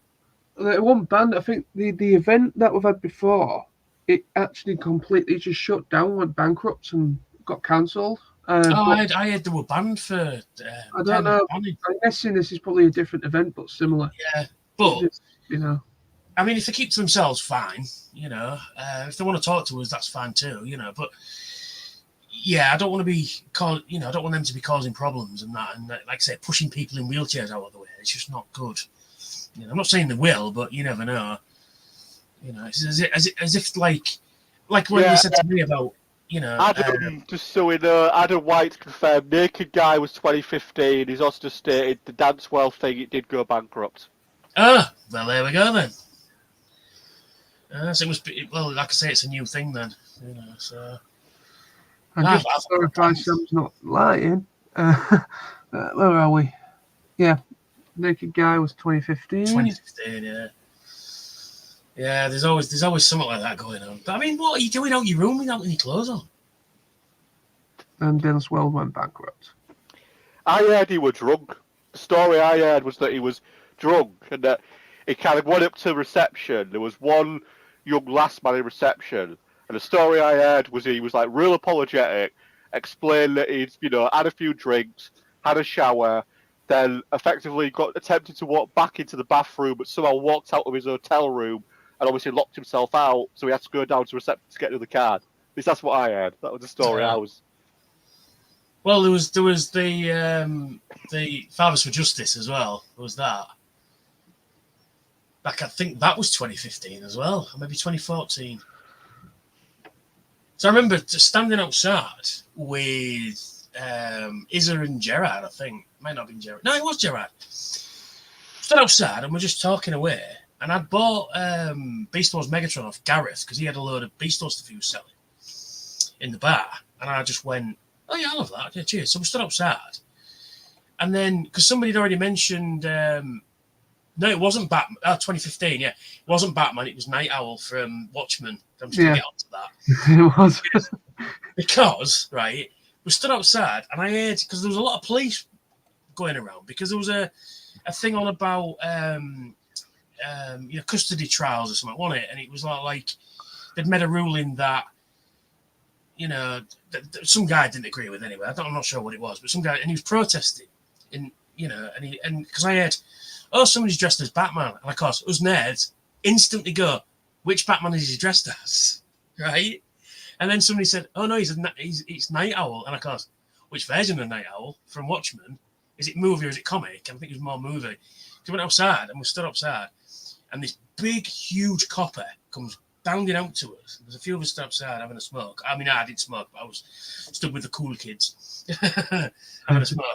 S1: They weren't banned. I think the event that we've had before, it actually completely just shut down, went bankrupt, and got cancelled.
S3: I heard they were banned for.
S1: I don't know. I'm guessing this is probably a different event, but similar.
S3: Yeah, but
S1: just, you know,
S3: I mean, if they keep to themselves, fine. You know, if they want to talk to us, that's fine too. You know, but yeah, I don't want to be I don't want them to be causing problems and that, and like I say, pushing people in wheelchairs out of the way. It's just not good. You know, I'm not saying they will, but you never know. You know, it's as if like when you said to me about, you know,
S2: Adam, just so we know, Adam White confirmed Naked Guy was 2015. He's also stated the Dance Well thing, it did go bankrupt.
S3: Well, there we go then. So it must be, well, like I say, it's a new thing then. You know, so.
S1: I'm just clarify Sam's not lying. Where are we? Yeah, Naked Guy was 2015.
S3: 2015, yeah. Yeah, there's always something like that going on. But I mean, what are you doing out your room without any clothes on?
S1: And Dennis Wells went bankrupt.
S2: I heard he was drunk. The story I heard was that he was drunk and that he kind of went up to reception. There was one young last man in reception, and the story I heard was he was like real apologetic, explained that he'd had a few drinks, had a shower, then effectively attempted to walk back into the bathroom, but somehow walked out of his hotel room and obviously locked himself out, so he had to go down to reception to get to the card. At least that's what I heard. That was the story I was.
S3: Well, there was the Fathers for Justice as well. There was that. I think that was 2015 as well, or maybe 2014. So I remember just standing outside with Izza and Gerard, I think. Might not have been Gerard. No, it was Gerard. Stood outside and we're just talking away. And I'd bought Beast Wars Megatron off Gareth because he had a load of Beast Wars stuff he was selling in the bar. And I just went, "Oh, yeah, I love that. Yeah, cheers." So we stood outside. And then, because somebody had already mentioned, no, it wasn't Batman. 2015, yeah. It wasn't Batman. It was Night Owl from Watchmen. I'm just going to get onto that.
S1: It was.
S3: Because, right, we stood outside, and I heard, because there was a lot of police going around, because there was a thing on about custody trials or something, wasn't it? And it was like they'd made a ruling that some guy didn't agree with anyway. I'm not sure what it was, but some guy, and he was protesting, and because I heard, oh, somebody's dressed as Batman, and of course us nerds instantly go, which Batman is he dressed as, right? And then somebody said, oh no, it's Night Owl, and of course, which version of Night Owl from Watchmen? Is it movie or is it comic? I think it was more movie. So we went outside, and we stood outside, and this big, huge copper comes bounding out to us. There's a few of us stood outside having a smoke. I mean, I didn't smoke, but I was stood with the cool kids having a smoke.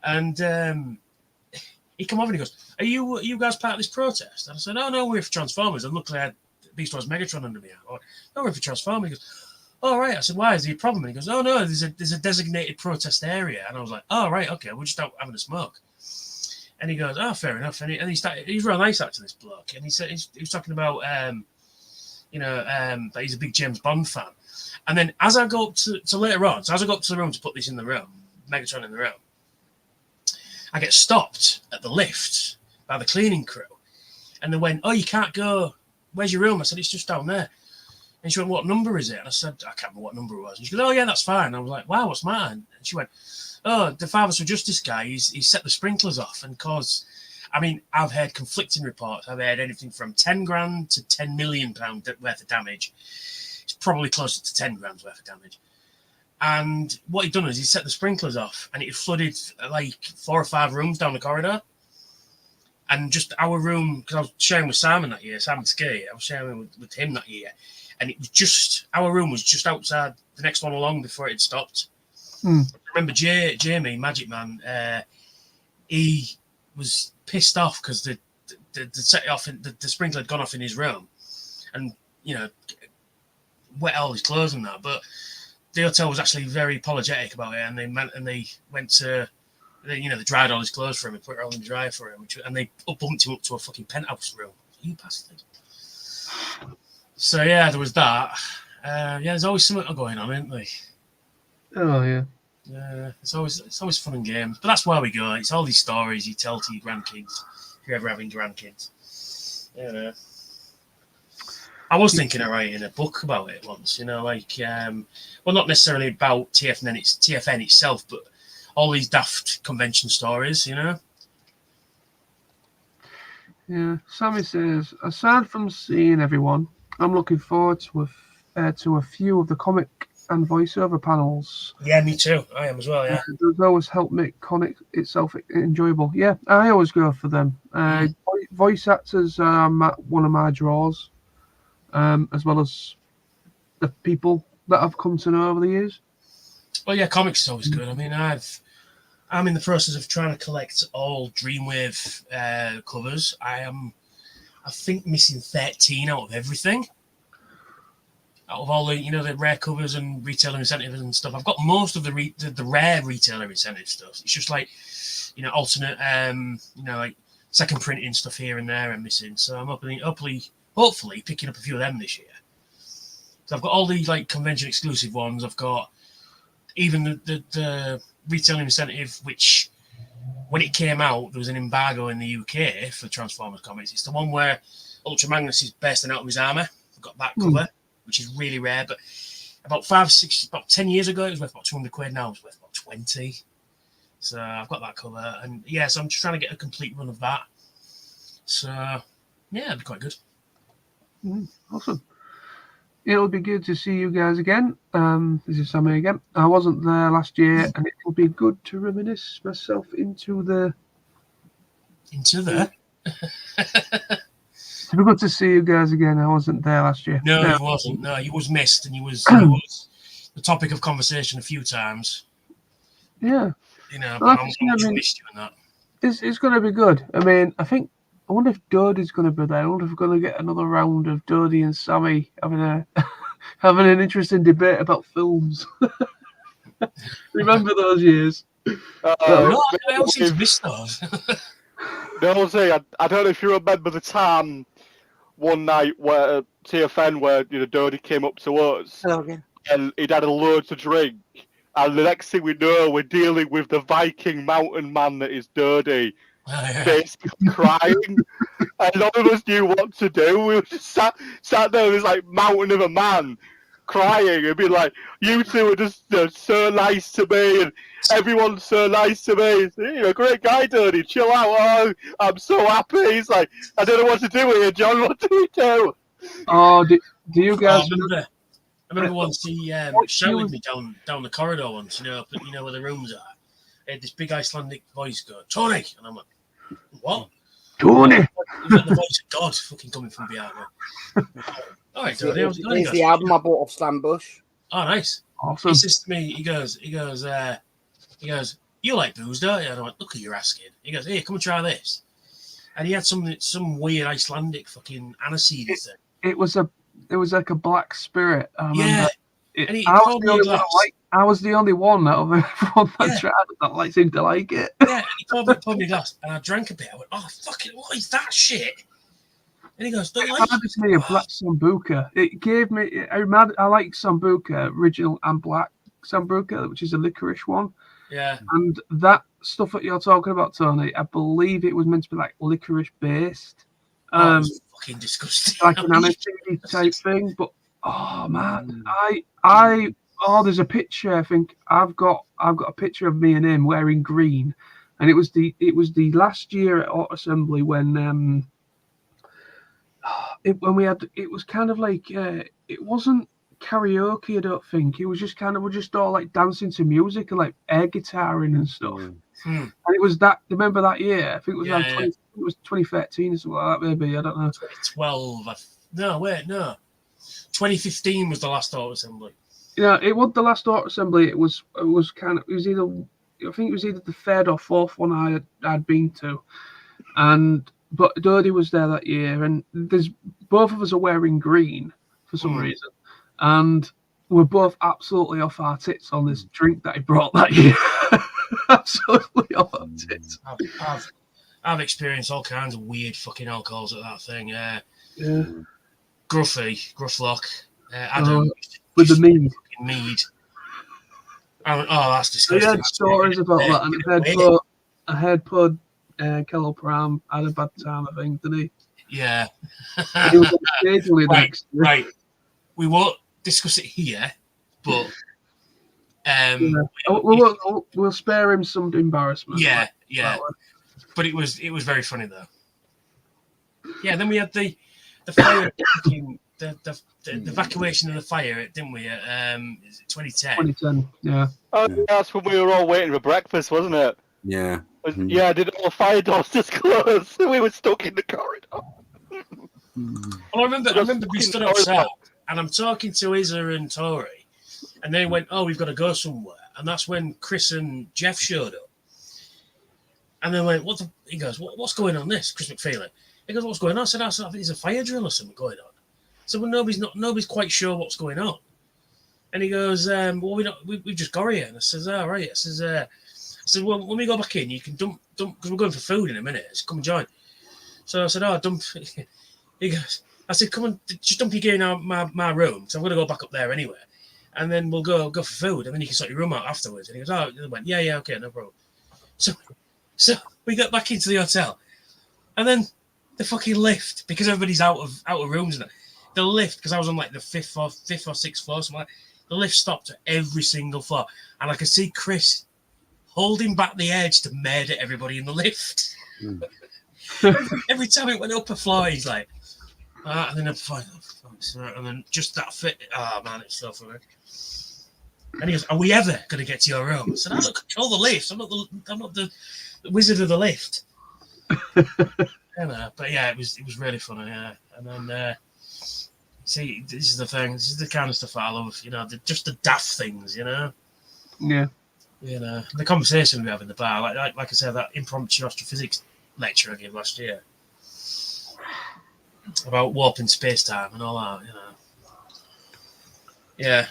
S3: And he come over and he goes, are you guys part of this protest? And I said, oh, no, we're for Transformers. And luckily I had Beast Wars Megatron under me. I went, no, we're for Transformers. He goes, oh, right. I said, why? Is there a problem? And he goes, oh, no, there's a designated protest area. And I was like, oh, right, okay, we're just out having a smoke. And he goes, oh, fair enough. And he's real nice, actually, this bloke. And he said he was talking about, that he's a big James Bond fan. And then as I go up to later on, so as I go up to the room to put this in the room, Megatron in the room, I get stopped at the lift by the cleaning crew. And they went, oh, you can't go. Where's your room? I said, it's just down there. And she went, what number is it? And I said, I can't remember what number it was. And she goes, oh, yeah, that's fine. And I was like, wow, what's mine? And she went, oh, the Fathers for Justice guy, he's set the sprinklers off and caused... I mean, I've heard conflicting reports. I've heard anything from 10 grand to 10 million pound worth of damage. It's probably closer to 10 grand's worth of damage. And what he'd done is he set the sprinklers off, and it flooded like 4 or 5 rooms down the corridor. And just our room, because I was sharing with Simon that year, Simon Skate, I was sharing with him that year, and it was just, our room was just outside the next one along before it had stopped. I remember Jamie, Magic Man, he was pissed off because the set it off, the sprinkler had gone off in his room, and wet all his clothes and that. But the hotel was actually very apologetic about it, and they went to, they dried all his clothes for him and put it all in the dryer for him, and they bumped him up to a fucking penthouse room. You bastard. So yeah, there was that. There's always something going on, isn't there?
S1: Oh yeah.
S3: Yeah, it's always fun and games. But that's where we go. It's all these stories you tell to your grandkids, if you're ever having grandkids. I was thinking of writing a book about it once, well, not necessarily about TFN itself, but all these daft convention stories,
S1: Yeah, Sammy says, aside from seeing everyone, I'm looking forward to a few of the comic and voiceover panels.
S3: Yeah, me too. I am as well, yeah.
S1: Those always help make comic itself enjoyable. Yeah, I always go for them. Voice actors are one of my draws, as well as the people that I've come to know over the years.
S3: Well, yeah, comics is always good. I mean, I'm in the process of trying to collect all Dreamwave covers. I think, missing 13 out of everything. Out of all the, the rare covers and retailer incentives and stuff, I've got most of the rare retailer incentive stuff. It's just like, alternate, like second printing stuff here and there I'm missing. So I'm hopefully picking up a few of them this year. So I've got all the like convention exclusive ones. I've got even the retailer incentive, which when it came out, there was an embargo in the UK for Transformers comics. It's the one where Ultra Magnus is bursting out of his armor. I've got that cover, which is really rare. But about 10 years ago, it was worth about 200 quid. Now it's worth about 20. So I've got that cover. And yeah, so I'm just trying to get a complete run of that. So yeah, it'd be quite good.
S1: Awesome. It'll be good to see you guys again. This is Sammy again. I wasn't there last year, and it will be good to reminisce myself into the... It'll be good to see you guys again. I wasn't there last year.
S3: No, you wasn't. No, you was missed, and you was the topic of conversation a few times.
S1: Yeah.
S3: But I'm just missed you in that.
S1: It's going to be good. I mean, I wonder if Dodie's going to be there. I wonder if we're going to get another round of Dodie and Sammy having an interesting debate about films. Remember those years?
S3: No, I don't seem to miss those.
S2: No, I don't know if you remember the time one night where TFN, where Dodie came up to us and he'd had a load to drink, And the next thing we know, we're dealing with the Viking mountain man that is dirty, basically crying. And none of us knew what to do. We were just sat there with this like mountain of a man crying and being like, you two are just so nice to me and everyone's so nice to me. You're a great guy, Dirty. Chill out. Oh, I'm so happy. He's like, I don't know what to do with you, John. What do we do?
S1: Oh, do you guys?
S3: I remember once he shouted me down the corridor once, you know where the rooms are. He had this big Icelandic voice go, Tony! And I'm like, what?
S1: Tony!
S3: You've got the voice of God fucking coming from behind me. All right, Tony.
S4: Here's the album I bought off Slambush.
S3: Oh, nice.
S1: Awesome.
S3: He says to me, he goes, you like booze, don't you? And I went, look at your asking. He goes, here, come and try this. And he had some weird Icelandic fucking aniseed thing.
S1: It was like a black spirit.
S3: Yeah.
S1: I was the only one that of everyone that tried it that seemed to like it.
S3: Yeah, and he poured me a glass, and I drank a bit. I went, oh, fucking, what is that shit? And he goes, don't you like it?
S1: It reminded me of black sambuca. It gave me, I like sambuca, original and black sambuca, which is a licorice one.
S3: Yeah.
S1: And that stuff that you're talking about, Tony, I believe it was meant to be like licorice based.
S3: It was fucking disgusting.
S1: Like an aniseed type thing. But oh man, there's a picture. I think I've got a picture of me and him wearing green, and it was the last year at Auto Assembly when we had, it was kind of like it wasn't karaoke, I don't think. It was just kind of, we're just all like dancing to music and like air guitaring and stuff. And it was that, remember that year? I think it was it was 2013 or something like that, maybe. I don't know.
S3: 2012. No. 2015 was the last Auto Assembly.
S1: Yeah, it was the last Auto Assembly. It was either, I think it was either the third or fourth one I'd been to. But Dodie was there that year, and both of us are wearing green for some reason. And we're both absolutely off our tits on this drink that he brought that year. Absolutely off our tits.
S3: I've experienced all kinds of weird fucking alcohols at that thing. Grufflock, Adam.
S1: With the
S3: mead. Oh, that's disgusting.
S1: I had stories about that, and I heard Pud, Kello Pram had a bad time, I think, didn't he?
S3: Yeah.
S1: He was on stage only next year.
S3: Right. We won't discuss it here, but
S1: we'll spare him some embarrassment.
S3: Yeah. But it was very funny though. Yeah. Then we had the fire, the evacuation of the fire, didn't we? 2010.
S1: 2010. Yeah.
S2: Oh, that's when we were all waiting for breakfast, wasn't it?
S5: Yeah.
S2: Yeah. Did all the fire doors just close? We were stuck in the corridor.
S3: Well, I remember we stood outside, and I'm talking to Izza and Tori, and they went, "Oh, we've got to go somewhere," and that's when Chris and Jeff showed up. And they went, he goes, what's going on this? Chris McPhelan. He goes, what's going on? I said, I think there's a fire drill or something going on. So well, nobody's quite sure what's going on. And he goes, we've just got here. And I says, all right. I said, well, when we go back in, you can dump, because we're going for food in a minute. So come and join. So I said, dump. He goes, I said, come on, just dump your gear in my room. So I'm going to go back up there anyway. And then we'll go for food. And then you can sort your room out afterwards. And he goes, I went, yeah, okay, no problem. So we got back into the hotel, and then the fucking lift, because everybody's out of rooms, and the lift, because I was on like the fifth or sixth floor, something like that, the lift stopped at every single floor, and I could see Chris holding back the edge to murder everybody in the lift. Every time it went up a floor, he's like, and then and then just that fit. Oh man, it's so funny. And he goes, "Are we ever going to get to your room?" I said, "I don't control the lift. I'm not the wizard of the lift." But yeah, it was really funny. Yeah. And then see, this is the thing. This is the kind of stuff that I love. Just the daft things.
S1: Yeah.
S3: The conversation we have in the bar, like I said, that impromptu astrophysics lecture I gave last year about warping space time and all that. Yeah.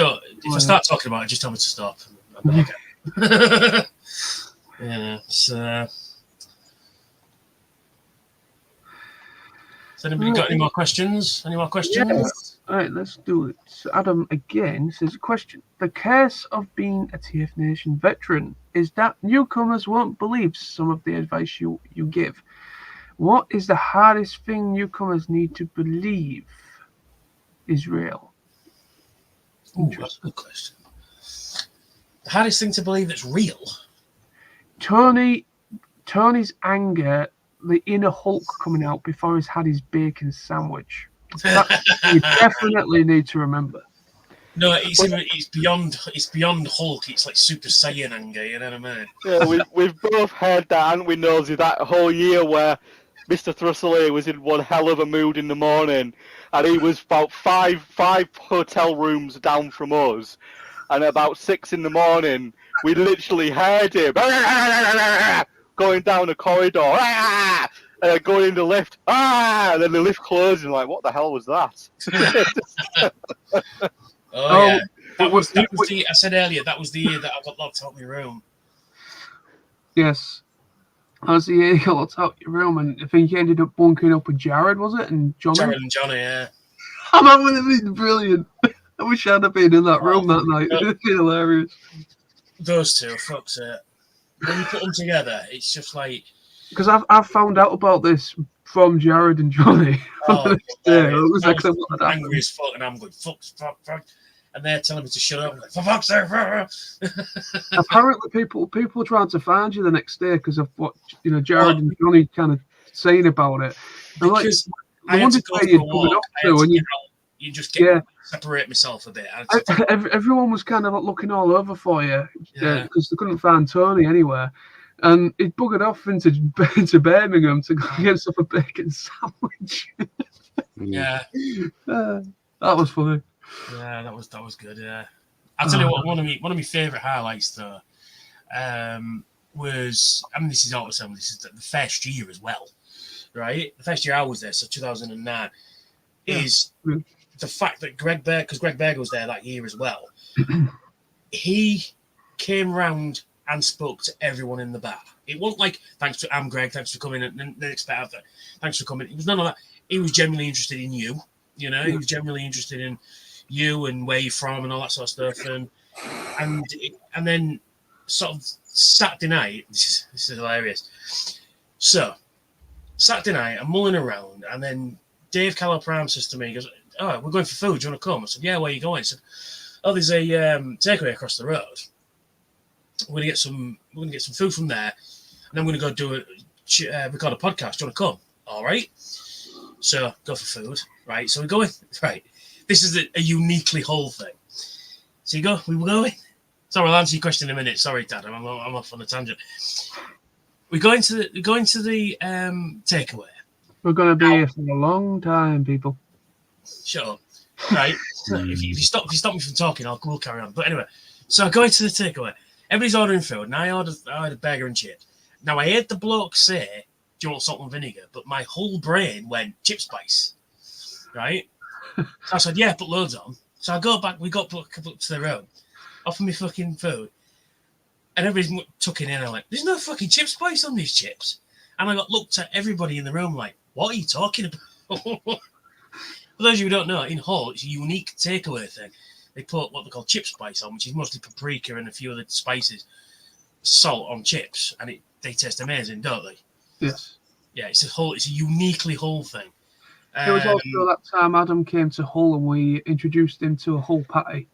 S3: If I start talking about it, just tell me to stop. Yeah. So, has anybody got any more questions?
S1: Yes. All right, let's do it. So Adam again says, question. The curse of being a TF Nation veteran is that newcomers won't believe some of the advice you give. What is the hardest thing newcomers need to believe is real?
S3: Ooh, that's a good question. The hardest thing to believe that's real?
S1: Tony's anger, the inner Hulk coming out before he's had his bacon sandwich. That's what you definitely need to remember.
S3: No, it's beyond Hulk. It's like Super Saiyan anger. You know what I mean?
S2: Yeah, we've both heard that, haven't we, Nosy? That whole year where Mr. Thrussell was in one hell of a mood in the morning, and he was about five hotel rooms down from us, and at about 6 in the morning, we literally heard him going down the corridor, and then going in the lift, and then the lift closed, and like, what the hell was that?
S3: Oh yeah, that was the. I said earlier that was the year that I got locked out of my room.
S1: Yes. I was the year you got locked out of your room, and I think you ended up bunkering up with Jared, was it? And Johnny?
S3: Jared and Johnny, yeah.
S1: Oh, that would have been brilliant. I wish I'd have been in that room that night. It would be hilarious.
S3: Those two, fuck's sake. When you put them together, it's just like...
S1: Because I've found out about this from Jared and Johnny.
S3: Oh,
S1: it was like
S3: angry as fuck, and I'm going, fuck. And they're telling me to shut up. I'm like, for fuck's sake.
S1: Apparently, people trying to find you the next day because of what Jared and Johnny kind of saying about it.
S3: Because I had to go for a walk. You just separate myself a bit.
S1: Everyone was kind of looking all over for you because they couldn't find Tony anywhere. And he buggered off into Birmingham to go get himself a bacon sandwich.
S3: Yeah.
S1: That was funny.
S3: Yeah, that was good. Yeah, I'll tell you what. One of my favourite highlights though was, I mean, this is awesome. This is the first year as well, right? The first year I was there, so 2009, is the fact that Greg Berger was there that year as well. He came round and spoke to everyone in the bar. It wasn't like, I'm Greg, thanks for coming, and then expect that, thanks for coming. It was none of that. He was genuinely interested in you. He was genuinely interested in you and where you're from and all that sort of stuff. And then sort of Saturday night, this is hilarious. So Saturday night, I'm mulling around, and then Dave Calaprime says to me, he goes, "Oh, we're going for food. Do you want to come?" I said, "Yeah, where are you going?" He said, "Oh, there's a takeaway across the road. We're gonna get some food from there, and then we're gonna go record a podcast. Do you want to come?" All right. So go for food, right? So we go in, right? This is a uniquely whole thing. So we were going. Sorry, I'll answer your question in a minute. Sorry, Dad, I'm off on a tangent. We go into the takeaway.
S1: We're going to be here for a long time, people.
S3: Shut up. Right. if you stop me from talking, we'll carry on. But anyway, so I go into the takeaway. Everybody's ordering food, and I ordered a burger and chips. Now I heard the bloke say, "Do you want salt and vinegar?" But my whole brain went chip spice. Right. So I said, "Yeah, put loads on." So I go back. We got up to the room, offer me fucking food, and everybody's tucking in. I'm like, "There's no fucking chip spice on these chips." And I got looked at everybody in the room like, "What are you talking about?" For those of you who don't know, in Hull, it's a unique takeaway thing. They put what they call chip spice on, which is mostly paprika and a few other spices, salt on chips, and they taste amazing, don't they?
S1: Yes.
S3: Yeah, it's a uniquely Hull thing.
S1: It was also that time Adam came to Hull and we introduced him to a Hull patty.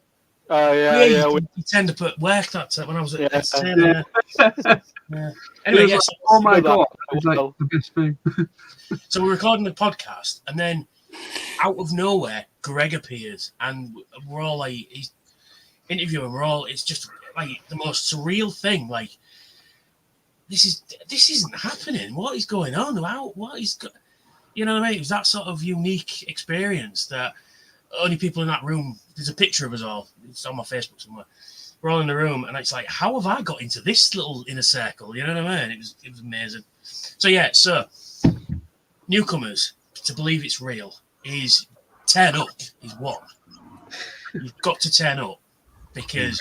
S3: You tend to put work that time when I was at Anyway, yes.
S1: Like, oh my God, it was like the best thing.
S3: So we're recording the podcast, and then out of nowhere, Greg appears, and we're all like, he's interviewing. It's just like the most surreal thing. Like, this isn't happening. What is going on? You know what I mean? It was that sort of unique experience that only people in that room. There's a picture of us all. It's on my Facebook somewhere. We're all in the room, and it's like, how have I got into this little inner circle? You know what I mean? It was amazing. So yeah, newcomers, to believe it's real is turn up is one. You've got to turn up because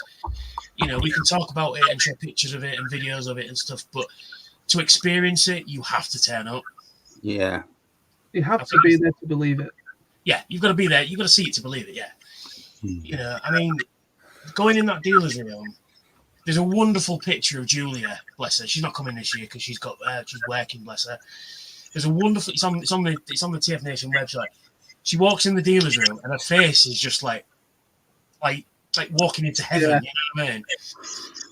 S3: we can talk about it and show pictures of it and videos of it and stuff, but to experience it, you have to turn up.
S4: Yeah.
S1: You have to be there to believe it.
S3: Yeah, you've got to be there. You've got to see it to believe it. Yeah. You know, I mean, going in that dealer's room, there's a wonderful picture of Julia. Bless her. She's not coming this year because she's working. Bless her. There's a wonderful. It's on the TFNation website. She walks in the dealer's room and her face is just like walking into heaven.
S1: Yeah.
S3: You know what I mean?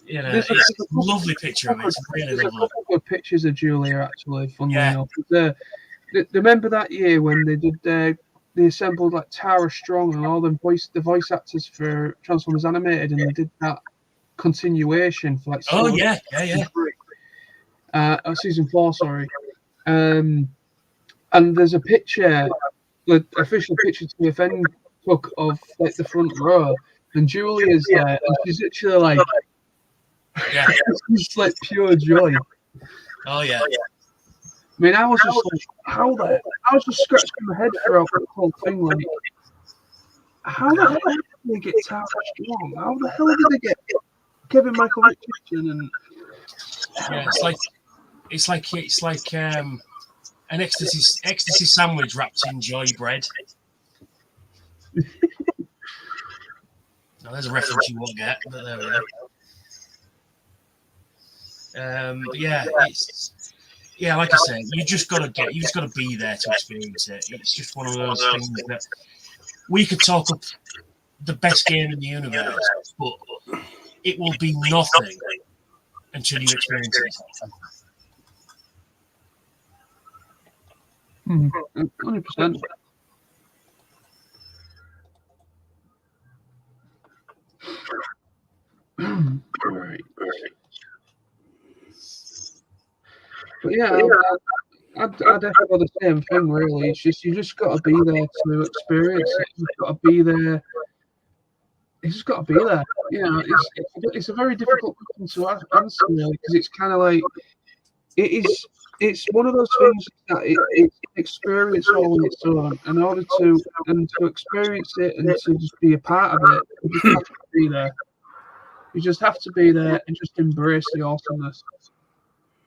S3: You know,
S1: There's
S3: it's a lovely picture of it. It's really
S1: There's a
S3: lovely.
S1: couple of pictures of Julia actually. Funnily
S3: Yeah.
S1: enough, remember that year when they did they assembled like Tara Strong and all the voice actors for Transformers Animated, and they did that continuation for like
S3: Oh
S1: season
S3: yeah.
S1: season 4, sorry. And there's a picture, the official picture TFN took of like the front row, and Julia's there, and she's literally like,
S3: Yeah.
S1: it's just like pure joy.
S3: Oh yeah.
S1: I mean, I was just like, I was just scratching my head throughout the whole thing, like, how the hell did they get Tara Strong? How the hell did they get Kevin Michael Richardson? And
S3: Yeah, it's like an ecstasy sandwich wrapped in joy bread. Now there's a reference you won't get, but there we go. But yeah, like I said, you just gotta be there to experience it. It's just one of those things that we could talk up the best game in the universe, but it will be nothing until you experience it.
S1: 100%. Right. But yeah, I'd echo the same thing, really. It's just, you just got to be there to experience it. You've got to be there. You just got to be there. You know, it's a very difficult question to answer, really, because it's kind of like, it's one of those things that it's experience all on its own. In order to experience it and to just be a part of it, you just have to be there. You just have to be there and just embrace the awesomeness.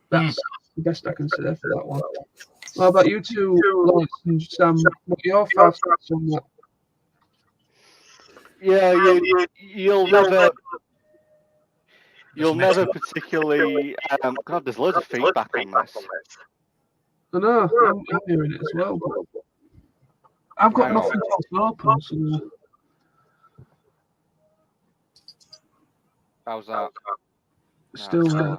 S1: That's the best I can say for that one. What about you two, Lawrence and Sam? What are your thoughts on that?
S2: Yeah, you'll never particularly. God, there's loads of feedback on this.
S1: I know, I'm hearing it as well. But I've got nothing else open. So.
S2: How's that?
S1: Still there.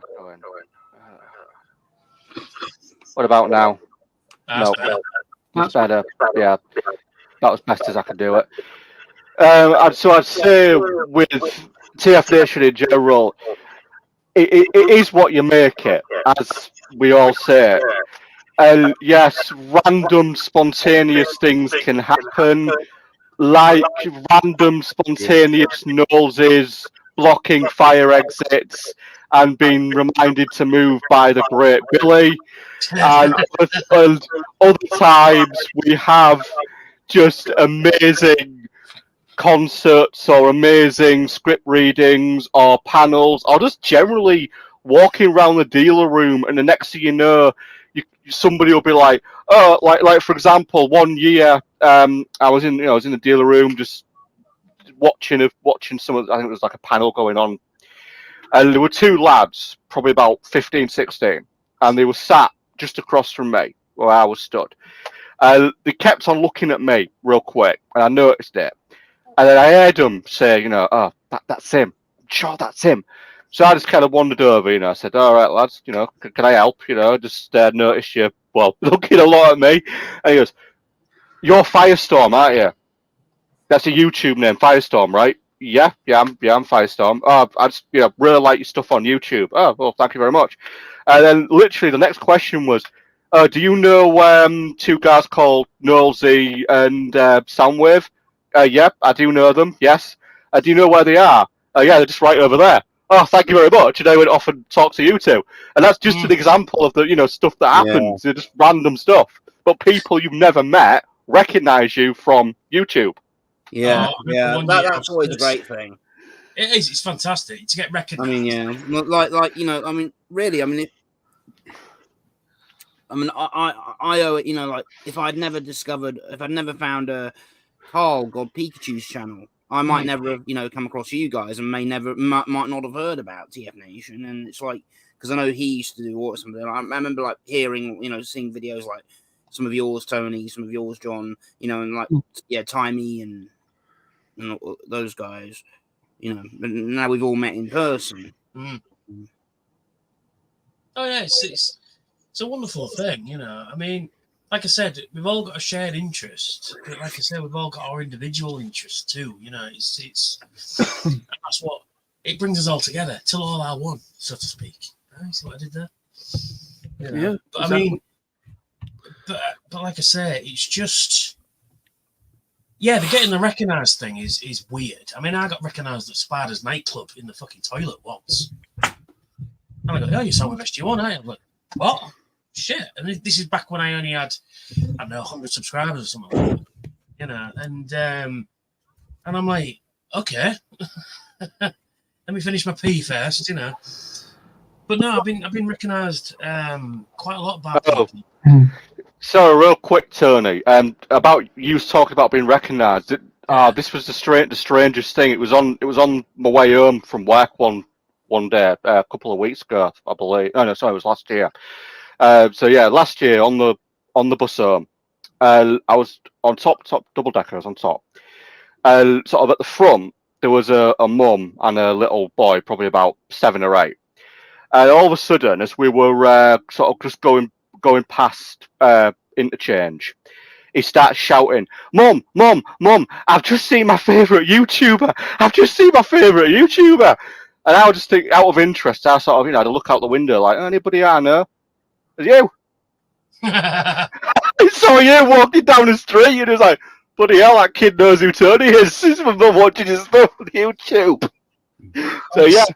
S2: What about now?
S3: That's
S2: no,
S3: better.
S2: That's better. Yeah, that was best as I could do it. So I'd say with TFNation in general, it is what you make it, as we all say. Yes, random spontaneous things can happen, like random spontaneous noses blocking fire exits and being reminded to move by the Great Billy. And other times we have just amazing concerts or amazing script readings or panels or just generally walking around the dealer room, and the next thing you know, somebody will be like, oh, like for example, one year I was in the dealer room just watching some of, I think it was like a panel going on, and there were two lads, probably about 15, 16, and they were sat just across from me where I was stood. They kept on looking at me real quick, and I noticed it. And then I heard them say, oh, that's him. I'm sure that's him. So I just kind of wandered over, I said, all right, lads, can I help? Just noticed you, looking a lot at me. And he goes, you're Firestorm, aren't you? That's a YouTube name, Firestorm, right? Yeah, I'm Firestorm. Oh, I just, really like your stuff on YouTube. Oh, well, thank you very much. And then literally the next question was, do you know two guys called Noelsy and Soundwave? Yep, I do know them, yes. Do you know where they are? Yeah, they're just right over there. Oh, thank you very much. And I went off and talked to you two. And that's just an example of the, stuff that happens. They're just random stuff. But people you've never met recognize you from YouTube.
S4: Yeah, that's always a great thing.
S3: It is. It's fantastic to get recognized.
S4: I mean, yeah, really, I mean, I owe it. You know, like if I'd never found a Carl God Pikachu's channel, I might never have, come across you guys, and might not have heard about TF Nation. And it's like, because I know he used to do or something. I remember like hearing, seeing videos like some of yours, Tony, some of yours, John, and like Timey and those guys, But now we've all met in person.
S3: Mm. Oh yeah, it's a wonderful thing, I mean, like I said, we've all got a shared interest, but like I said, we've all got our individual interests too. It's that's what it brings us all together till all are one, so to speak. See what I did there?
S1: Yeah,
S3: but
S1: exactly.
S3: I mean, but like I say, it's just the getting the recognised thing is weird. I mean, I got recognised at Spider's nightclub in the fucking toilet once. And I go, oh, you saw my best you on, eh? I'm like, what? Shit. And this is back when I only had, I don't know, 100 subscribers or something like that. And I'm like, okay. Let me finish my pee first, But no, I've been recognised quite a lot by people.
S2: So real quick, Tony, about you talking about being recognised. This was the strangest thing. It was on my way home from work one day, a couple of weeks ago, I believe. Oh no, sorry, it was last year. Last year on the bus home, I was on top double decker. I was on top. Sort of at the front, there was a mum and a little boy, probably about 7 or 8. And all of a sudden, as we were sort of just going past interchange, he starts shouting, "Mum, Mum, Mum! I've just seen my favourite YouTuber! I've just seen my favourite YouTuber!" And I would just think, out of interest, I sort of, I'd look out the window like, anybody I know? It's you. I saw you walking down the street, and it was like, bloody hell, that kid knows who Tony is. He's been watching his stuff on YouTube. So yeah,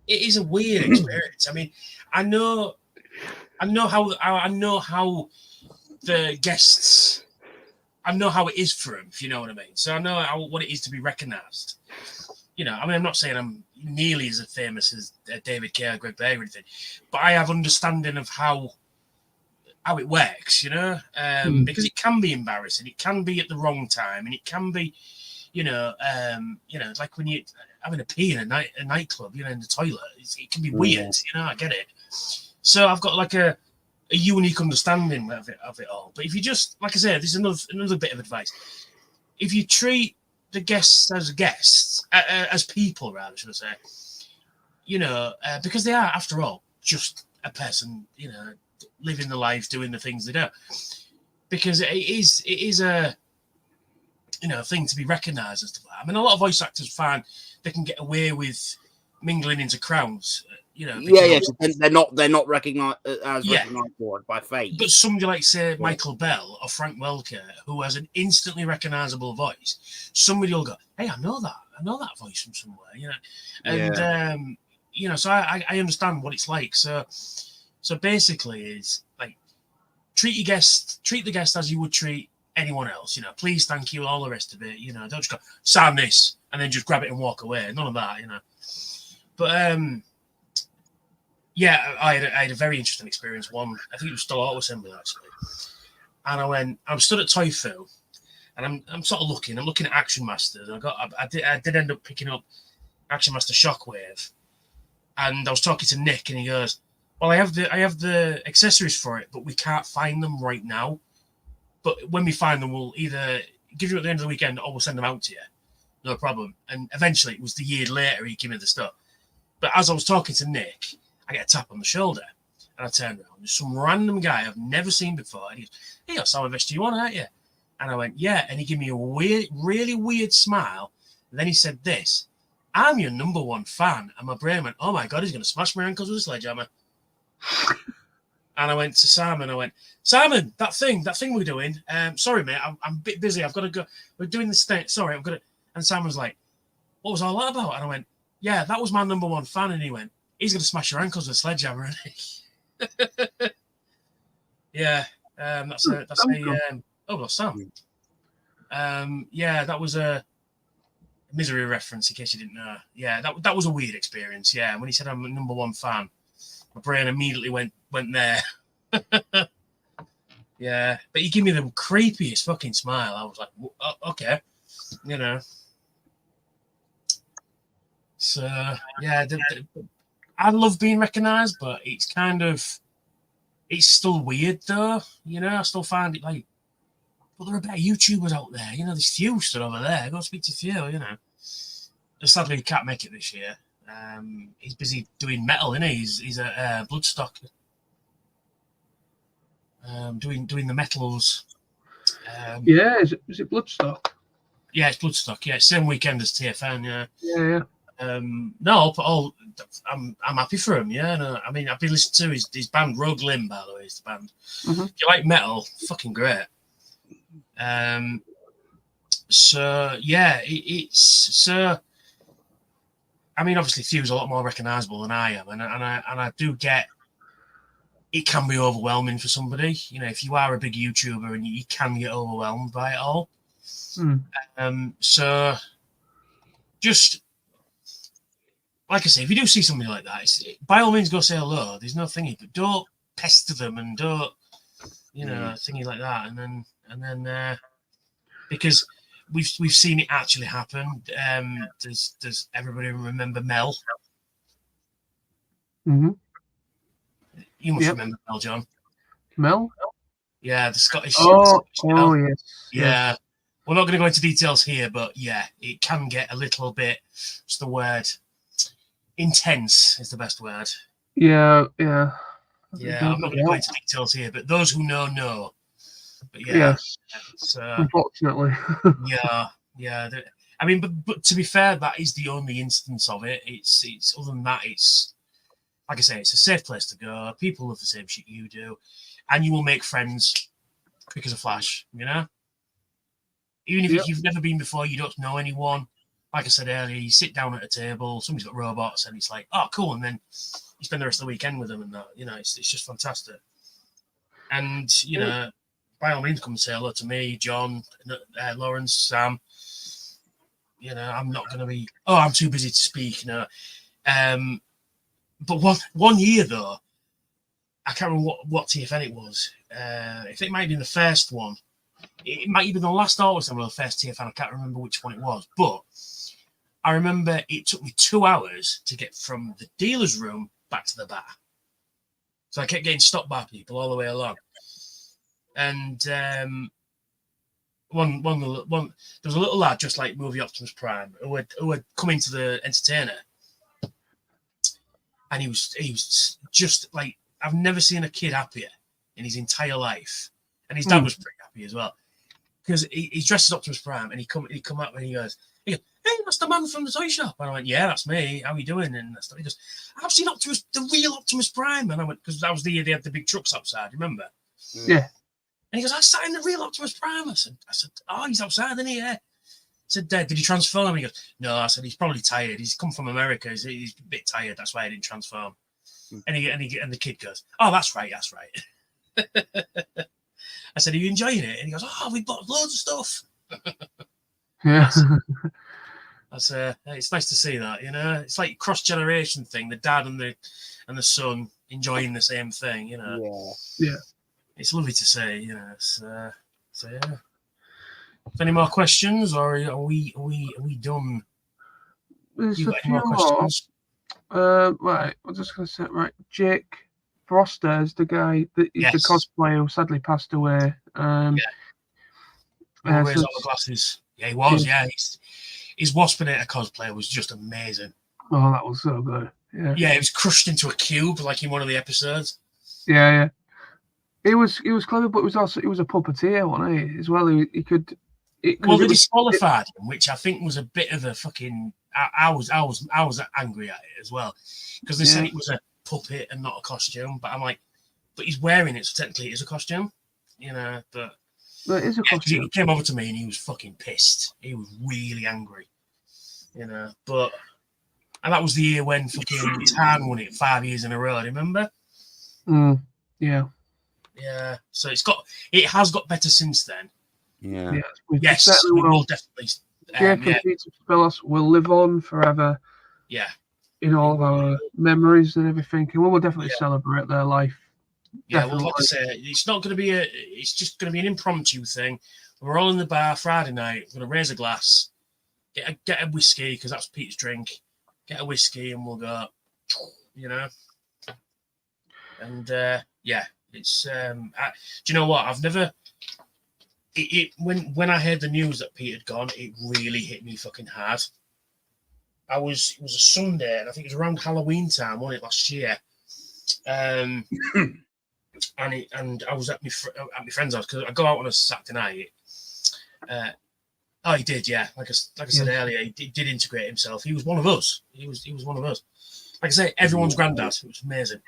S3: it is a weird experience. I mean, I know how the guests. I know how it is for them, if you know what I mean. So I know what it is to be recognised. I mean, I'm not saying I'm nearly as famous as David K or Greg Bay or anything, but I have understanding of how it works, because it can be embarrassing. It can be at the wrong time, and it can be, like when you're having a pee in a nightclub, in the toilet. It can be weird, I get it. So I've got like a unique understanding of it all. But if you just, like I said, this is another bit of advice. If you treat the guests as guests, as people, rather, should I say, because they are, after all, just a person, living the life, doing the things they do. Because it is a, thing to be recognised as to that. I mean, a lot of voice actors find they can get away with mingling into crowds.
S4: They're not recognised as recognised by fate.
S3: But somebody like, say, Michael Bell or Frank Welker, who has an instantly recognisable voice, somebody will go, "Hey, I know that voice from somewhere," And so I understand what it's like. So basically, it's like treat the guest as you would treat anyone else. Please, thank you, all the rest of it. Don't just go sign this and then just grab it and walk away. None of that. But I had a very interesting experience. One, I think it was still auto assembly actually, and I'm stood at Toifu, and I'm sort of looking at Action Masters. I did end up picking up Action Master Shockwave, and I was talking to Nick, and he goes, "Well, I have the accessories for it, but we can't find them right now. But when we find them, we'll either give you at the end of the weekend, or we'll send them out to you. No problem." And eventually, it was the year later he gave me the stuff. But as I was talking to Nick, I get a tap on the shoulder, and I turn around. There's some random guy I've never seen before, and he goes, "Hey, I saw a vest you on, aren't you?" And I went, "Yeah." And he gave me a really weird smile. And then he said this, "I'm your number one fan." And my brain went, "Oh my God, he's going to smash my ankles with a sledgehammer." And I went to Simon. "Simon, that thing we're doing. Sorry, mate, I'm a bit busy. I've got to go. We're doing this thing. Sorry, I've got to." And Simon's like, "What was all that about?" And I went, "Yeah, that was my number one fan." And he went, "He's going to smash your ankles with a sledgehammer, isn't he?" Yeah, that's a Sam. That was a Misery reference, in case you didn't know. Yeah, that was a weird experience. Yeah, when he said I'm a number one fan, my brain immediately went there. Yeah, but he gave me the creepiest fucking smile. I was like, okay, you know. So yeah, I love being recognised, but it's still weird though. You know, I still find it like, but there are better YouTubers out there. You know, there's few stood over there. Go speak to few. You know, sadly he can't make it this year. He's busy doing metal, isn't he? He's a Bloodstock. Doing the metals.
S1: Yeah, is it Bloodstock?
S3: Yeah, it's Bloodstock. Yeah, same weekend as TFN. Yeah.
S1: Yeah.
S3: No, but I'm happy for him. Yeah, no, I mean, I've been listening to his band Rogue Limb, by the way. Is the band.
S1: Mm-hmm.
S3: If you like metal, fucking great. So yeah, it's so. I mean, obviously, Thew's a lot more recognisable than I am, and I do get. It can be overwhelming for somebody, you know. If you are a big YouTuber and you can get overwhelmed by it all. So, just like I say, if you do see somebody like that, by all means go say hello. There's no thingy, but don't pester them and don't, you know, thingy like that. And then because we've seen it actually happen. Does everybody remember Mel?
S1: Mm-hmm.
S3: You must remember Mel, John.
S1: Mel?
S3: Yeah, the Scottish.
S1: Oh, yes.
S3: Yeah.
S1: Yes.
S3: We're not going to go into details here, but yeah, it can get a little bit. What's the word? Intense is the best word.
S1: Yeah.
S3: Yeah, I'm not going to go into details here, but those who know. But yeah,
S1: yes.
S3: So,
S1: unfortunately.
S3: yeah. I mean, but to be fair, that is the only instance of it. It's other than that, it's like I say, it's a safe place to go. People love the same shit you do, and you will make friends quick as a flash. You know, even if you've never been before, you don't know anyone. Like I said earlier, you sit down at a table, somebody's got robots, and it's like, oh, cool, and then you spend the rest of the weekend with them, and that. You know, it's just fantastic. And you know, by all means, come say hello to me, John, Lawrence, Sam. You know, I'm not going to be. Oh, I'm too busy to speak. No. But one year though, I can't remember what TFN it was. I think it might have been the first one. It might have been the last August or the first TFN. I can't remember which one it was. But I remember it took me 2 hours to get from the dealer's room back to the bar. So I kept getting stopped by people all the way along. And one there was a little lad just like movie Optimus Prime who had come into the entertainer. And he was just like, I've never seen a kid happier in his entire life. And his dad was pretty happy as well. Because he's dressed as Optimus Prime and he come up and he goes, hey, that's the man from the toy shop. And I went, yeah, that's me. How are you doing? And he goes, I've seen Optimus, the real Optimus Prime. And I went, because that was the year they had the big trucks outside, remember?
S1: Yeah.
S3: And he goes, I sat in the real Optimus Prime. I said, oh, he's outside, isn't he? Yeah. I said, did he transform? And he goes, no. I said, he's probably tired. He's come from America. He's a bit tired. That's why he didn't transform. And the kid goes, oh, that's right. I said, are you enjoying it? And he goes, oh, we bought loads of stuff.
S1: Yeah.
S3: That's it's nice to see that, you know. It's like cross-generation thing, the dad and the son enjoying the same thing, you know.
S1: Yeah.
S3: It's lovely to see, you know. So yeah. Any more questions, or are we done?
S1: There's
S3: You
S1: a
S3: got
S1: few
S3: any more questions?
S1: Right, I'm just going to say, right, Jake Froster is the guy that is the cosplayer who sadly passed away.
S3: Wears all the glasses. Yeah, he was. Yeah, his Waspinator cosplay was just amazing.
S1: Oh, that was so good. Yeah.
S3: Yeah, he was crushed into a cube like in one of the episodes.
S1: Yeah. He was clever, but he was a puppeteer, wasn't he? As well, he could.
S3: They disqualified him, which I think was a bit of a fucking. I was angry at it as well because they said it was a puppet and not a costume. But I'm like, but he's wearing it, so technically it is a costume, you know. But
S1: it is a costume.
S3: He came over to me and he was fucking pissed. He was really angry, you know. And that was the year when fucking Tan won it 5 years in a row. Remember?
S1: Yeah.
S3: Yeah. So it has got better since then.
S4: Yeah.
S3: Yes, we will definitely.
S1: Jake and Peter Spillos will live on forever.
S3: Yeah.
S1: In all of our memories and everything, and we will definitely celebrate their life
S3: Yeah, well, like I say, it's not going to be it's just going to be an impromptu thing. We're all in the bar Friday night. We're going to raise a glass, get a whiskey, because that's Pete's drink. Get a whiskey and we'll go, you know. And yeah, it's do you know what? I've never when I heard the news that Pete had gone, it really hit me fucking hard. It was a Sunday, and I think it was around Halloween time, wasn't it, last year? And I was at my friend's house because I go out on a Saturday night. Oh, he did, yeah. Like I said earlier, he did integrate himself. He was one of us. He was one of us. Like I say, everyone's granddad. It was amazing.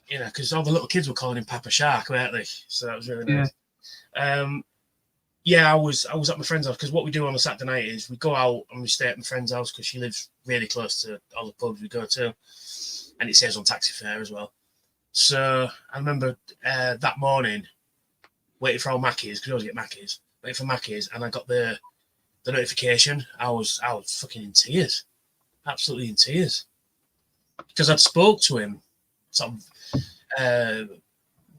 S3: You know, because all the little kids were calling him Papa Shark, weren't they? So that was really nice. Yeah, I was at my friend's house because what we do on a Saturday night is we go out and we stay at my friend's house because she lives really close to all the pubs we go to, and it saves on taxi fare as well. So I remember that morning waiting for our Mackies, because we always get Mackies, waiting for Mackies, and I got the notification. I was fucking in tears, absolutely in tears, because I'd spoke to him sort of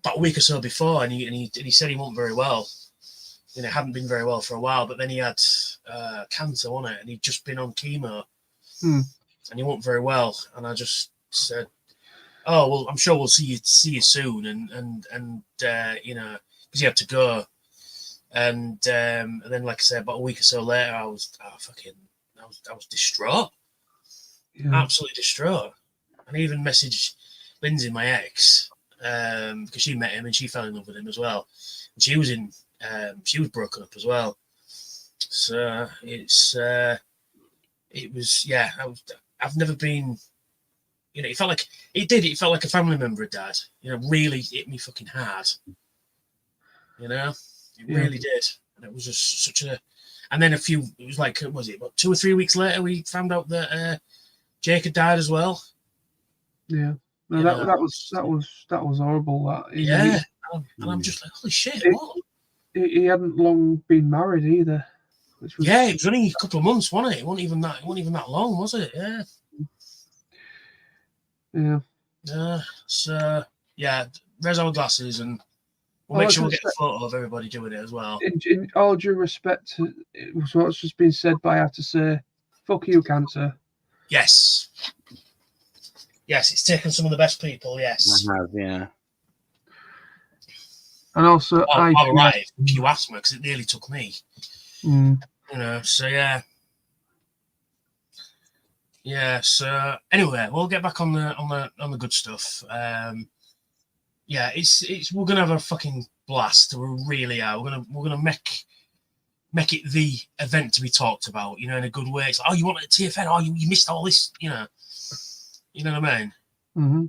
S3: about a week or so before, and he said he wasn't very well. You know, hadn't been very well for a while, but then he had cancer on it, and he'd just been on chemo, and he wasn't very well. And I just said, "Oh well, I'm sure we'll see you soon." And you know, because he had to go, and then like I said, about a week or so later, I was distraught, absolutely distraught. And I even messaged Lindsay, my ex, because she met him and she fell in love with him as well, and she was broken up as well. So it was I've never been, you know, it felt like a family member had died. You know, really hit me fucking hard. You know, it really did. And it was just such a, and then it was like, was it about 2 or 3 weeks later we found out that Jake had died as well.
S1: Yeah. No, that was horrible.
S3: And I'm just like, holy shit, what?
S1: He hadn't long been married either.
S3: It was only a couple of months, wasn't it? It wasn't even that long, was it? Yeah. Yeah. So yeah, raise our glasses, and we'll make sure we get a photo of everybody doing it as well.
S1: In all due respect to what's just been said, but I have to say, fuck you, cancer.
S3: Yes. Yes, it's taken some of the best people. Yes.
S4: I have, yeah.
S1: And also,
S3: all right, you asked me, because it nearly took me. You know, so yeah. Yeah. So anyway, we'll get back on the good stuff. Yeah, it's we're gonna have a fucking blast. We really are. We're gonna make it the event to be talked about. You know, in a good way. It's like, oh, you want a TFN? Oh, you missed all this. You know what I mean?
S1: Mm-hmm.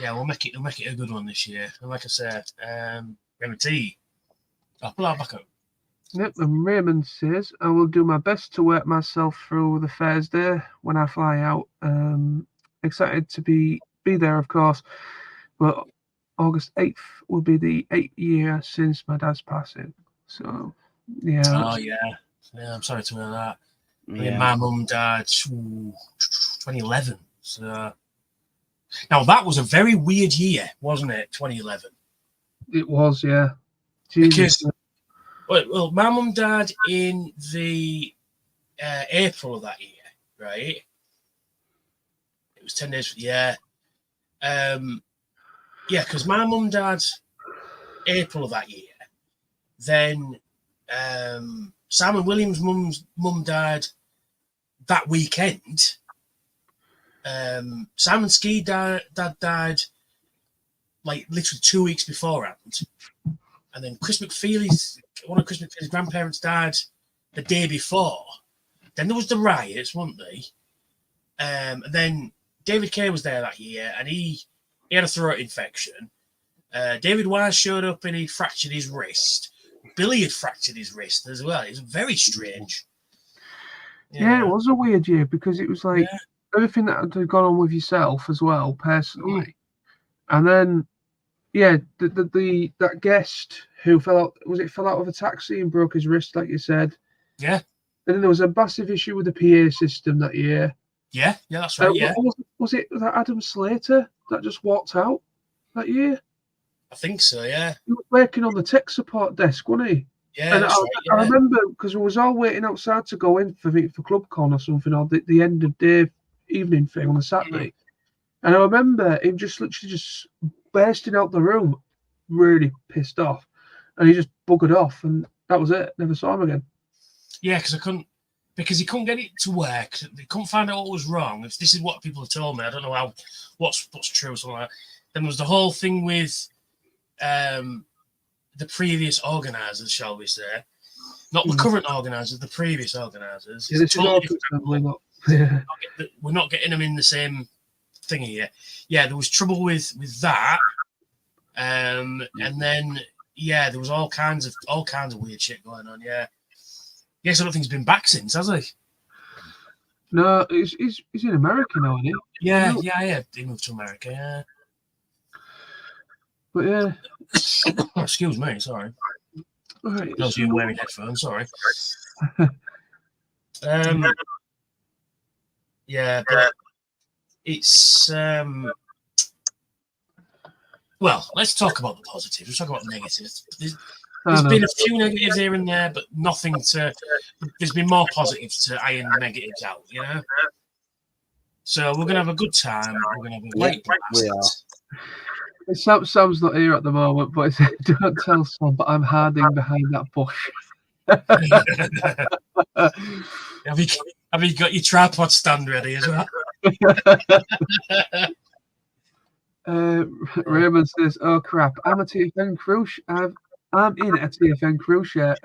S3: Yeah, we'll make it a good one this year. And like I said, Raymond T. I'll pull that back up.
S1: Yep, and Raymond says, I will do my best to work myself through the Thursday when I fly out. Excited to be there, of course. But August 8th will be the 8th year since my dad's passing. So, yeah.
S3: Oh, yeah. Yeah, I'm sorry to hear that. Yeah. My mum died 2011. So now that was a very weird year, wasn't it? 2011.
S1: It was, yeah. Jesus.
S3: Because, well, my mum died in the April of that year, right? It was 10 days. Yeah. Yeah, because my mum died April of that year. Then Simon Williams' mum died that weekend. Simon Ski dad died like literally 2 weeks beforehand, and then one of Chris McFeely's grandparents died the day before. Then there was the riots, weren't they? And then David Kay was there that year, and he had a throat infection. David Wise showed up and he fractured his wrist. Billy had fractured his wrist as well. It was very strange.
S1: Yeah, it was a weird year because it was like everything that had gone on with yourself as well, personally. And then, that guest who fell out of a taxi and broke his wrist, like you said.
S3: Yeah.
S1: And then there was a massive issue with the PA system that year.
S3: Yeah, that's right. Yeah,
S1: was it that Adam Slater that just walked out that year?
S3: I think so. Yeah,
S1: He was working on the tech support desk, wasn't he?
S3: yeah,
S1: And
S3: that's right. Yeah.
S1: I remember because we was all waiting outside to go in for ClubCon or something, or the end of day evening thing on a Saturday. And I remember him just literally just bursting out the room, really pissed off, and he just buggered off, and that was it. Never saw him again.
S3: Yeah, because he couldn't get it to work. They couldn't find out what was wrong. If this is what people have told me, I don't know what's true or something like that. Then there was the whole thing with the previous organisers, shall we say. Not the current organisers, the previous organisers.
S1: Yeah, this
S3: totally
S1: is all yeah.
S3: We're not getting them in the same thing here. Yeah, there was trouble with that. And then there was all kinds of weird shit going on, yeah. Yes, I don't think he's been back since, has he?
S1: No, he's in America now, isn't he?
S3: Yeah. He moved to America, yeah.
S1: But yeah.
S3: Excuse me, sorry.
S1: Right,
S3: Those of you wearing headphones, sorry. Yeah, but it's well, let's talk about the positives. Let's talk about the negatives. There's been a few negatives here and there, but nothing to. There's been more positives to iron the negatives out, you know. So we're gonna have a good time. We're gonna have a great blast.
S1: Sam's not here at the moment, but he said, "Don't tell Sam, but I'm hiding behind that bush."
S3: Have you got your tripod stand ready as well?
S1: Raymond says, "Oh crap! I'm a TFN cruise. I'm in a TFN cruise share.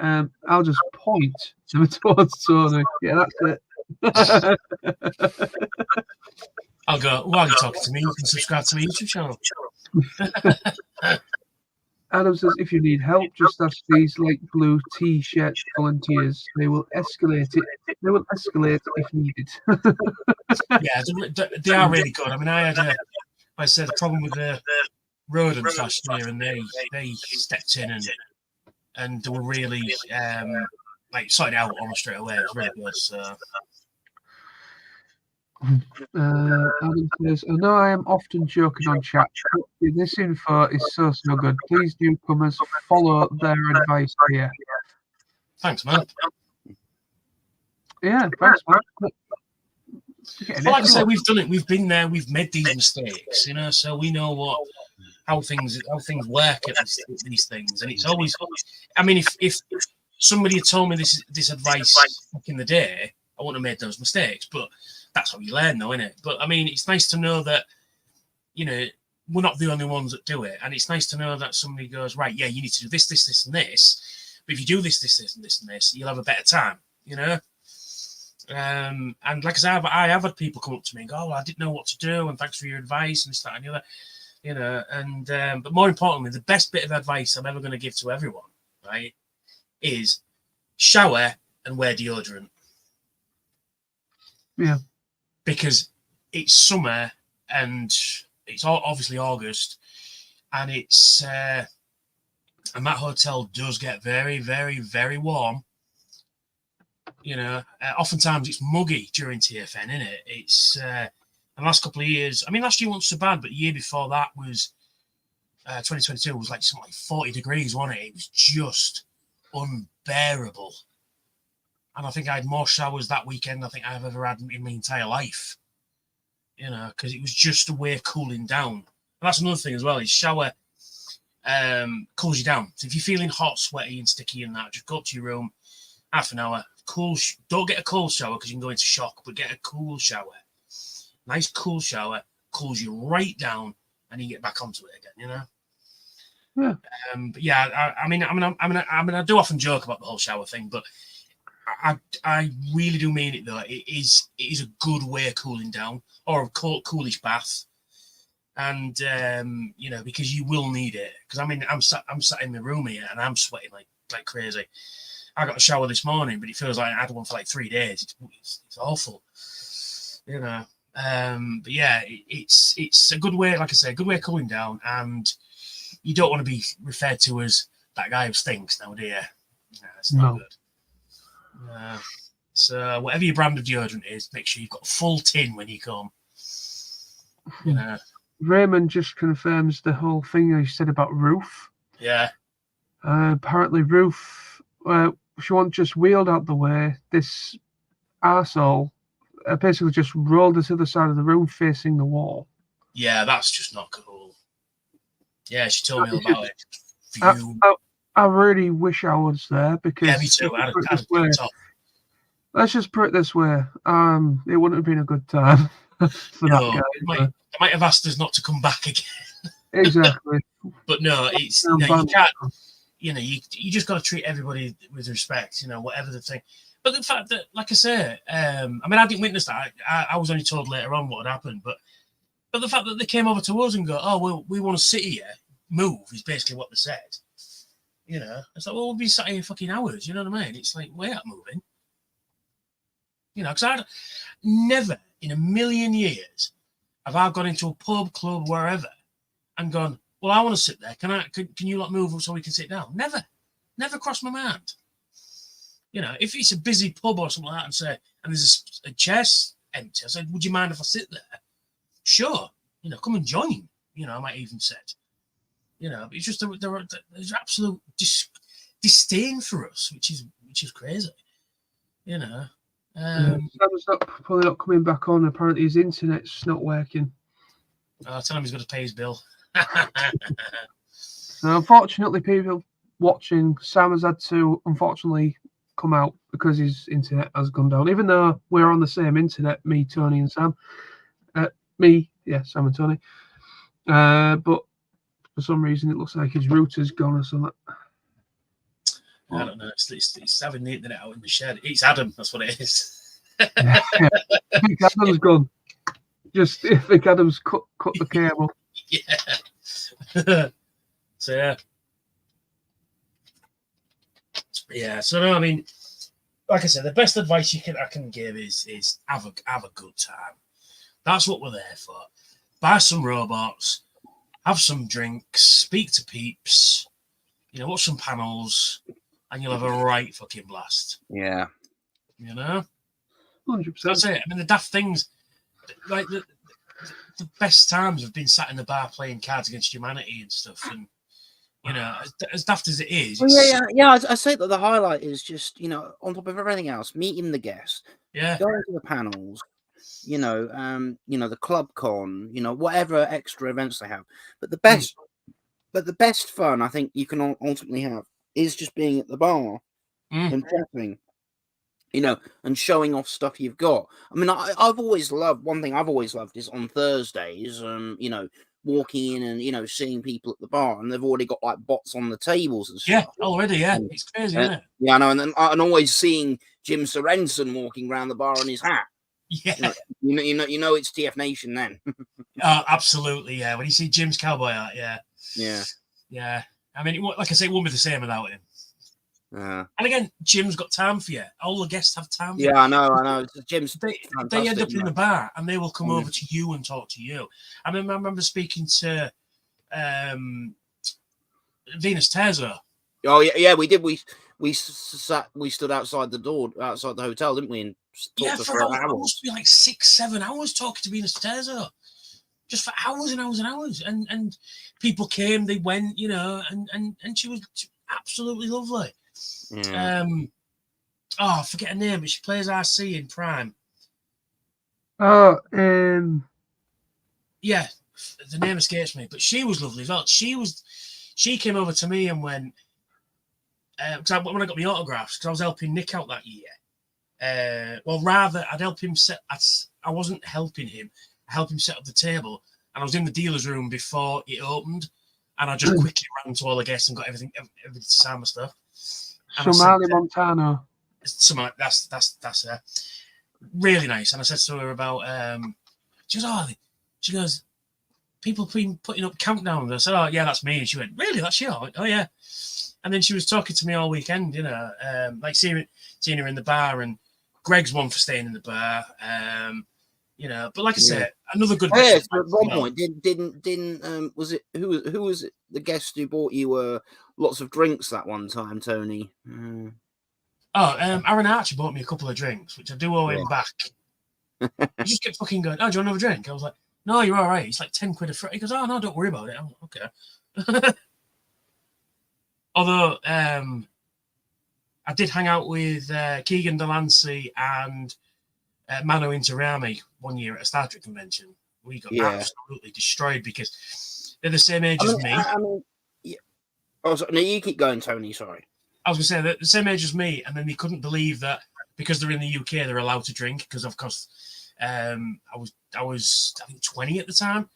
S1: I'll just point towards Tony. Yeah, that's it."
S3: I'll go. While you're talking to me, you can subscribe to my YouTube channel.
S1: Adam says, "If you need help, just ask these light blue T-shirt volunteers. They will escalate it. They will escalate if needed."
S3: Yeah, they are really good. I mean, I had a problem with the rodents last year, and they stepped in and they were really sorted out almost straight away. It was really good. So.
S1: Adam says, "I know I am often joking on chat, but this info is so good. Please do come as follow their advice here."
S3: Thanks, man.
S1: Yeah, thanks, man.
S3: Well, like I say, we've done it. We've been there. We've made these mistakes, you know. So we know how things work at these things, and it's always. I mean, if somebody had told me this advice back in the day, I wouldn't have made those mistakes. But that's how you learn, though, isn't it? But I mean, it's nice to know that, you know, we're not the only ones that do it, and it's nice to know that somebody goes, right, yeah, you need to do this, and this. But if you do this, and this, you'll have a better time, you know. And like I said, I have had people come up to me and go, "Oh, I didn't know what to do, and thanks for your advice," and this, that, and the other, you know. And but more importantly, the best bit of advice I'm ever going to give to everyone, right, is shower and wear deodorant.
S1: Yeah.
S3: Because it's summer and it's obviously August, and it's and that hotel does get very, very, very warm. You know, oftentimes it's muggy during TFN, isn't it? It's the last couple of years. I mean, last year wasn't so bad, but the year before that was 2022 was like something like 40 degrees, wasn't it? It was just unbearable. And I think I had more showers that weekend than I think I've ever had in my entire life. You know, because it was just a way of cooling down. And that's another thing as well, is shower cools you down. So if you're feeling hot, sweaty and sticky and that, just go up to your room, half an hour, cool. Don't get a cold shower because you can go into shock, but get a cool shower. Nice cool shower, cools you right down, and you get back onto it again, you know?
S1: Yeah.
S3: But yeah, I mean, I do often joke about the whole shower thing, but I really do mean it though. It is a good way of cooling down, or a coolish bath, and you know, because you will need it. Because I mean, I'm sat in my room here and I'm sweating like crazy. I got a shower this morning, but it feels like I had one for like 3 days. It's awful, you know. But yeah, it's a good way, like I say, a good way of cooling down, and you don't want to be referred to as that guy who stinks now, do you? No, it's not good. So whatever your brand of deodorant is, make sure you've got a full tin when you come. You know.
S1: Raymond just confirms the whole thing he said about Ruth.
S3: Yeah.
S1: Apparently, Ruth, she wasn't just wheeled out the way. This arsehole basically just rolled her to the side of the room facing the wall.
S3: Yeah, that's just not cool. Yeah, she told me all about it.
S1: I really wish I was there because
S3: yeah, me too.
S1: let's just put it this way. It wouldn't have been a good time for that guy.
S3: They might have asked us not to come back again.
S1: Exactly.
S3: But no, it's you can't. You just got to treat everybody with respect. Whatever the thing. But the fact that, like I say, I didn't witness that. I was only told later on what had happened. But the fact that they came over to us and go, "Oh, well, we want to sit here, move," is basically what they said. It's like, well, we'll be sat here fucking hours. You know what I mean? It's like, we're not moving. Because I'd never in a million years have I gone into a pub, club, wherever, and gone, well, I want to sit there. Can you lot move so we can sit down? Never crossed my mind. If it's a busy pub or something like that, and there's a chair empty, I said, would you mind if I sit there? Sure. Come and join. I might even said. But it's just there's absolute disdain for us, which is crazy.
S1: Sam's probably not coming back on. Apparently, his internet's not working.
S3: I'll tell him he's got to pay his bill.
S1: So, unfortunately, people watching, Sam has had to unfortunately come out because his internet has gone down. Even though we're on the same internet, me, Tony, and Sam. Sam and Tony. But for some reason, it looks like his router's gone or something.
S3: I don't know. It's having the internet out in the shed. It's Adam. That's what it is.
S1: I think Adam's gone. I think Adam's cut the cable.
S3: Yeah. So yeah. So no, like I said, the best advice I can give is have a good time. That's what we're there for. Buy some robots, have some drinks, speak to peeps, watch some panels, and you'll have a right fucking blast.
S4: Yeah.
S1: 100%.
S3: That's it. The daft things, like the best times have been sat in the bar playing Cards Against Humanity and stuff, and as daft as it is.
S4: I say that the highlight is just on top of everything else, meeting the guests, going to the panels, the club con, whatever extra events they have. But the best fun I think you can ultimately have is just being at the bar and chatting, and showing off stuff you've got. I've always loved, one thing I've always loved is on Thursdays, walking in and, seeing people at the bar, and they've already got like bots on the tables and stuff.
S3: Yeah, already, yeah. It's crazy, isn't it?
S4: Yeah, I know. And always seeing Jim Sorensen walking around the bar on his hat.
S3: Yeah.
S4: It's TFNation then.
S3: Oh, absolutely, yeah. When you see Jim's cowboy hat, yeah.
S4: Yeah.
S3: Yeah. Like I say, it won't be the same without him.
S4: And
S3: again, Jim's got time for you. All the guests have time for you.
S4: Yeah, I know. Jim's
S3: they end up in the bar and they will come over to you and talk to you. I remember speaking to Venus Terzo.
S4: Oh yeah, we did. We stood outside the door, outside the hotel, didn't we? And talked
S3: for hours. It must be like 6-7 hours talking to Venus Terzo. Just for hours and hours and hours. And people came, they went, and she was absolutely lovely. I forget her name, but she plays RC in Prime.
S1: Yeah,
S3: the name escapes me, but she was lovely as well. She came over to me and went, because when I got my autographs, because I was helping Nick out that year. I'd help him I wasn't helping him. I helped him set up the table, and I was in the dealer's room before it opened, and I just quickly ran to all the guests and got everything to sign my stuff.
S1: Somali Montana.
S3: That's her. Really nice. And I said to her about she goes, people been putting up countdowns. I said, oh yeah, that's me. And she went, really? That's you? I went, oh yeah. And then she was talking to me all weekend, like seeing her in the bar, and Greg's one for staying in the bar. But like I said, another good.
S4: Yeah, so at one point, didn't was it who was it, the guest who bought you lots of drinks that one time, Tony?
S3: Oh, Aaron Archer bought me a couple of drinks, which I do owe him back. He just kept fucking going, "Oh, do you want another drink?" I was like, "No, you're all right. It's like 10 quid a free." He goes, "Oh, no, don't worry about it." I'm like, okay. Although I did hang out with Keegan Delancey and Mano Intirami one year at a Star Trek convention. We got absolutely destroyed because they're the same age as me.
S4: Yeah. Oh, no, you keep going, Tony. Sorry.
S3: I was going to say they're the same age as me, and then they couldn't believe that because they're in the UK, they're allowed to drink. Because of course, I was I think 20 at the time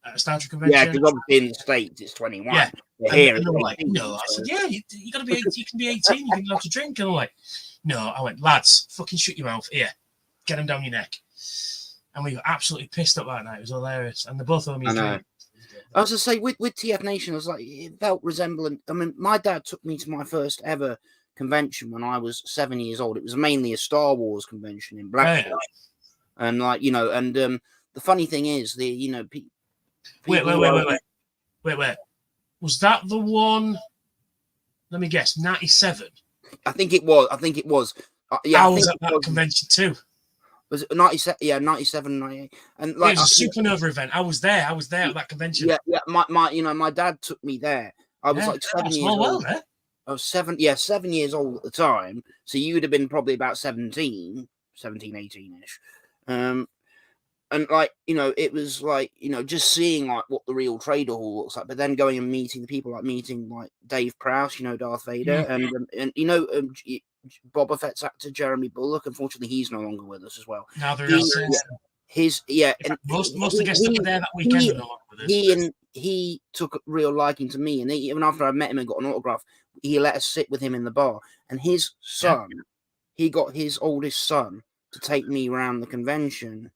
S3: at a Star Trek convention.
S4: Yeah, because obviously in the States it's 21.
S3: Yeah,
S4: and
S3: they were like, "No." I said, "Yeah, you got to be 18. You can be 18. You can be allowed to drink." And I'm like, "No." I went, "Lads, fucking shut your mouth. Here, get them down your neck." And we got absolutely pissed up that night. It was hilarious. And they both owed me a drink.
S4: I was to say with TFNation, I was like, it felt resembling. I mean, my dad took me to my first ever convention when I was 7 years old. It was mainly a Star Wars convention in Blackpool, and like the funny thing is, wait.
S3: Was that the one? Let me guess. 97.
S4: I think it was.
S3: I was at that convention too.
S4: Was it 97? Yeah, 97, 98. And like,
S3: it was a supernova event. I was there at that convention.
S4: Yeah. My dad took me there. I was like 7 years old. I was 7 years old at the time. So you would have been probably about 17, 18-ish. And like, it was like, just seeing like what the real Trader Hall looks like, but then going and meeting the people, like meeting like Dave Prowse, Darth Vader, and Boba Fett's actor Jeremy Bulloch. Unfortunately, he's no longer with us as well.
S3: Now there
S4: is
S3: and most of the guests that were there that weekend are no longer with us.
S4: He took a real liking to me, and even after I met him and got an autograph, he let us sit with him in the bar. And his son, he got his oldest son to take me around the convention,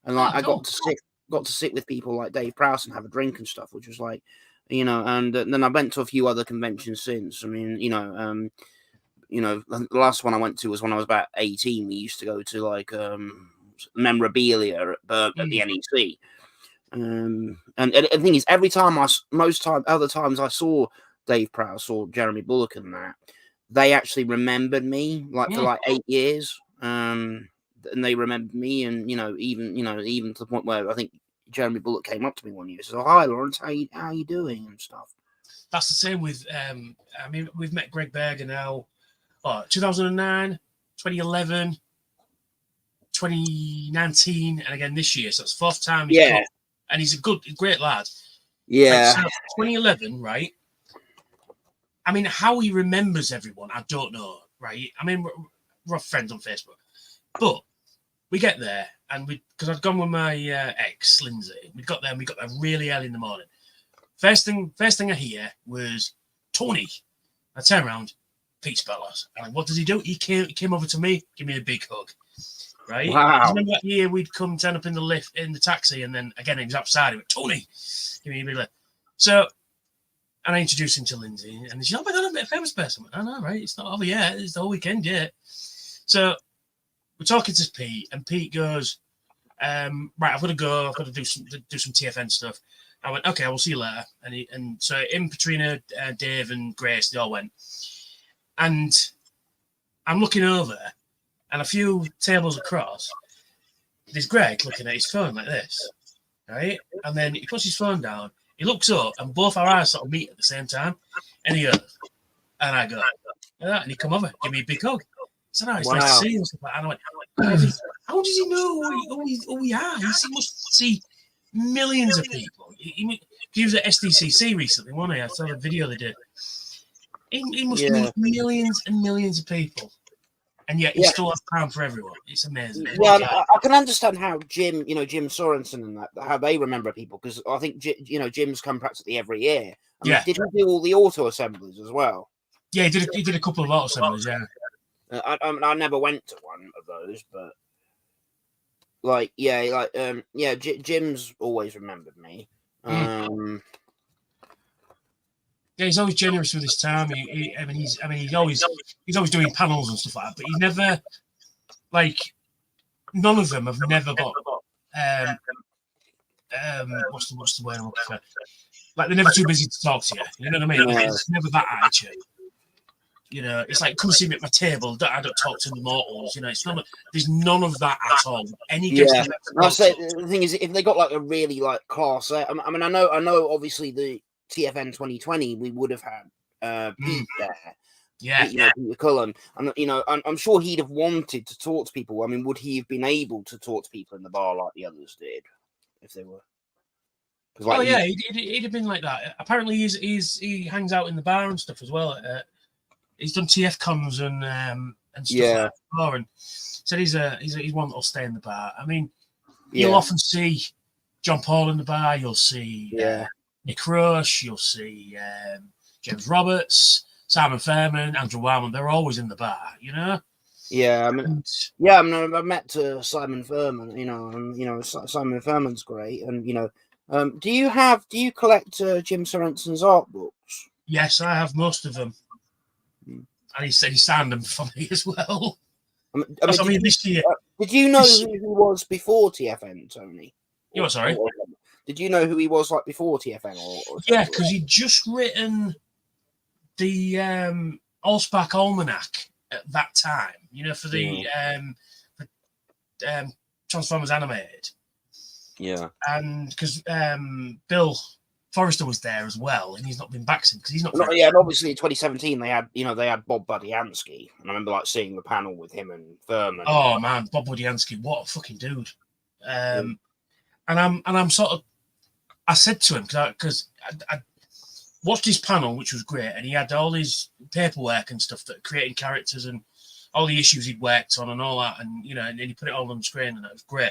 S4: and like I got to sit with people like Dave Prowse and have a drink and stuff, which was like, and then I went to a few other conventions since. I mean, the last one I went to was when I was about 18. We used to go to like memorabilia at the NEC. And the thing is, other times I saw Dave Prowse or Jeremy Bulloch and that, they actually remembered me for like 8 years. And they remembered me, and even to the point where I think Jeremy Bulloch came up to me one year and said, "Oh, hi Lawrence, how you doing?" and stuff.
S3: That's the same with we've met Greg Berger now. 2009, 2011, 2019, and again this year. So it's the fourth time he's come. And he's a great lad.
S4: Yeah.
S3: So 2011, right? I mean, how he remembers everyone, I don't know, right? I mean, we're friends on Facebook. But we get there, and because I'd gone with my ex, Lindsay, we got there really early in the morning. First thing I hear was Tony. I turn around, Pete Spellos. And what does he do? He came over to me, give me a big hug. Right?
S4: Wow.
S3: Remember that year we'd turn up in the taxi, and then again he was outside. He went, "Tony, give me a big lift." So, and I introduced him to Lindsay, and she's, "Oh my God, I'm a famous person." I went, "I know, right? It's not over yet. It's the whole weekend yet." So we're talking to Pete, and Pete goes, "Right, I've got to go. I've got to do some TFN stuff." I went, "Okay, I will see you later." And so him, Katrina, Dave, and Grace, they all went, and I'm looking over. And a few tables across, there's Greg looking at his phone like this, right? And then he puts his phone down, he looks up, and both our eyes sort of meet at the same time. And he goes, and I go, and he come over, give me a big hug. I said, "Oh, it's nice to see you." And I went, "How does he know who we are? He must see millions of people." He was at SDCC recently, wasn't he? I saw the video they did. He must meet millions and millions of people. And yet he still has time for everyone. It's amazing.
S4: Yeah, I can understand how Jim Sorensen and that, how they remember people, because I think Jim's come practically every year. I mean, did he do all the auto assemblies as well?
S3: Yeah, he did a couple of auto assemblies. Yeah.
S4: I never went to one of those, but Jim's always remembered me.
S3: Yeah, he's always generous with his time. He's always doing panels and stuff like that. But he's never, like, none of them have never got what's the word I'm looking for? Like, they're never too busy to talk to you. You know what I mean? It's never that attitude. You know, it's like, come see me at my table. I don't talk to the mortals. You know, it's not. There's none of that at all. Any guest.
S4: Yeah, I say the thing is, if they got like a really like class, I mean, I know, obviously the TFN 2020, we would have had Pete there.
S3: Yeah,
S4: you know, Peter Cullen, and you know, I'm sure he'd have wanted to talk to people. I mean, would he have been able to talk to people in the bar like the others did, if they were?
S3: Like, yeah, he'd have been like that. Apparently, he hangs out in the bar and stuff as well. He's done TF cons and stuff like that before, and said he's one that'll stay in the bar. I mean, you'll often see John Paul in the bar. You'll see Nick Rush. You'll see James Roberts, Simon Fairman, Andrew Wildman. They're always in the bar, you know.
S4: Yeah, I mean, I met Simon Furman, you know, and you know, Simon Furman's great, and you know, do you collect Jim Sorenson's art books?
S3: Yes, I have most of them. And he said he signed them for me as well. I mean, this year.
S4: Did you know who he was before TFN, Tony?
S3: You what, sorry?
S4: Did you know who he was like before TFN?
S3: Yeah, because he'd just written the Allspark Almanac at that time, you know, for the Transformers Animated.
S4: Yeah.
S3: And because Bill Forrester was there as well, and he's not been back since because he's not.
S4: Yeah, and obviously in 2017 they had Bob Budiansky, and I remember like seeing the panel with him and Furman.
S3: Oh man, Bob Budiansky, what a fucking dude! And I'm sort of, I said to him because I watched his panel, which was great, and he had all his paperwork and stuff that creating characters and all the issues he'd worked on and all that, and you know, and then he put it all on the screen, and it was great.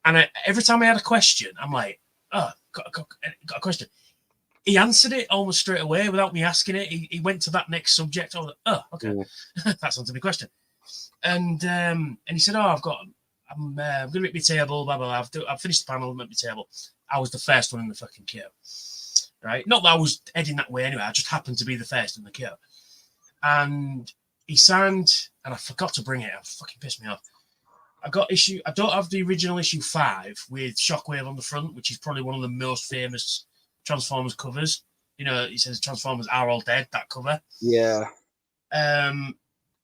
S3: And every time I had a question, I'm like, oh, got a question. He answered it almost straight away without me asking it. He went to that next subject. I was like, oh, okay, that's answered my question. And he said, oh, I'm going to make my table, blah, blah, blah. I've finished the panel, make my table. I was the first one in the fucking queue, right? Not that I was heading that way anyway. I just happened to be the first in the queue. And he signed, and I forgot to bring it. It fucking pissed me off. I don't have the original issue 5 with Shockwave on the front, which is probably one of the most famous Transformers covers. You know, it says Transformers are all dead, that cover.
S4: Yeah.
S3: I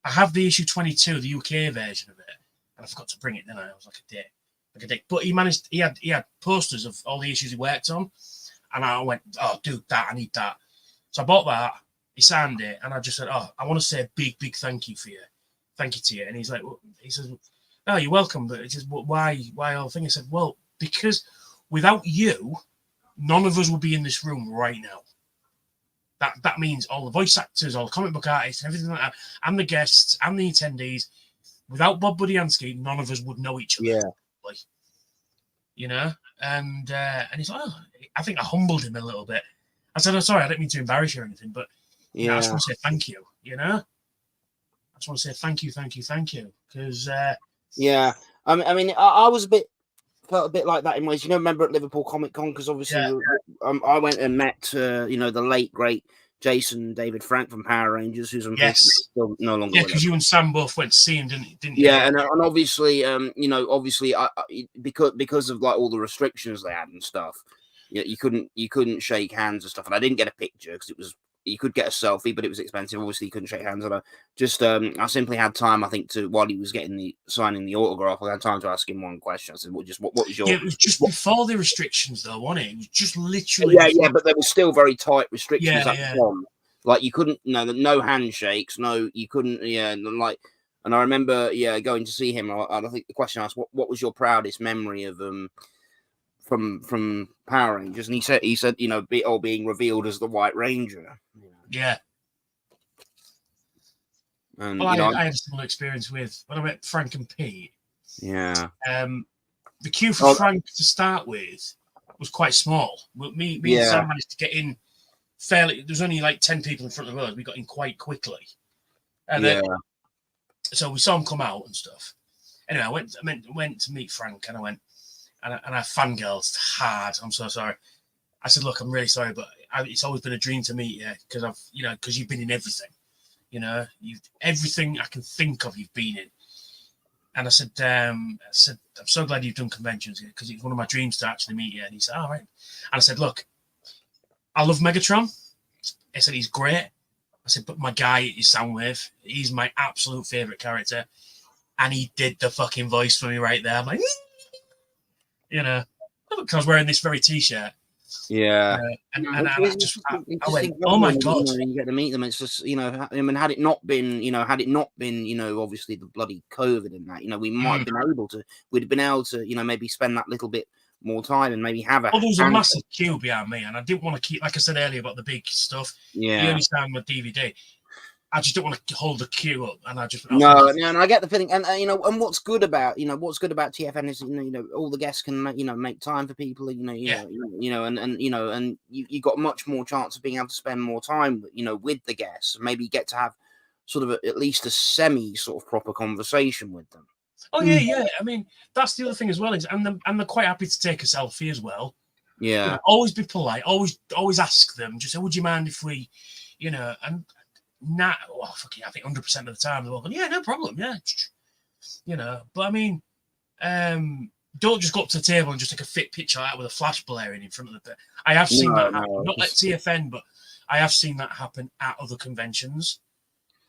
S3: have the issue 22, the UK version of it, and I forgot to bring it, didn't I? I was like a dick. But he had posters of all the issues he worked on, and I went, oh, dude, I need that. So I bought that, he signed it, and I just said, oh, I want to say a big, big thank you to you. And he's like, well, he says, oh, you're welcome. But he says, well, why all the thing? I said, well, because without you, none of us would be in this room right now. That means all the voice actors, all the comic book artists, and everything like that, and the guests, and the attendees. Without Bob Budiansky, none of us would know each other.
S4: Yeah.
S3: You know? And he's like, oh, I think I humbled him a little bit. I said, oh, sorry, I didn't mean to embarrass you or anything, but you know, I just want to say thank you, you know? I just want to say thank you. Because
S4: yeah, I mean, I felt a bit like that in ways. You know, remember at Liverpool Comic Con, because obviously I went and met you know, the late great Jason David Frank from Power Rangers, who's still no longer.
S3: Yeah, because you and Sam both went to see him, didn't you?
S4: Yeah, and obviously, you know, obviously, because of like all the restrictions they had and stuff, you couldn't shake hands and stuff, and I didn't get a picture because you could get a selfie, but it was expensive. Obviously, you couldn't shake hands. And I simply had time, I think, while he was signing the autograph, I had time to ask him one question. I said, what was your...
S3: Yeah, it was just before the restrictions, though, wasn't it? It was just literally...
S4: Yeah, but there were still very tight restrictions at one. Like, you couldn't, no handshakes, you couldn't, and I remember, going to see him, I think the question asked, what was your proudest memory of from Power Rangers? And he said, you know, being revealed as the White Ranger.
S3: Yeah.
S4: And,
S3: well, I had a similar experience with when I met Frank and Pete.
S4: Yeah.
S3: The queue for Frank to start with was quite small. Me and Sam managed to get in fairly. There was only like 10 people in front of us. We got in quite quickly. And so we saw him come out and stuff. Anyway, I went to meet Frank, and I went, and I fangirled hard. I'm so sorry. I said, look, I'm really sorry, but it's always been a dream to meet you because because you've been in everything. You know, everything I can think of, you've been in. And I said, I'm so glad you've done conventions because it's one of my dreams to actually meet you. And he said, all right. And I said, look, I love Megatron. I said, he's great. I said, but my guy is Soundwave. He's my absolute favourite character. And he did the fucking voice for me right there. I'm like, because I was wearing this very t-shirt.
S4: Yeah.
S3: And I went, oh my God.
S4: You get to meet them. It's just, I mean, had it not been, obviously the bloody COVID and that, we might have been able to, we'd have been able to, maybe spend that little bit more time and maybe have a.
S3: Well, there was a massive queue behind me, and I didn't want to keep, like I said earlier about the big stuff.
S4: Yeah.
S3: You understand with DVD. I just don't want to hold the queue up, and
S4: and I get the feeling, and and what's good about TFN is all the guests can make time for people, and you got much more chance of being able to spend more time with the guests, and maybe get to have sort of at least a semi sort of proper conversation with them.
S3: Oh yeah. I mean, that's the other thing as well, is and they're quite happy to take a selfie as well.
S4: Yeah.
S3: Always be polite. Always ask them. Just say, would you mind if we, and. I think 100% of the time they're all going, yeah, no problem, yeah, but I mean, don't just go up to the table and just take a fit picture like that with a flash blaring in front of the. I have seen that happen, not at TFN, but I have seen that happen at other conventions.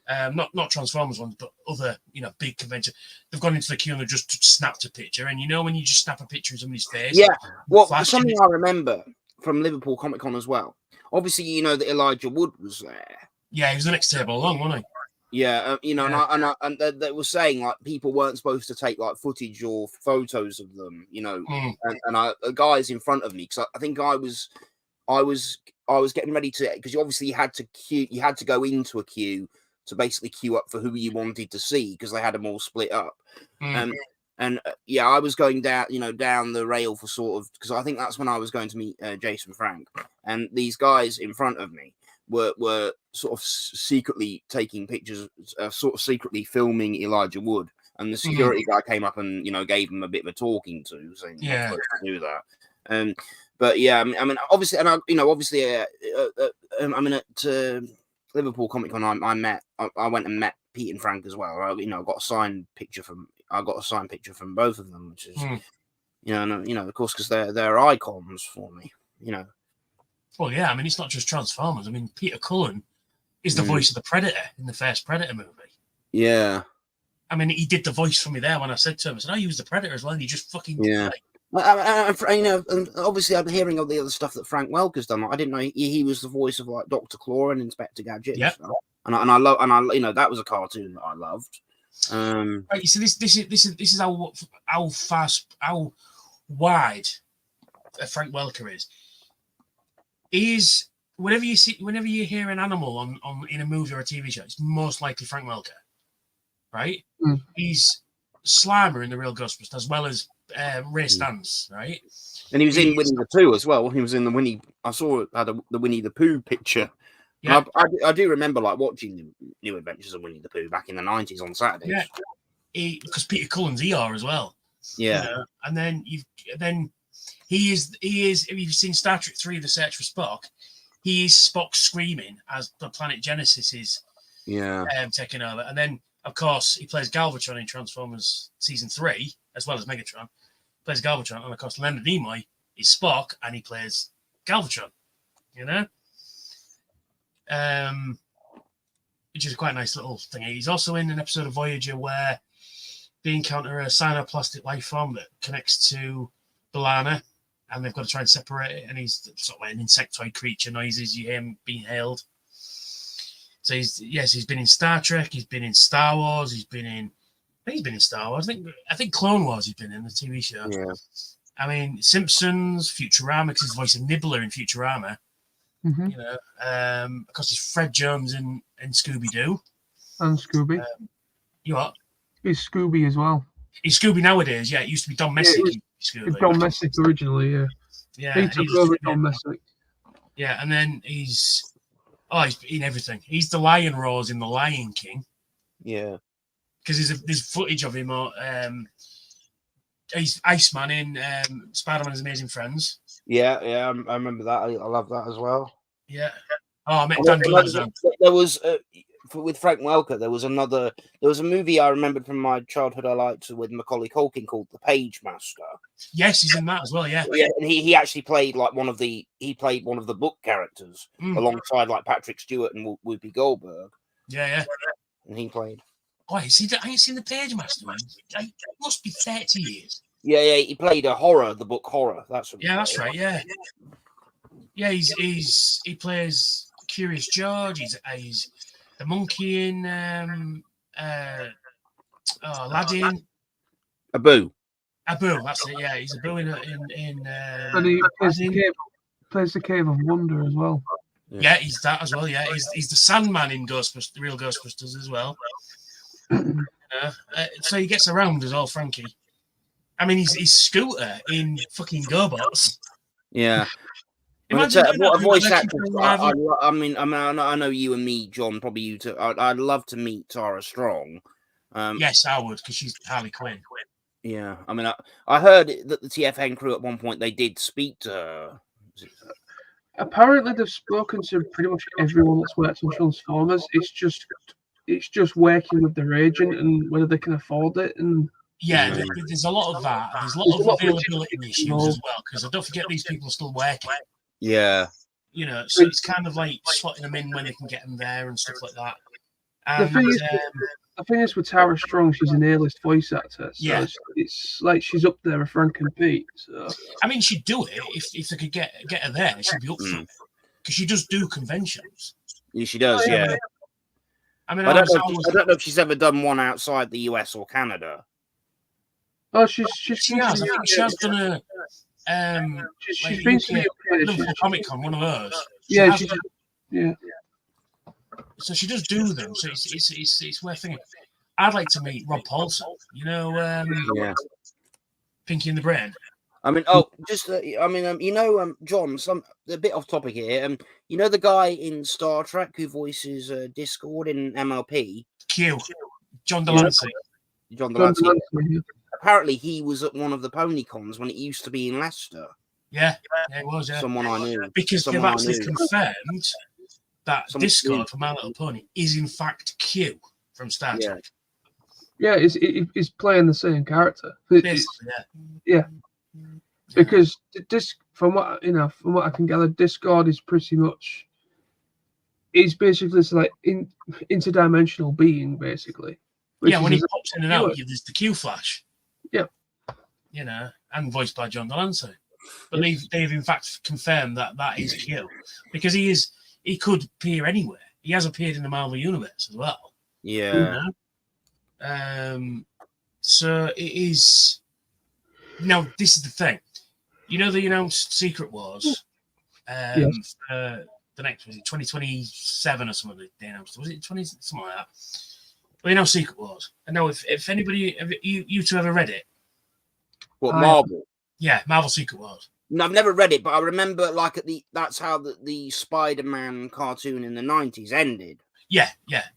S3: Not Transformers ones, but other big conventions. They've gone into the queue and they've just snapped a picture, and when you just snap a picture of somebody's face.
S4: Yeah, well, something I remember from Liverpool Comic Con as well. Obviously, that Elijah Wood was there.
S3: Yeah, he was the next table along, wasn't he?
S4: Yeah, and they were saying like people weren't supposed to take like footage or photos of them, and the guys in front of me, because I think I was getting ready to, because obviously you had to go into a queue to basically queue up for who you wanted to see, because they had them all split up, I was going down down the rail for sort of, because I think that's when I was going to meet Jason Frank, and these guys in front of me were sort of secretly taking pictures, sort of secretly filming Elijah Wood, and the security guy came up and gave him a bit of a talking to, saying you're not supposed to do that. But yeah, I mean, obviously, and at Liverpool Comic Con, I went and met Pete and Frank as well. I got a signed picture from both of them, which is of course, because they're icons for me,
S3: Well, yeah, I mean, it's not just Transformers. I mean, Peter Cullen is the voice of the Predator in the first Predator movie.
S4: Yeah.
S3: I mean, he did the voice for me there when I said to him, I said, he was the Predator as well, and he just fucking...
S4: Yeah. And obviously I'm hearing all the other stuff that Frank Welker's done. I didn't know he was the voice of like Dr. Claw and Inspector Gadget.
S3: Yeah.
S4: And I love, that was a cartoon that I loved.
S3: Right, you see, this is how wide Frank Welker is. Is whenever you hear an animal on in a movie or a TV show, it's most likely Frank Welker, right? He's Slimer in the Real Ghostbusters, as well as Ray Stantz, right?
S4: And he was in Winnie the Pooh as well. He was in the Winnie. I saw the Winnie the Pooh picture. Yeah, I do remember like watching the New Adventures of Winnie the Pooh back in the 90s on Saturdays.
S3: Yeah, because Peter Cullen's ER as well.
S4: Yeah,
S3: and then he is. If you've seen Star Trek 3: The Search for Spock, he is Spock screaming as the planet Genesis is taking over. And then, of course, he plays Galvatron in Transformers Season 3, as well as Megatron. Plays Galvatron, and of course, Leonard Nimoy is Spock, and he plays Galvatron. Which is quite a nice little thing. He's also in an episode of Voyager where they encounter a cyanoplastic life form that connects to B'Elanna, and they've got to try and separate it, and he's sort of like an insectoid creature noises. You hear him being hailed. So he's been in Star Trek, he's been in Star Wars, he's been in Star Wars. I think Clone Wars he's been in the TV show.
S4: Yeah.
S3: I mean, Simpsons, Futurama, because he's the voice of Nibbler in Futurama. Because he's Fred Jones in Scooby-Doo.
S1: And Scooby.
S3: You what?
S1: He's Scooby as well.
S3: He's Scooby nowadays, yeah. It used to be Don Messick.
S1: It's Don Messick originally, yeah.
S3: Yeah.
S1: He took over Don Messick.
S3: Yeah, and then he's in everything. He's the Lion Rose in The Lion King.
S4: Yeah.
S3: Because there's footage of him. He's Iceman in Spider-Man's Amazing Friends.
S4: Yeah, I remember that. I love that as well.
S3: Yeah. Oh, I met Dan Glavazan.
S4: There was with Frank Welker, there was a movie I remembered from my childhood I liked with Macaulay Culkin called The Page Master.
S3: Yes, he's in that as well. Yeah,
S4: Yeah, and he actually played like one of the book characters alongside like Patrick Stewart and Whoopi Goldberg.
S3: Yeah.
S4: And he played.
S3: Oh, I ain't seen The Page Master. It must be 30 years.
S4: Yeah, he played the book Horror. That's what.
S3: Yeah, that's right. Yeah. He plays Curious George. He's the monkey in Aladdin.
S4: Abu.
S3: That's it. Yeah, he's Abu in
S1: And he plays the Cave of Wonder as well.
S3: Yeah, he's that as well. Yeah, he's the Sandman in the real Ghostbusters as well. So he gets around as well, Frankie. I mean, he's Scooter in fucking GoBots.
S4: Yeah.
S3: Imagine
S4: what a voice actor! I know you and me, John. Probably you too. I'd love to meet Tara Strong.
S3: Yes, I would, because she's Harley Quinn.
S4: Yeah, I mean, I heard that the TFN crew at one point they did speak to her.
S1: Apparently, they've spoken to pretty much everyone that's worked on Transformers. It's just working with their agent and whether they can afford it. And
S3: yeah, there's a lot of that. There's a lot of availability issues as well, because I don't forget these people are still working.
S4: Yeah,
S3: so it's kind of like slotting them in when they can get them there and stuff like that. And,
S1: the thing is with Tara Strong, she's an A-list voice actor, so it's like she's up there with Frank and Pete. So
S3: I mean, she'd do it if they could get her there. She'd be up for it because she does do conventions.
S4: Yeah, she does. Yeah. I mean, I don't know if she's ever done one outside the US or Canada.
S1: Oh, she
S3: has. I think she has done a.
S1: She's been to the UK.
S3: Liverpool Comic Con, one of hers.
S1: Yeah.
S3: So she does do them. So it's worth thinking. I'd like to meet Rob Paulson. Pinky in the Brain.
S4: I mean, John. A bit off topic here. You know the guy in Star Trek who voices Discord in MLP.
S3: Q. John Delancey.
S4: John Delancey. Apparently, he was at one of the pony cons when it used to be in Leicester.
S3: Yeah, it was. Yeah.
S4: Someone I knew.
S3: Because they've actually confirmed that Discord for My Little Pony is in fact Q from Star Trek.
S1: Yeah, he's playing the same character.
S3: Yeah.
S1: Because from what I can gather, Discord is pretty much. He's basically like interdimensional being, basically.
S3: Yeah, when he pops in and out, there's the Q flash.
S1: Yeah.
S3: And voiced by John Delancey. But they've in fact confirmed that is Q. Because he could appear anywhere. He has appeared in the Marvel Universe as well.
S4: Yeah.
S3: So it is. Now, this is the thing. They announced Secret Wars. The next, was it 2027 or something? They announced. Was it 20 something like that? Well, they announced Secret Wars. And now, if anybody, you two ever read it?
S4: What, Marvel?
S3: Yeah, Marvel Secret Wars.
S4: No, I've never read it, but I remember that's how the Spider-Man cartoon in the 90s ended.
S3: Yeah.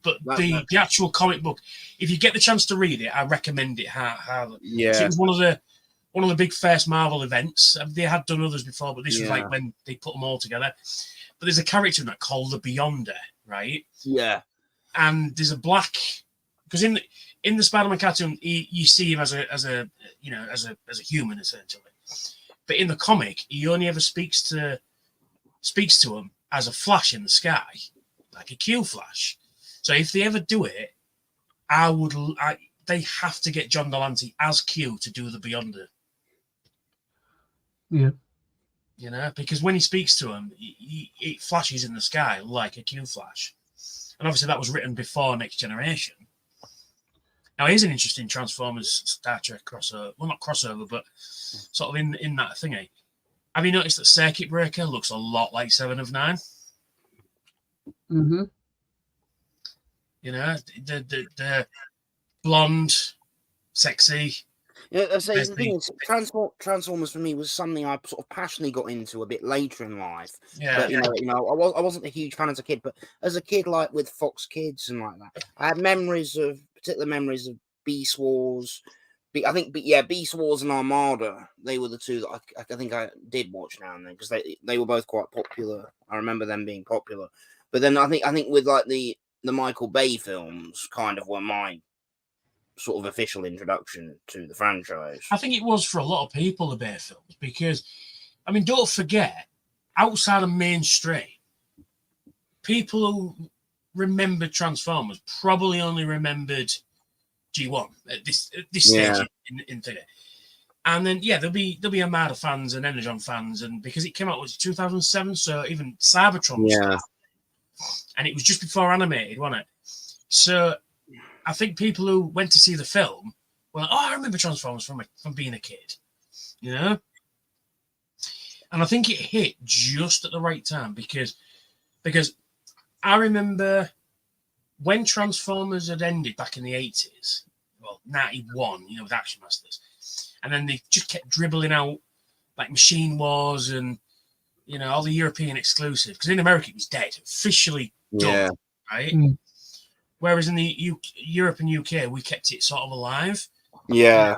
S3: But the actual comic book, if you get the chance to read it, I recommend it.
S4: Yeah.
S3: So it was one of the big first Marvel events. They had done others before, but this was like when they put them all together. But there's a character in that called the Beyonder, right?
S4: Yeah.
S3: And there's a black, because in the Spider-Man cartoon, you see him as a human essentially. But in the comic, he only ever speaks to him as a flash in the sky, like a Q flash. So if they ever do it, they have to get John Delancey as Q to do the Beyonder.
S1: Yeah.
S3: Because when he speaks to him, it flashes in the sky like a Q flash. And obviously that was written before Next Generation. Now, here's an interesting Transformers Star Trek crossover. Well, not crossover, but sort of in that thingy. Have you noticed that Circuit Breaker looks a lot like 7 of 9?
S1: Mm-hmm.
S3: The blonde, sexy.
S4: Yeah, I say the thing is, Transformers for me was something I sort of passionately got into a bit later in life.
S3: Yeah.
S4: But, I wasn't a huge fan as a kid, but as a kid, like with Fox Kids and like that, I had particular memories of Beast Wars. I think, Beast Wars and Armada. They were the two that I think I did watch now and then because they were both quite popular. I remember them being popular. But then I think with like the the Michael Bay films kind of were my sort of official introduction to the franchise.
S3: I think it was for a lot of people, the Bay films, because, I mean, don't forget, outside of mainstream, people who remembered Transformers probably only remembered G1 at this stage in theatre. And then there'll be Armada fans and Energon fans, and because it came out was 2007, so even Cybertron was still, and it was just before animated, wasn't it? So I think people who went to see the film were like, "Oh, I remember Transformers from being a kid," you know. And I think it hit just at the right time because I remember when Transformers had ended back in the 80s, well, 91, with Action Masters. And then they just kept dribbling out like Machine Wars and, all the European exclusive. Because in America, it was dead, officially done, right?
S1: Mm.
S3: Whereas in the Europe and UK, we kept it sort of alive.
S4: Yeah.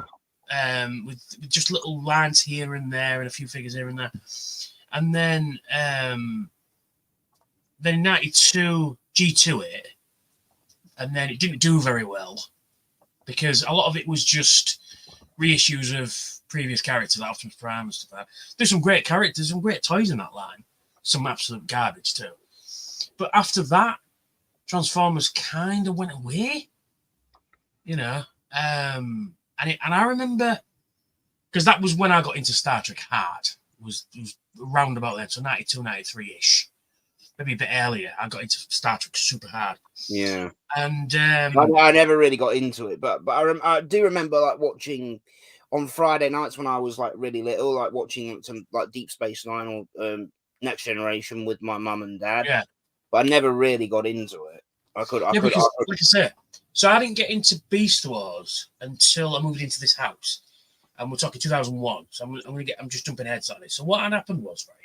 S3: With just little lines here and there and a few figures here and there. And then in 92, G2 it. And then it didn't do very well because a lot of it was just reissues of previous characters like Optimus Prime and stuff like that. There's some great characters, some great toys in that line. Some absolute garbage too. But after that, Transformers kind of went away. And I remember because that was when I got into Star Trek hard. It was around about then, so 92, 93-ish. Maybe a bit earlier, I got into Star Trek super hard.
S4: Yeah.
S3: And
S4: I never really got into it, but I do remember like watching on Friday nights when I was like really little, like watching some like Deep Space Nine or Next Generation with my mum and dad.
S3: Yeah.
S4: But I never really got into it.
S3: Because, like I said, so I didn't get into Beast Wars until I moved into this house, and we're talking 2001. So I'm just jumping ahead on it. So what had happened was, right,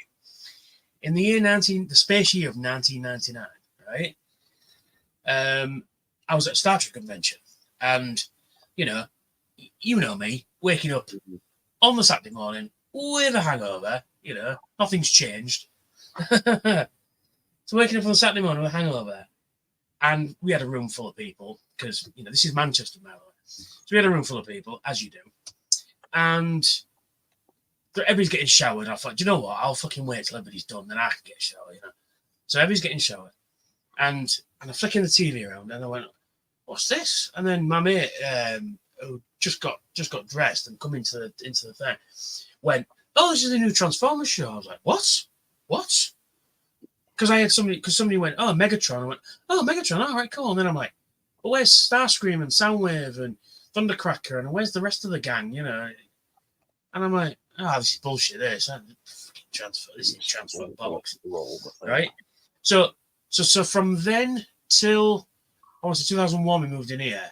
S3: in the space year of 1999, right, I was at a Star Trek convention, and you know me, waking up on the Saturday morning with a hangover. Nothing's changed. So waking up on the Saturday morning with a hangover. And we had a room full of people because, this is Manchester, by the way. So we had a room full of people, as you do. And everybody's getting showered. I thought, do you know what? I'll fucking wait till everybody's done, then I can get a shower, So everybody's getting showered. And I'm flicking the TV around, and I went, what's this? And then my mate, who just got dressed and come into the thing, went, oh, this is a new Transformers show. I was like, what? Because somebody went, oh, Megatron. I went, oh, Megatron, all right, cool. And then I'm like, well, where's Starscream and Soundwave and Thundercracker and where's the rest of the gang, And I'm like, oh, this is bullshit. This is transfer box, right? So from then till I was in 2001, we moved in here,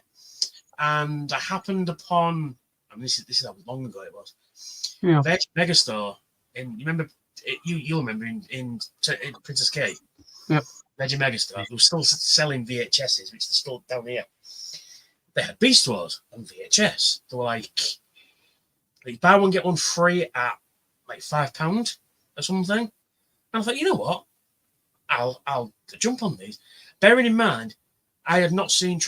S3: and I happened upon. I mean, this is how long ago it was.
S1: Yeah.
S3: Megastore, and you remember. You'll remember in Princess K.
S1: Yep.
S3: Veggie Megastore. They were still selling VHSs, which they're still down here. They had Beast Wars on VHS. They were like buy one get one free at like £5 or something. And I thought, you know what? I'll jump on these. Bearing in mind, I had not seen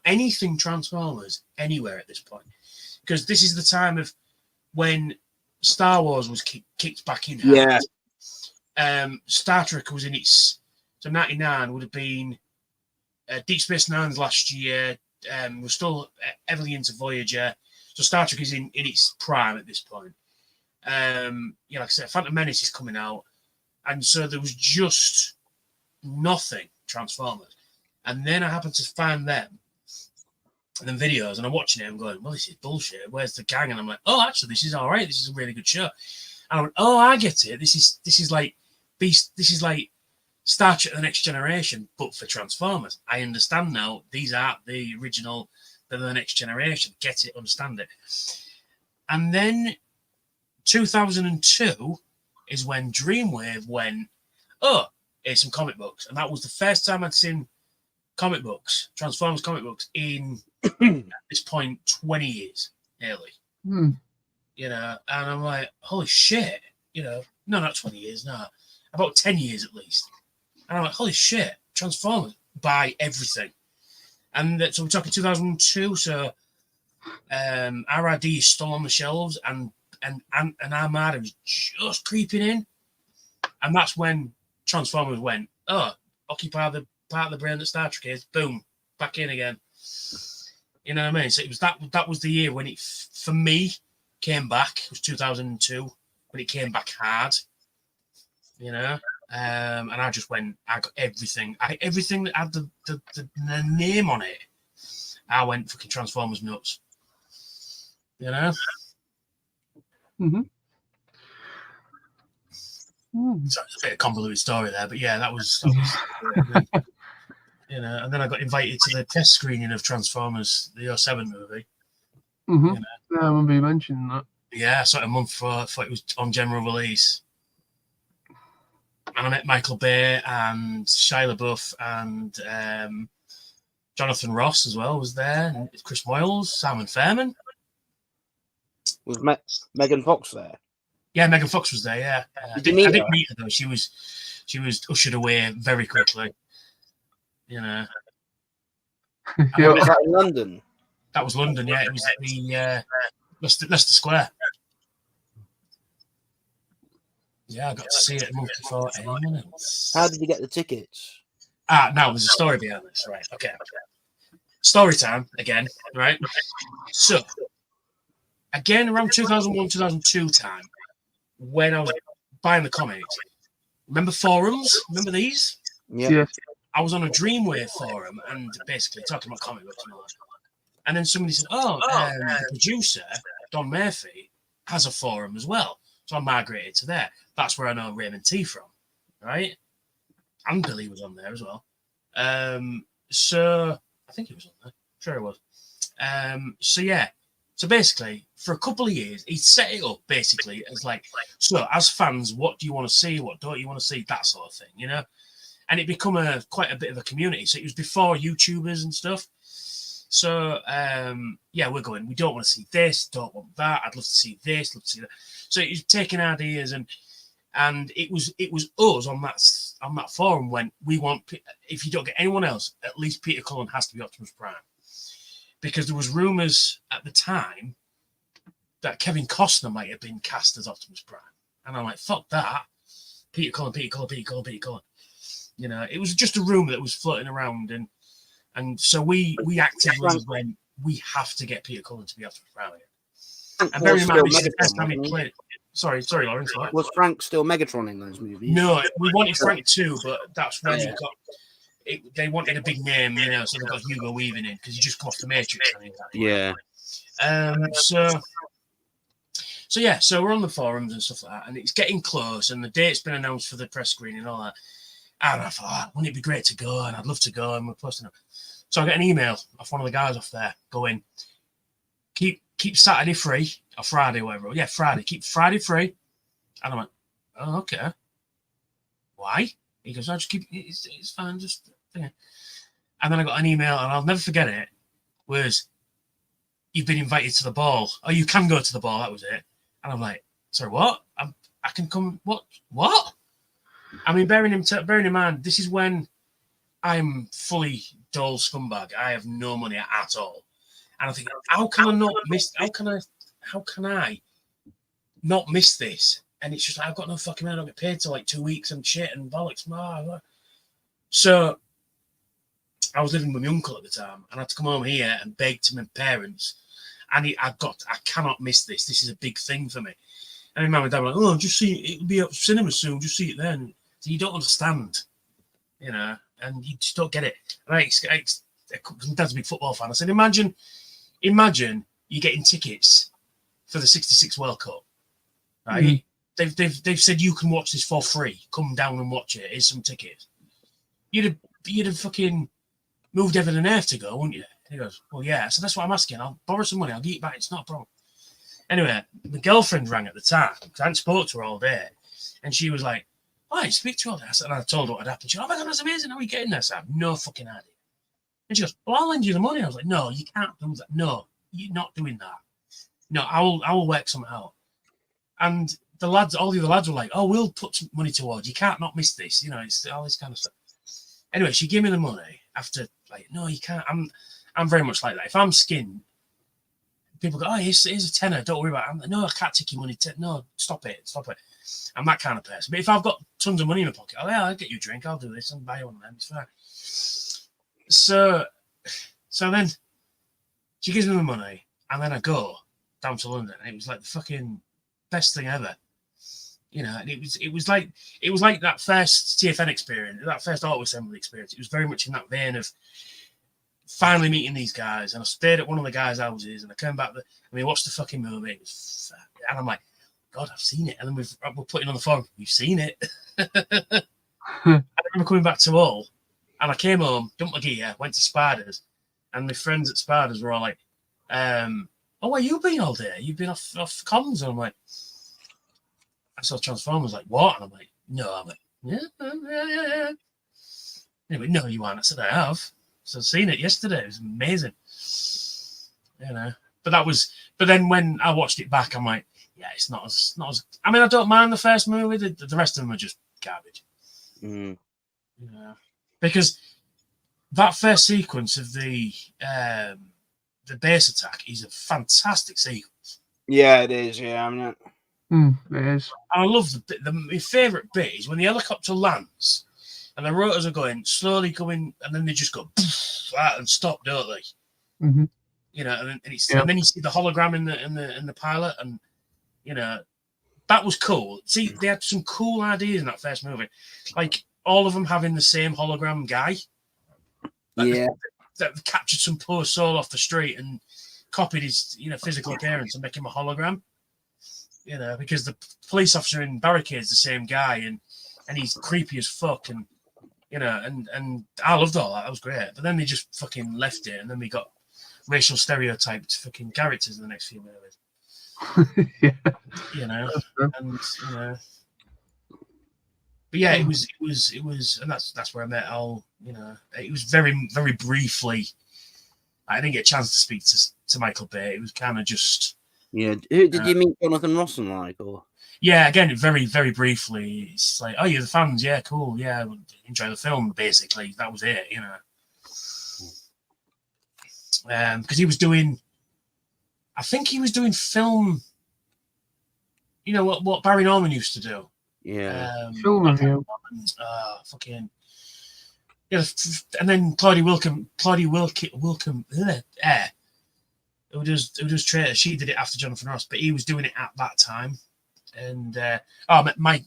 S3: anything Transformers anywhere at this point, because this is the time of when Star Wars was kicked back in.
S4: Yeah.
S3: Star Trek was in its. So 99 would have been Deep Space Nine's last year. We're still heavily into Voyager. So Star Trek is in its prime at this point. Like I said, Phantom Menace is coming out. And so there was just nothing Transformers. And then I happened to find them. And then videos, and I'm watching it and going, well, this is bullshit. Where's the gang? And I'm like, oh, actually, this is all right. This is a really good show. And I went, oh, I get it. This is like Beast. This is like Star Trek: The Next Generation, but for Transformers. I understand now. These aren't the original. They're the Next Generation. Get it? Understand it? And then 2002 is when Dreamwave went, oh, here's some comic books, and that was the first time I'd seen comic books, Transformers comic books, in at this point 20 years nearly. And I'm like, holy shit, no, not 20 years, no, about 10 years at least. And I'm like, holy shit, Transformers, buy everything. And so we're talking 2002. So RRD is still on the shelves, and Armada was just creeping in, and that's when Transformers went, oh, occupy the part of the brain that Star Trek is. Boom, back in again. You know what I mean? So it was that was the year when it, for me, came back. It was 2002 when it came back hard. You know, and I just went. I got everything. Everything that had the name on it. I went fucking Transformers nuts. You know.
S1: Mm-hmm.
S3: So it's a bit of a convoluted story there, but yeah, that was you know. And then I got invited to the test screening of Transformers, the 07 movie.
S1: Mm-hmm.
S3: You know?
S1: Yeah, I remember you mentioning that.
S3: Yeah, I saw it a month before it was on general release. And I met Michael Bay and Shia LaBeouf and Jonathan Ross as well was there, and Chris Moyles, Simon Fairman.
S4: Was Megan Fox there?
S3: Yeah, Megan Fox was there. Yeah, I didn't meet her though. She was ushered away very quickly. You know.
S4: Was that in London?
S3: That was London. Yeah, it was the Leicester Square. Yeah, I got to see it a month before anyone else.
S4: How did you get the tickets?
S3: Now there's a story behind this, right? Okay. Story time again, right? So, again, around 2001, 2002 time, when I was buying the comics, remember forums? Remember these?
S4: Yeah.
S1: Yes.
S3: I was on a Dreamwave forum and basically talking about comic books and all that. And then somebody said, the producer, Don Murphy, has a forum as well. So I migrated to there. That's where I know Raymond T from, right? And Billy was on there as well. So I think he was on there. Sure he was. So yeah. So basically, for a couple of years, he set it up basically as like, so as fans, what do you want to see? What don't you want to see? That sort of thing, you know? And it become quite a bit of a community. So it was before YouTubers and stuff. So yeah, we're going, we don't want to see this, don't want that. I'd love to see this, love to see that. So it was taking ideas and it was us on that forum when we want, if you don't get anyone else, at least Peter Cullen has to be Optimus Prime. Because there was rumours at the time that Kevin Costner might have been cast as Optimus Prime. And I'm like, fuck that. Peter Cullen. You know, it was just a rumour that was floating around. And so we actively went, we have to get Peter Cullen to be Optimus Prime again. And bearing in mind, this is the first time he played. Sorry, Lawrence. What?
S4: Was Frank still Megatron in those movies?
S3: No, we wanted Frank too, but that's when he got... they wanted a big name, you know, so they got Hugo Weaving in because he just come off the Matrix.
S4: Yeah.
S3: So yeah, so we're on the forums and stuff like that, and it's getting close, and the date's been announced for the press screening and all that. And I thought, wouldn't it be great to go? And I'd love to go, and we're posting up. So I get an email off one of the guys off there going, keep Saturday free or Friday, whatever. Yeah, Friday. Keep Friday free. And I went, oh, okay. Why? He goes, I'll just keep it's fine, just yeah. And then I got an email, and I'll never forget it, was you've been invited to the ball. Oh, you can go to the ball, that was it. And I'm like, sorry, what? I can come, what? I mean, bearing in mind, this is when I'm fully dull scumbag. I have no money at all. And I think, how can I not miss this? And it's just like, I've got no fucking money. I don't get paid till like 2 weeks and shit and bollocks. So I was living with my uncle at the time, and I had to come home here and beg to my parents. And I cannot miss this. This is a big thing for me. And my mum and dad were like, oh, just see it. It'll be at cinema soon. Just see it then. So you don't understand, you know, and you just don't get it. And Dad's a big football fan. I said, imagine you're getting tickets for the '66 World Cup, right? Mm-hmm. They've said you can watch this for free. Come down and watch it. Here's some tickets. You'd have fucking moved heaven and earth to go, wouldn't you? He goes, well, yeah. So that's what I'm asking. I'll borrow some money. I'll get it back. It's not a problem. Anyway, my girlfriend rang at the time because I hadn't spoke to her all day, and she was like, "Oh, I speak to her." And I told her what had happened. She goes, "Oh my God, that's amazing. How are you getting there?" So I have no fucking idea. And she goes, "Well, I'll lend you the money." I was like, "No, you can't do that. No, you're not doing that. No, I will work something out." And all the other lads were like, "Oh, we'll put some money towards. You can't not miss this. You know, it's all this kind of stuff." Anyway, she gave me the money, after like, no, you can't. I'm very much like that. If I'm skinned, people go, oh, here's a tenner, don't worry about it. I'm like, no, I can't take your money. No, stop it. I'm that kind of person. But if I've got tons of money in my pocket, oh yeah, I'll get you a drink. I'll do this and buy one of them. It's fine. So then she gives me the money, and then I go down to London, and it was like the fucking best thing ever. You know, and it was like that first TFN experience, that first auto assembly experience. It was very much in that vein of finally meeting these guys. And I stayed at one of the guys' houses, and I came back and we watched the fucking movie. And I'm like, God, I've seen it. And then we're putting on the phone, you've seen it. I remember coming back to Hull, and I came home, dumped my gear, went to Spiders, and my friends at Spiders were all like, oh, where you been all day? You've been off comms? And I'm like, I saw Transformers, like, what? And I'm like, no. I'm like, yeah. Anyway, no, you aren't. I said, I have. So I've seen it yesterday. It was amazing. You know. But then when I watched it back, I'm like, yeah, it's not as I mean, I don't mind the first movie. The rest of them are just garbage.
S4: Mm.
S3: Yeah. Because that first sequence of the base attack is a fantastic sequence.
S4: Yeah, it is. Yeah, I'm not.
S1: It is.
S3: And I love my favourite bit is when the helicopter lands and the rotors are slowly going, and then they just go and stop, don't they?
S1: Mm-hmm.
S3: You know, and then you see the hologram in the pilot, and you know that was cool. See, they had some cool ideas in that first movie, like all of them having the same hologram guy.
S4: Yeah,
S3: that captured some poor soul off the street and copied his physical appearance and make him a hologram. You know, because the police officer in Barricade's the same guy, and he's creepy as fuck, and you know, and I loved all that. That was great. But then they just fucking left it, and then we got racial stereotyped fucking characters in the next few movies.
S1: Yeah.
S3: You know, and you know, but yeah, it was, and that's where I met Al. You know, it was very, very briefly. I didn't get a chance to speak to Michael Bay. It was kind of just.
S4: Yeah. Who did you meet Jonathan Rossen like? Or
S3: yeah, again, very, very briefly. It's like, oh, you're the fans, yeah, cool, yeah, enjoy the film. Basically, that was it, you know. Because he was doing, I think he was doing film. You know what Barry Norman used to do.
S4: yeah,
S1: Film review.
S3: Fucking. Yeah, and then Claudia Wilkham, who does Traitor, she did it after Jonathan Ross, but he was doing it at that time. And Mike,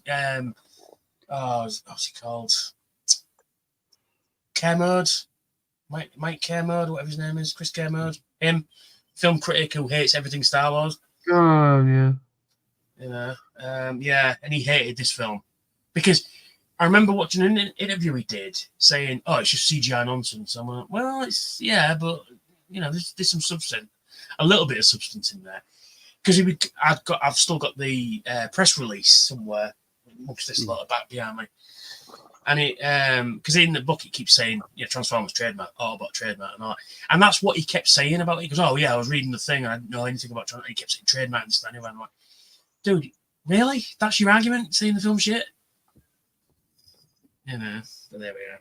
S3: what's he called? Kermode, Mike Kermode, whatever his name is, Chris Kermode, him, film critic who hates everything Star Wars.
S1: Oh yeah.
S3: You know, and he hated this film because I remember watching an interview he did saying, "Oh, it's just CGI nonsense." I'm like, "Well, it's but you know, there's some substance, a little bit of substance in there." Because I've still got the press release somewhere amongst this lot of back behind me, and it because in the book it keeps saying Transformers trademark, Autobot trademark, and all that. And that's what he kept saying about it. He goes, "Oh yeah, I was reading the thing, I didn't know anything about Transformers." He kept saying trademark and stuff. Anyway, I'm like, dude, really? That's your argument? Seeing the film shit? You know, but there we are.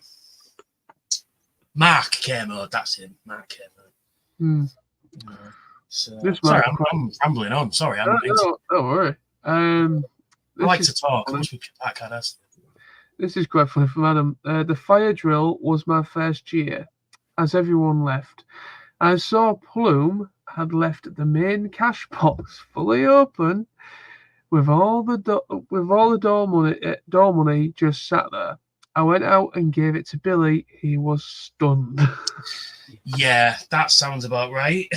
S3: Mark Kermode, that's him. Mark Kermode. So, sorry, I'm rambling on. Sorry,
S1: no, don't worry.
S3: I like to talk. I must be that kind of.
S1: This is quite funny from Adam. The fire drill was my first year, as everyone left. I saw Plume had left the main cash box fully open, with all the door money just sat there. I went out and gave it to Billy. He was stunned.
S3: Yeah, that sounds about right.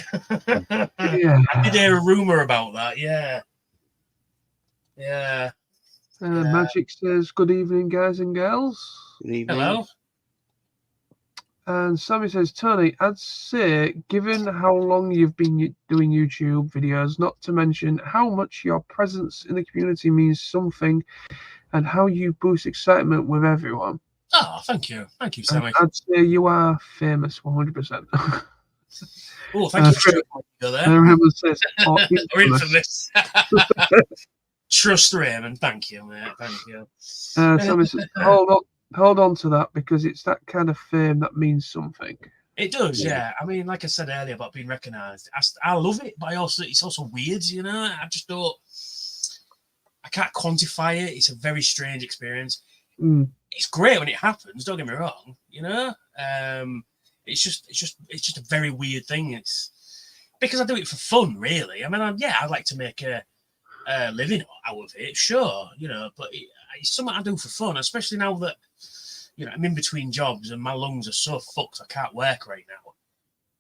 S1: Yeah.
S3: I did hear a rumor about that. Yeah. Yeah.
S1: Magic says, "Good evening, guys and girls."
S4: good evening.
S3: Hello.
S1: And Sammy says, "Tony, I'd say, given how long you've been doing YouTube videos, not to mention how much your presence in the community means something, and how you boost excitement with everyone."
S3: Oh, thank you, Sammy.
S1: I'd say you are famous, 100%.
S3: Oh, thank you for showing me there.
S1: Everyone says,
S3: We're infamous. Trust Raymond. Thank you, mate. Thank you.
S1: Sammy says, "Hold up, hold on to that because it's that kind of fame that means something.
S3: It does, yeah. I mean, like I said earlier about being recognised, I love it, but it's also weird, you know. I just don't. I can't quantify it. It's a very strange experience. It's great when it happens. Don't get me wrong, you know. It's just a very weird thing. It's because I do it for fun, really. I mean, I'd like to make a living out of it, sure, you know. But it's something I do for fun, especially now that. You know, I'm in between jobs and my lungs are so fucked I can't work right now.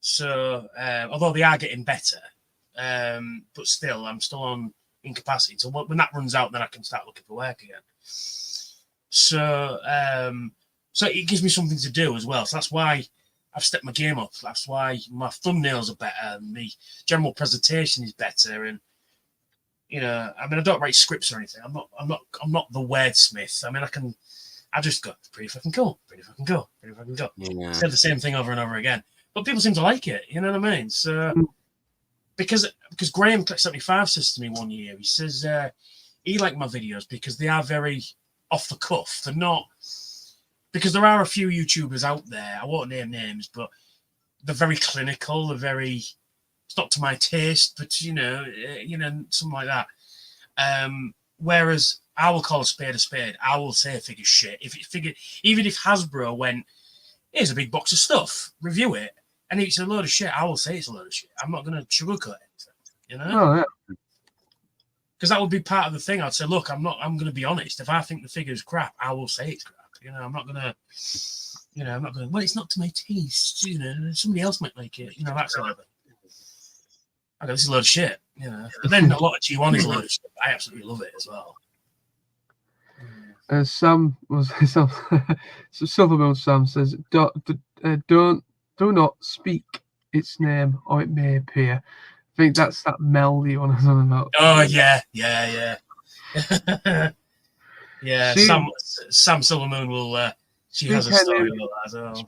S3: So, although they are getting better, but still, I'm still on incapacity. So when that runs out, then I can start looking for work again. So, so it gives me something to do as well. So that's why I've stepped my game up. That's why my thumbnails are better and the general presentation is better. And you know, I mean, I don't write scripts or anything. I'm not the wordsmith. I mean, I just go, pretty fucking cool, pretty fucking cool, pretty fucking cool. Yeah. Said the same thing over and over again. But people seem to like it, you know what I mean? So, because Graham Click 75 says to me one year, he says he liked my videos because they are very off the cuff. They're not, because there are a few YouTubers out there, I won't name names, but they're very clinical, they're very, it's not to my taste, but you know, something like that. Whereas I will call a spade a spade. I will say a figure shit. Even if Hasbro went, here's a big box of stuff, review it, and it's a load of shit, I will say it's a load of shit. I'm not going to sugarcoat it, you know?
S1: Oh, yeah.
S3: Because that would be part of the thing. I'd say, look, I'm going to be honest. If I think the figure's crap, I will say it's crap. You know, I'm not going to, well, it's not to my taste, you know, somebody else might like it, you know, that sort of thing. I go, this is a load of shit, you know. But then a lot of G1 is a load of shit. I absolutely love it as well.
S1: Sam was so Silvermoon Sam says, do not speak its name or it may appear. I think that's that Mel you want to talk about.
S3: Oh yeah. Yeah. Sam Silvermoon will she has a story about that as well.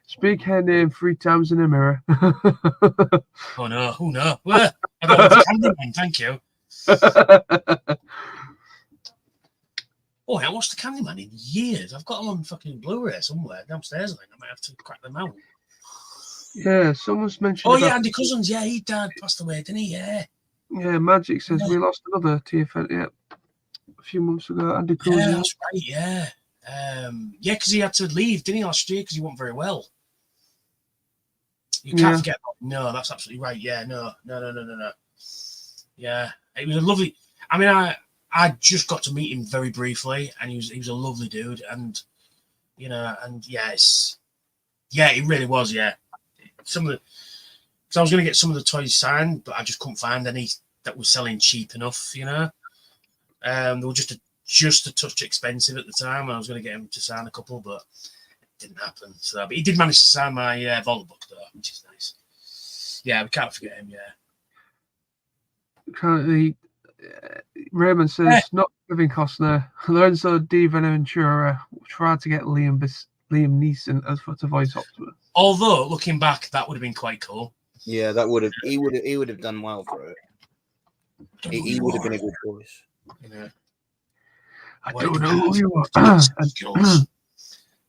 S1: Speak her name 3 times in a mirror.
S3: Oh no. Well, I got the Candyman, thank you. Oh, I haven't watched the Candyman in years. I've got them on fucking Blu-ray somewhere downstairs. I think I might have to crack them out.
S1: Yeah, someone's mentioned.
S3: Oh yeah, Andy Cousins. Yeah, he died, passed away, didn't he? Yeah.
S1: Yeah, Magic says we lost another TFN. Yeah, a few months ago. Andy Cousins.
S3: Yeah, that's right. Yeah. Yeah, because he had to leave, didn't he, last year because he wasn't very well. You can't forget that. No, that's absolutely right. Yeah, no. Yeah, it was a lovely. I mean, I just got to meet him very briefly, and he was a lovely dude, and you know, and he really was. Yeah, so I was going to get some of the toys signed, but I just couldn't find any that was selling cheap enough. You know, they were just a touch expensive at the time. I was going to get him to sign a couple, but it didn't happen. So, but he did manage to sign my Volta book though, which is nice. Yeah, we can't forget him. Yeah.
S1: Currently, Raymond says not Kevin Costner. Lorenzo Di Ventura tried to get Liam Neeson as for to voice Optimus.
S3: Although looking back, that would have been quite cool.
S4: Yeah, that would have. He would have done well for it. He would have been a good choice.
S3: Yeah.
S1: I don't know who you are.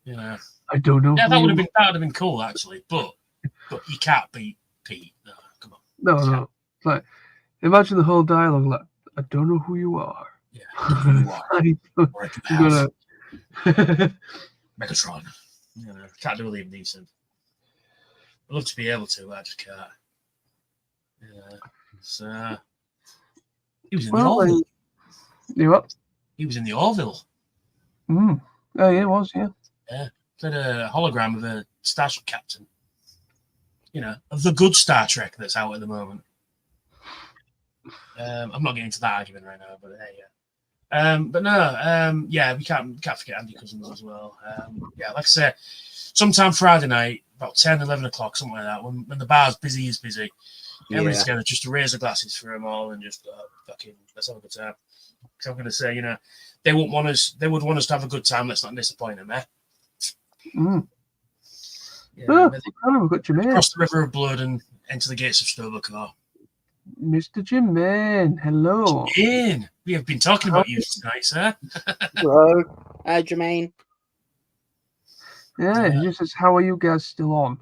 S3: You know.
S1: I don't know.
S3: Yeah, that would have been cool actually, but you can't beat Pete. No, come on.
S1: No. It's like imagine the whole dialogue like I don't know who you are.
S3: Yeah, I don't know who you are. Megatron. You know, can't do Liam Neeson. I'd love to be able to, but I just can't. Yeah. So he was in the Orville.
S1: You what?
S3: He was in the Orville.
S1: Oh yeah, it was, yeah.
S3: Yeah. Played a hologram of a starship captain. You know, of the good Star Trek that's out at the moment. I'm not getting into that argument right now, but but no, yeah, we can't forget Andy Cousins as well. Yeah, like I say, sometime Friday night, about 10, 11 o'clock, something like that, when the bar's busy. Everybody's together just to raise the glasses for them all and just fucking let's have a good time. Because I'm going to say, you know, they would want us to have a good time. Let's not disappoint them, eh?
S1: Yeah, we've got Jermaine.
S3: Cross the River of Blood and enter the gates of Stobacor.
S1: Mr. Jermaine, hello.
S3: Jermaine, we have been talking about you tonight, sir.
S4: Hello. Hi, Jermaine.
S1: Yeah, he just says, "How are you guys still on?"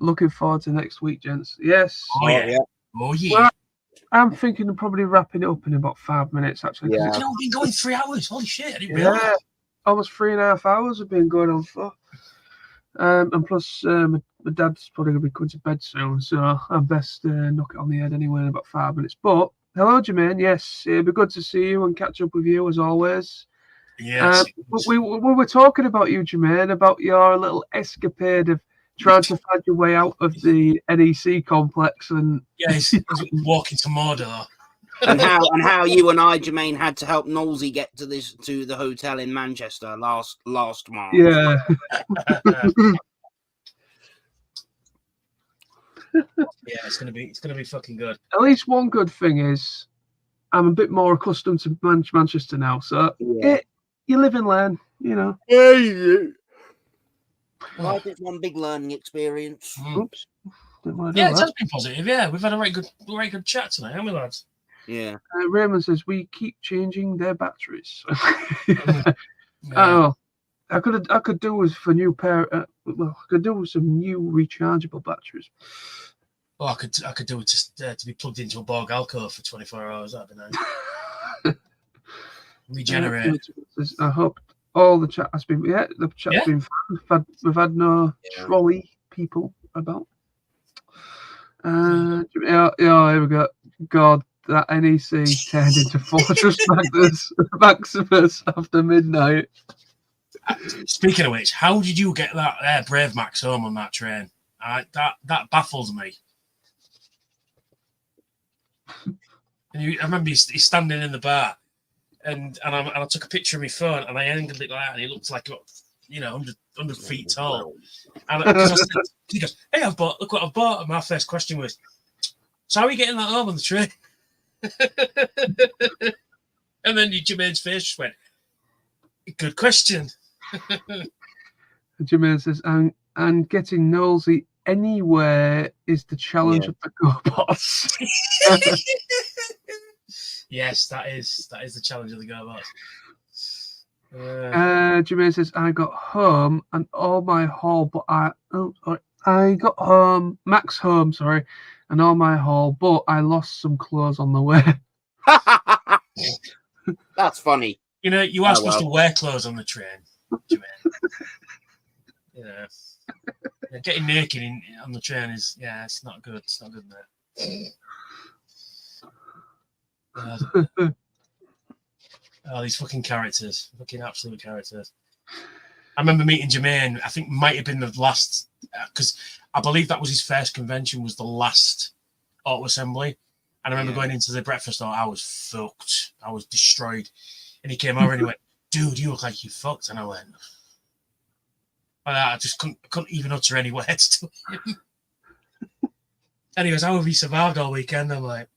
S1: Looking forward to next week, gents. Yes.
S3: Oh yeah. Oh yeah.
S1: Well, I'm thinking of probably wrapping it up in about 5 minutes, actually. 'cause
S4: Yeah.
S1: it's-
S3: You know, we've been going 3 hours. Holy shit! I didn't
S1: yeah,
S3: realize.
S1: almost 3.5 hours have been going on for. And plus, my dad's probably going to be going to bed soon, so I best knock it on the head anyway in about 5 minutes. But hello, Jermaine. Yes, it'd be good to see you and catch up with you as always.
S3: Yes.
S1: We were talking about you, Jermaine, about your little escapade of trying to find your way out of the NEC complex, and
S3: Yeah, he's walking to Mordor.
S4: and how you and I, Jermaine, had to help Knowlesy get to the hotel in Manchester last March.
S1: yeah.
S3: Yeah, it's gonna be fucking good.
S1: At least one good thing is I'm a bit more accustomed to Manchester now, so
S4: Yeah.
S1: you live and learn, you know.
S4: Life is one big learning experience.
S1: Oops. Didn't want to do
S3: Yeah, it
S1: that.
S3: has been positive. Yeah, we've had a very good chat tonight, haven't we, lads?
S4: Yeah.
S1: Raymond says we keep changing their batteries.
S3: Yeah.
S1: Oh, I could do with for new pair. Well, I could do with some new rechargeable batteries.
S3: Oh, I could do it just to be plugged into a Borg alcove for 24 hours. That'd be nice. Regenerate.
S1: I hope all the chat has been. Yeah, the chat's been fun. We've had no trolley people about. Yeah, here we go. God, that NEC turned into Fortress Maximus after midnight.
S3: Speaking of which, how did you get that Brave Max home on that train? That baffles me. And I remember he's standing in the bar, and I took a picture of my phone, and I angled it like that, and he looked like 100 feet tall. And he goes, "Hey, look what I've bought." And my first question was, "So how are you getting that home on the train?" And then Jermaine's face just went, "Good question."
S1: Jermaine says, and getting nosy anywhere is the challenge of the GoBots.
S3: Yes, that is the challenge of the GoBots.
S1: Jermaine says, I got home and all my haul, but I got home, Max home, sorry, and all my haul, but I lost some clothes on the way.
S4: That's funny.
S3: You know, you are supposed to wear clothes on the train, Jermaine. You know, getting naked on the train is, it's not good. It's not good, mate. These fucking characters, fucking absolute characters. I remember meeting Jermaine. I think might have been the last, because I believe that was his first convention. Was the last auto assembly, and I remember going into the breakfast hall. I was fucked. I was destroyed. And he came over and he went, "Dude, you look like you fucked." And I went, I just couldn't even utter any words to him. And he goes, "How have you survived all weekend?" I'm like,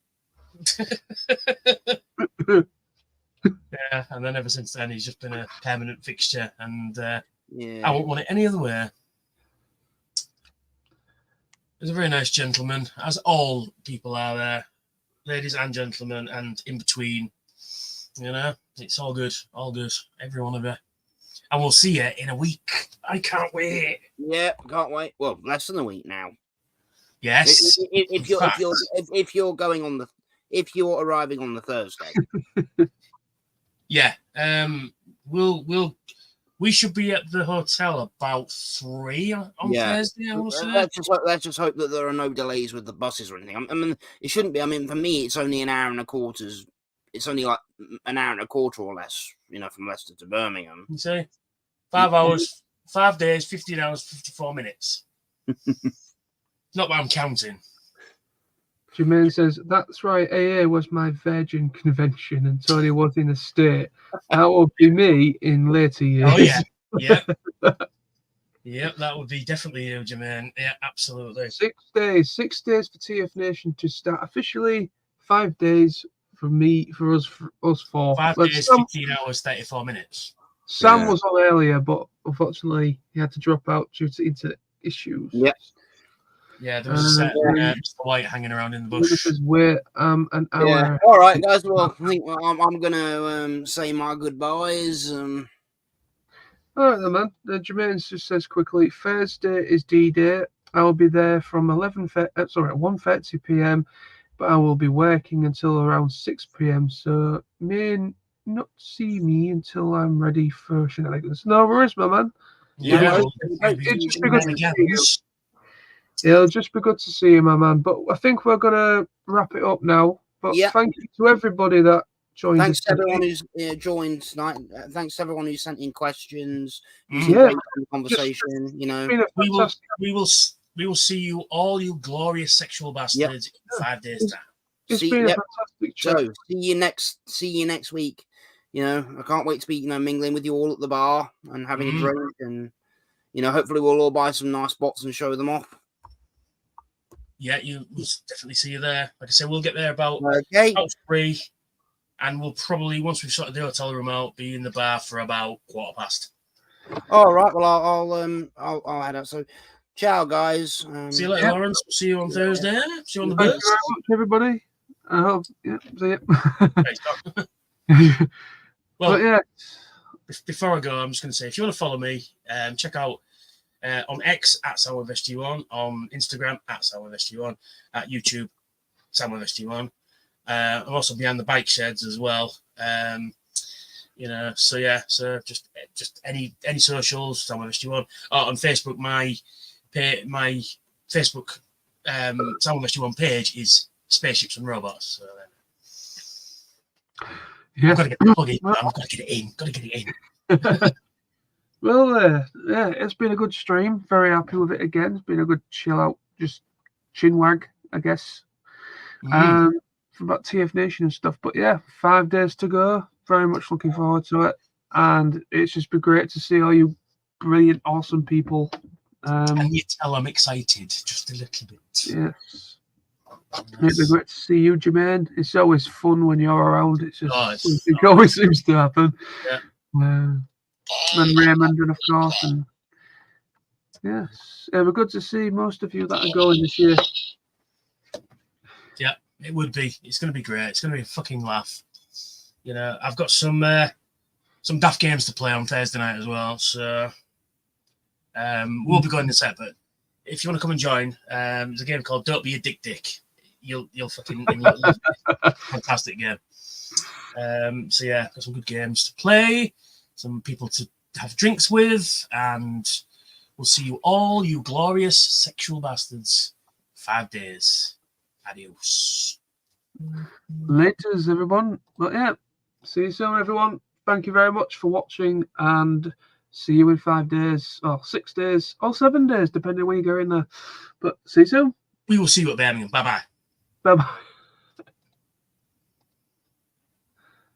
S3: yeah. And then ever since then, he's just been a permanent fixture, and I won't want it any other way. He's a very nice gentleman, as all people are there, ladies and gentlemen, and in between. You know, it's all good, every one of you. And we'll see you in a week. I can't wait.
S4: Yeah, can't wait. Well, less than a week now.
S3: Yes.
S4: If you're arriving on the Thursday.
S3: Yeah. We should be at the hotel about 3 on Thursday. I want to say.
S4: Let's just hope that there are no delays with the buses or anything. I mean, it shouldn't be. I mean, for me, it's only an hour and a quarter. It's only like an hour and a quarter or less, from Leicester to Birmingham.
S3: You see, 5 hours, 5 days, 15 hours, 54 minutes. Not that I'm counting.
S1: Jermaine says, that's right, AA was my virgin convention and Tony was in a state. That would be me in later years.
S3: Oh, yeah. Yep, that would be definitely you, Jermaine. Yeah, absolutely.
S1: 6 days for TFNation to start officially, 5 days for us 4.
S3: 5 days, 15 hours, 34 minutes.
S1: Sam was on earlier, but unfortunately he had to drop out due to internet issues.
S4: Yep.
S3: Yeah, there was a set Mr. White hanging around in the bush.
S1: This is where an hour.
S4: Yeah. All right, guys. Well, I think I'm gonna say my goodbyes.
S1: All right, then, man. Jermaine just says quickly, Thursday is D-Day. I will be there from 1:30 p.m., but I will be working until around 6 p.m., so may not see me until I'm ready for shenanigans. No worries, my man.
S3: Yeah,
S1: It'd just be good to see you. It'll just be good to see you, my man. But I think we're gonna wrap it up now. But thank you to everybody that joined.
S4: Thanks to everyone who's joined tonight. Thanks to everyone who sent in questions.
S1: Yeah,
S4: conversation. You know,
S3: we will see you all, you glorious sexual bastards, in 5 days time.
S1: It's been a fantastic chat.
S4: So see you next week. You know, I can't wait to be mingling with you all at the bar and having a drink, and hopefully we'll all buy some nice bots and show them off.
S3: Yeah, we'll definitely see you there. Like I said, we'll get there about 3, and we'll probably, once we've sorted the hotel room out, be in the bar for about 1:15.
S4: All right. Well, I'll head out. So, ciao, guys.
S3: See you later, Lawrence. We'll see you on Thursday. See you on the
S1: Thank
S3: bus.
S1: you very much, everybody. I hope. Yeah. See you.
S3: Well,
S1: yeah.
S3: Before I go, I'm just going to say, if you want to follow me, check out on X at SamWestG1, on Instagram at SamWestG1, at YouTube SamWestG1. I'm also behind the bike sheds as well. So yeah, so just any socials, SamWestG1. On Facebook, my Facebook SamWestG1 page is Spaceships and Robots. So,
S1: yeah,
S3: I've got to get the plug in. I've got to get it in.
S1: Well, yeah, it's been a good stream. Very happy with it again. It's been a good chill out, just chin wag, I guess. For about TFNation and stuff. But yeah, 5 days to go. Very much looking forward to it. And it's just been great to see all you brilliant, awesome people.
S3: Can you tell I'm excited just a little bit?
S1: Yes. It'd be great to see you, Jermaine. It's always fun when you're around. It's just it always seems to happen.
S3: Yeah.
S1: And Raymond, and of course, and yes, we're good to see most of you that are going this year.
S3: Yeah, it would be. It's going to be great. It's going to be a fucking laugh. I've got some daft games to play on Thursday night as well. So we'll be going to set. But if you want to come and join, there's a game called Don't Be a Dick. You'll fucking love it. Fantastic game. So yeah, got some good games to play. Some people to have drinks with, and we'll see you all, you glorious sexual bastards. 5 days. Adios.
S1: Laters, everyone. But yeah, see you soon, everyone. Thank you very much for watching, and see you in 5 days, or 6 days, or 7 days, depending where you go in there. But see you soon.
S3: We will see you at Birmingham. Bye-bye.
S1: Bye-bye.